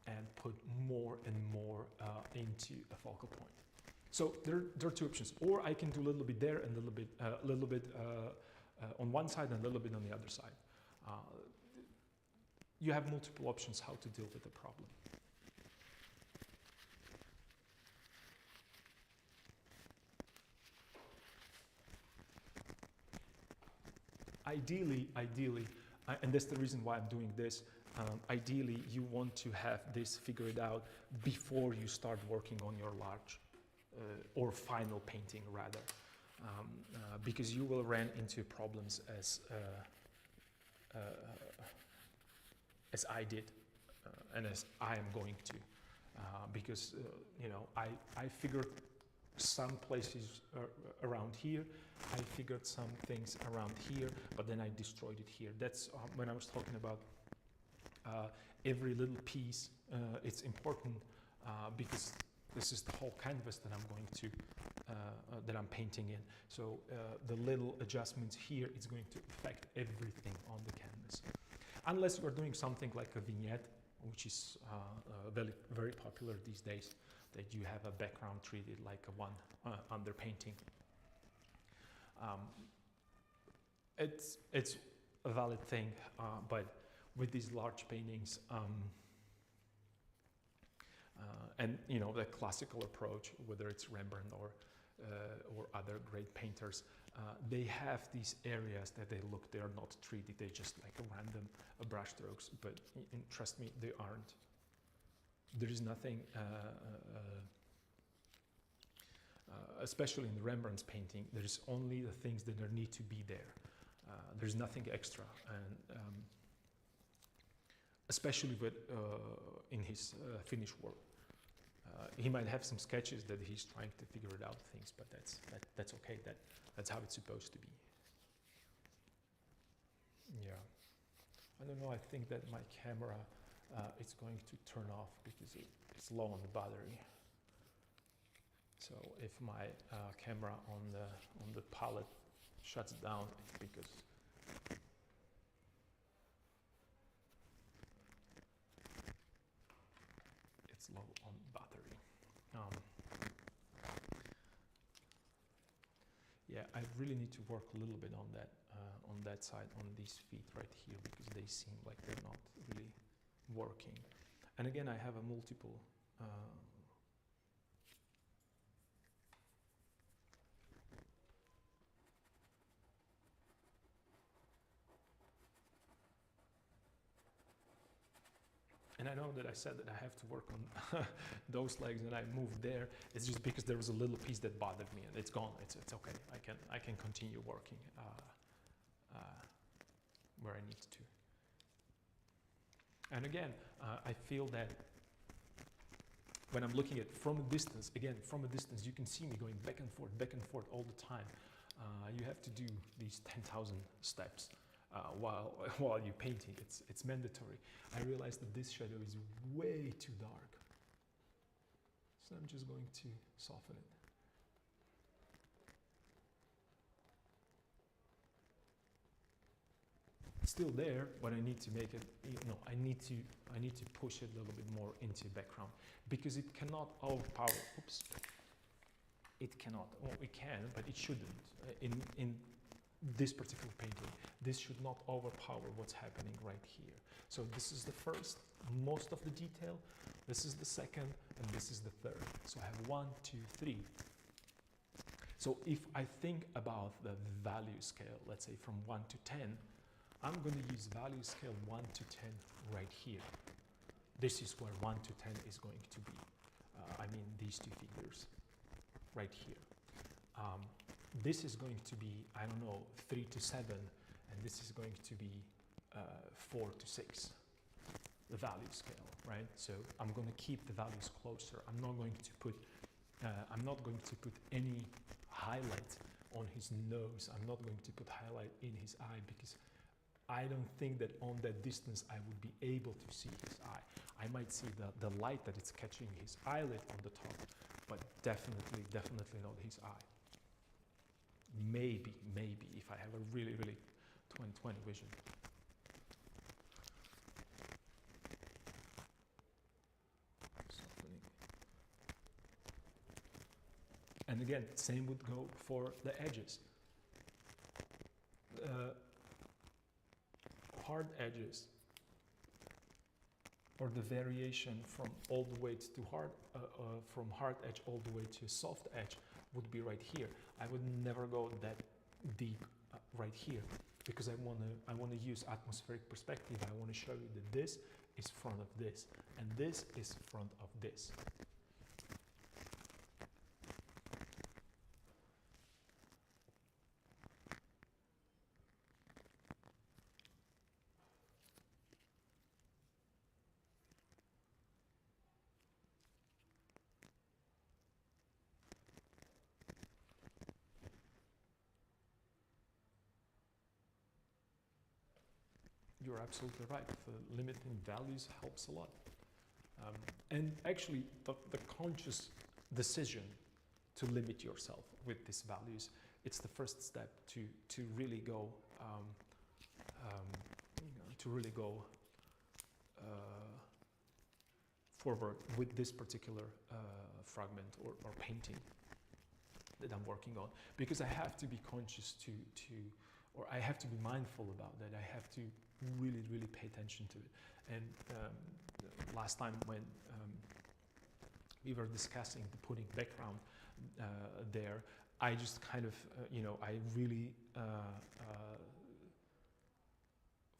and put more and more into a focal point. So there are two options. Or I can do a little bit there and a little bit on one side and a little bit on the other side. You have multiple options how to deal with the problem. Ideally, and that's the reason why I'm doing this, ideally you want to have this figured out before you start working on your large or final painting rather, because you will run into problems as I did and as I am going to, because you know, I figured some places around here, I figured some things around here, but then I destroyed it here. That's when I was talking about every little piece. It's important because this is the whole canvas that I'm going to that I'm painting in. So the little adjustments here is going to affect everything on the canvas, unless you're doing something like a vignette, which is very popular these days, that you have a background treated like a one under painting. It's a valid thing, but with these large paintings, and you know, the classical approach, whether it's Rembrandt or other great painters, they have these areas that they are not treated, they just like a random brush strokes, but trust me, they aren't. There is nothing, especially in Rembrandt's painting, there is only the things that need to be there. There's nothing extra, and especially with in his finished work. He might have some sketches that he's trying to figure it out things, but that's okay. That's how it's supposed to be. Yeah, I don't know. I think that my camera is going to turn off because it's low on the battery. So if my camera on the palette shuts down, it's because it's low on battery. Yeah, I really need to work a little bit on that side, on these feet right here, because they seem like they're not really working. And again, I have a multiple. And I know that I said that I have to work on those legs, and I moved there. It's just because there was a little piece that bothered me, and it's gone. It's okay. I can continue working where I need to. And again, I feel that when I'm looking at from a distance, you can see me going back and forth all the time. You have to do these 10,000 steps. While you're painting, it's mandatory. I realized that this shadow is way too dark, so I'm just going to soften it. It's still there, but I need to make it. I need to push it a little bit more into background, because it cannot overpower. Oops. It cannot. Well, it can, but it shouldn't. In this particular painting, this should not overpower what's happening right here. So this is the first, most of the detail, this is the second, and this is the third. So I have 1, 2, 3. So if I think about the value scale, let's say from 1 to 10, I'm going to use value scale 1 to 10 right here. This is where 1 to 10 is going to be. I mean, these two figures right here. This is going to be, I don't know, 3 to 7, and this is going to be 4 to 6, the value scale, right? So I'm going to keep the values closer. I'm not going to put any highlight on his nose. I'm not going to put highlight in his eye, because I don't think that on that distance I would be able to see his eye. I might see the light that it's catching his eyelid on the top, but definitely not his eye. maybe if I have a really 20/20 vision. Softening. And again, same would go for the edges. Hard edges, or the variation from all the way to hard, from hard edge all the way to soft edge would be right here. I would never go that deep right here, because I want to use atmospheric perspective. I want to show you that this is front of this, and this is front of this. You're absolutely right. The limiting values helps a lot. And actually, the conscious decision to limit yourself with these values, it's the first step to really go forward with this particular fragment or painting that I'm working on, because I have to be conscious or I have to be mindful about that. I have to really pay attention to it. And last time when we were discussing the putting background there, I just kind of, I really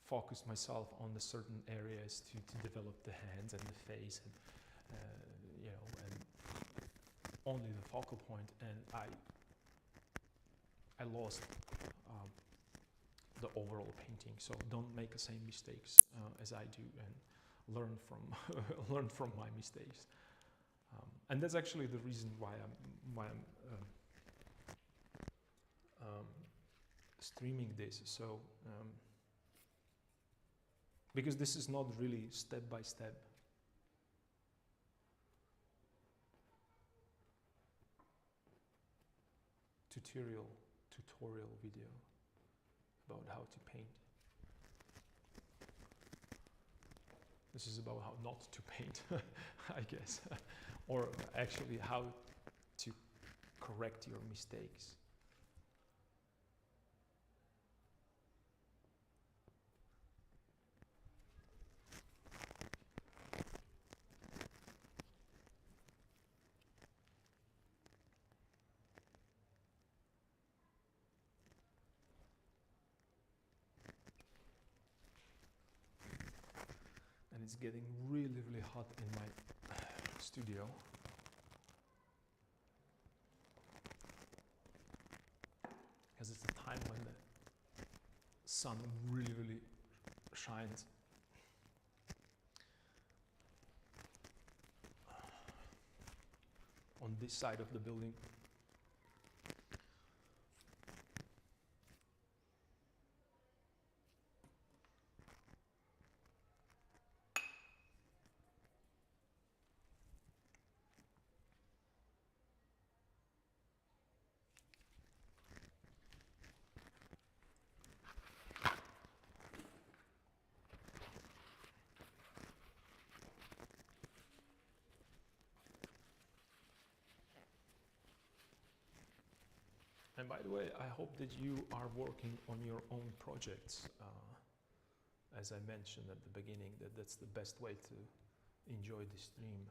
focused myself on the certain areas to develop the hands and the face, and and only the focal point, and I lost the overall painting. So don't make the same mistakes as I do, and learn from my mistakes. And that's actually the reason why I'm streaming this. So because this is not really step-by-step. Tutorial video about how to paint. This is about how not to paint, I guess, or actually how to correct your mistakes. And it's getting really hot in my studio. Because it's the time when the sun really shines. On this side of the building. And by the way, I hope that you are working on your own projects. As I mentioned at the beginning, that's the best way to enjoy the stream.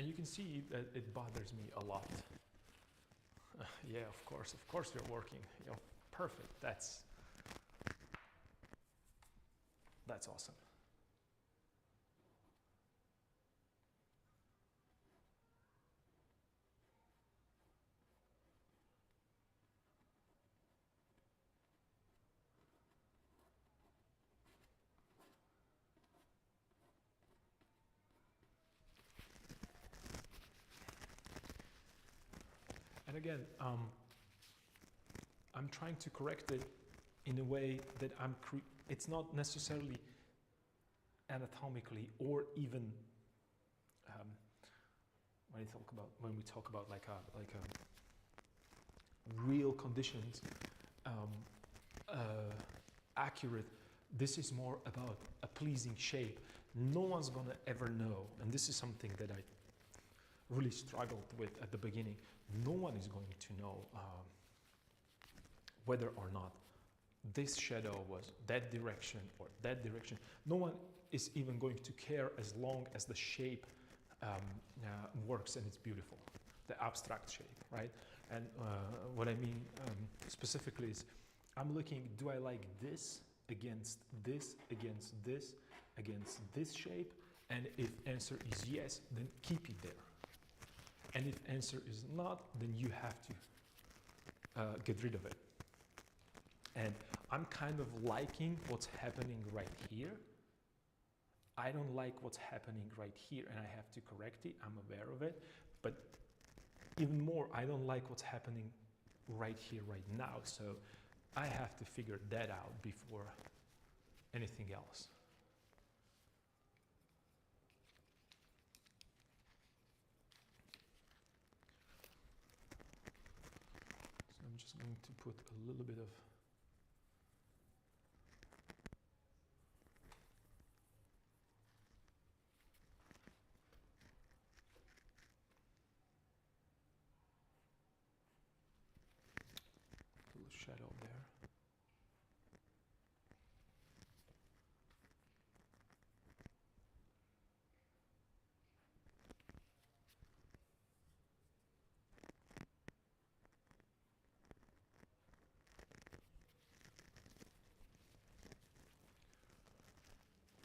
And you can see that it bothers me a lot. Yeah, of course you're working. You're perfect. That's awesome. And again, I'm trying to correct it in a way that it's not necessarily anatomically or even when we talk about like a real conditions accurate. This is more about a pleasing shape. No one's gonna ever know, and this is something that I really struggled with at the beginning. No one is going to know whether or not this shadow was that direction or that direction. No one is even going to care as long as the shape works and it's beautiful, the abstract shape, right? And what I mean specifically is I'm looking, do I like this against this, against this, against this shape? And if answer is yes, then keep it there. And if answer is not, then you have to get rid of it. And I'm kind of liking what's happening right here. I don't like what's happening right here, and I have to correct it. I'm aware of it. But even more, I don't like what's happening right here, right now. So I have to figure that out before anything else. So I'm just going to put a little bit of shadow there.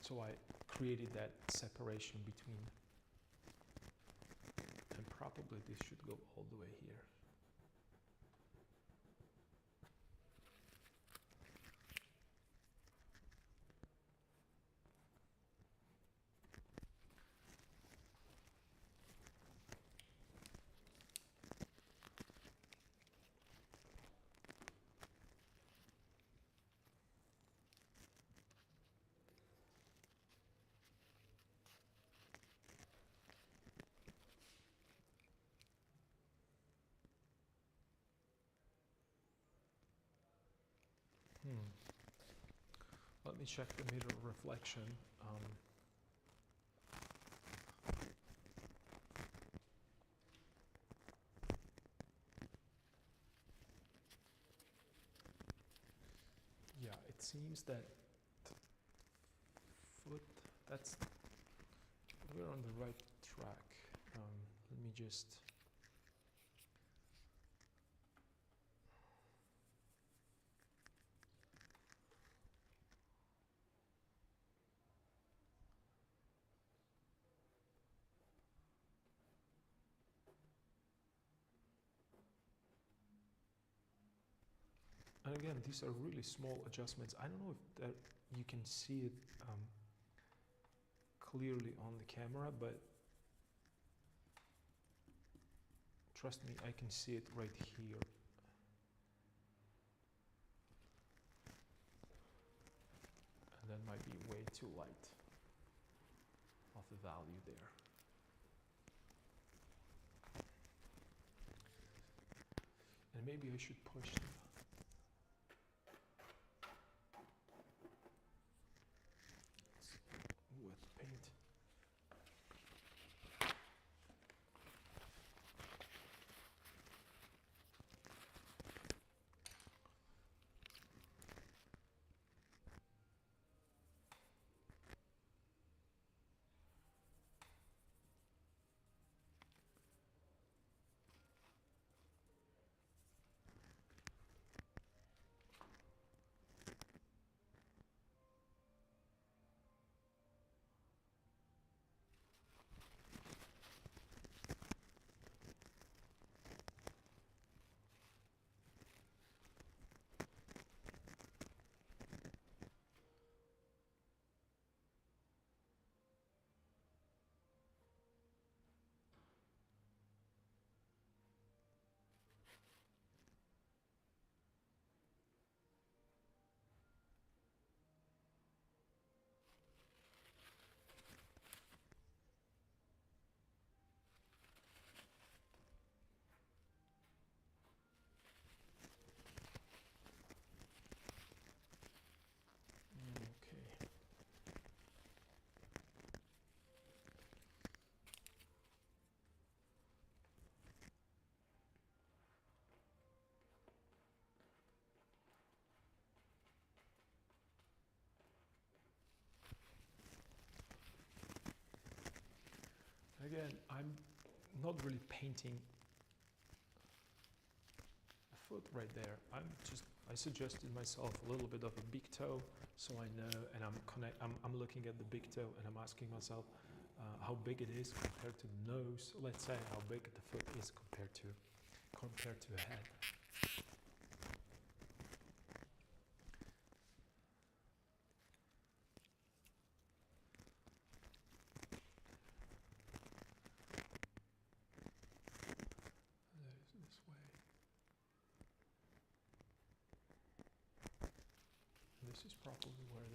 So I created that separation between, and probably this should go all the way here. Let me check the mirror reflection. Yeah, it seems that foot, we're on the right track. Let me just and again, these are really small adjustments. I don't know if that you can see it clearly on the camera, but trust me, I can see it right here. And that might be way too light of the value there. And maybe I should push them. With paint. again, I'm not really painting a foot right there. I suggested myself a little bit of a big toe, so I know, and I'm looking at the big toe and I'm asking myself how big it is compared to the nose. Let's say how big the foot is compared to a head. This way. And this is probably where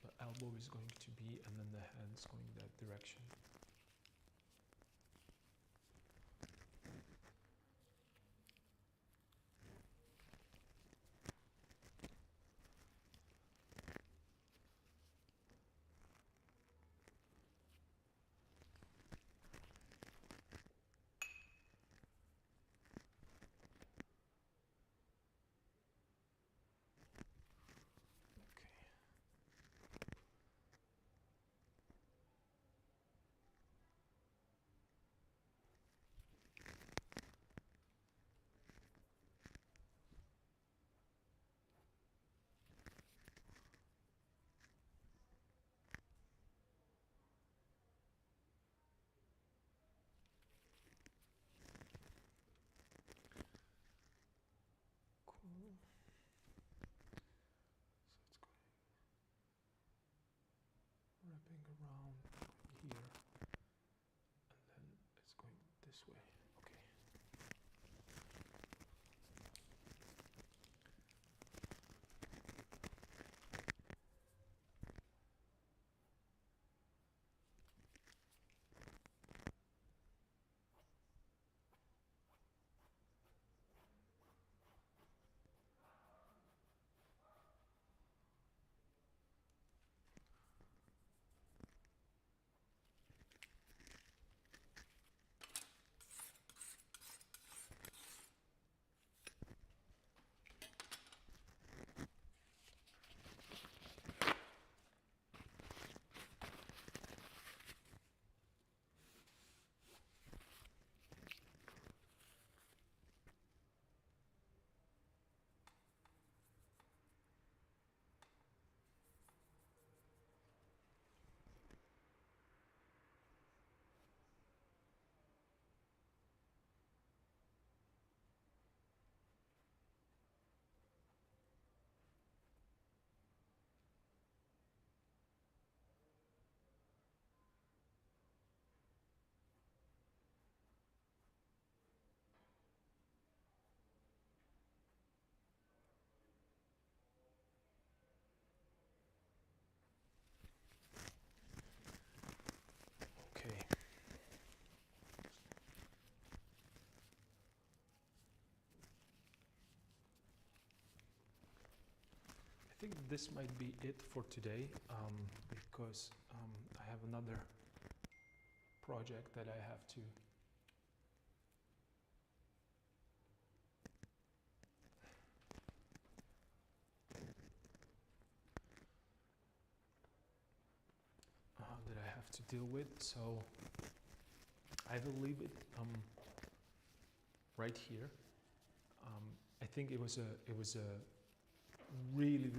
the elbow is going to be, and then the hand's going that direction. Cool. So it's going wrapping around here, and then it's going this way. Okay. Okay. I think this might be it for today, because I have another project that I have to deal with, so I will leave it right here. I think it was a really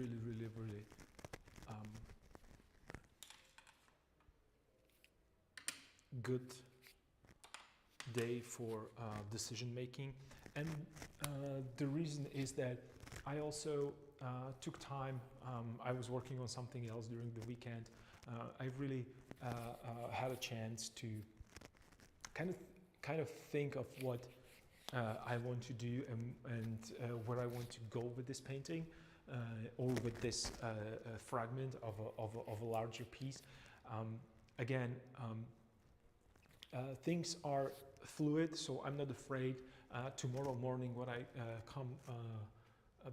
good day for decision making, and the reason is that I also took time. I was working on something else during the weekend. I really had a chance to kind of think of what I want to do and where I want to go with this painting, or with this fragment of a larger piece. Again, things are fluid, so I'm not afraid. Tomorrow morning when I come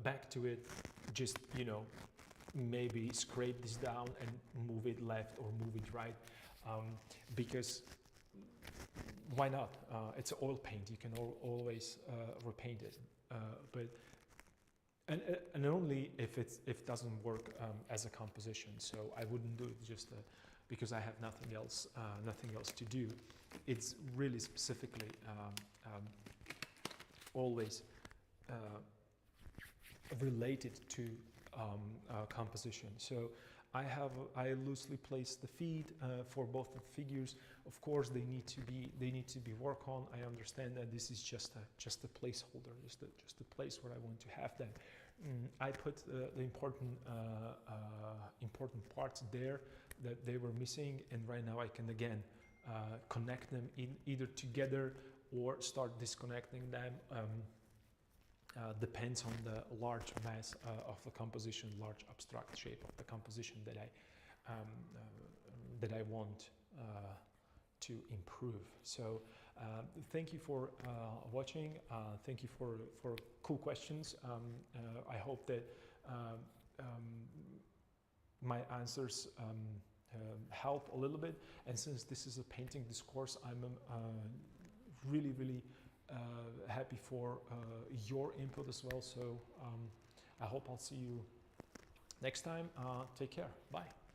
back to it, just, you know, maybe scrape this down and move it left or move it right, because why not? It's oil paint, you can always repaint it, but and only if it doesn't work as a composition. So I wouldn't do it just because I have nothing else to do. It's really specifically always related to composition. So I loosely place the feed for both the figures. Of course, they need to be worked on. I understand that this is just a placeholder, just a place where I want to have them. I put the important parts there that they were missing, and right now I can again connect them in either together or start disconnecting them. Depends on the large mass of the composition, large abstract shape of the composition that I want to improve. So thank you for watching. Thank you for cool questions. I hope that my answers help a little bit. And since this is a painting discourse, I'm really happy for your input as well. So I hope I'll see you next time. Take care. Bye.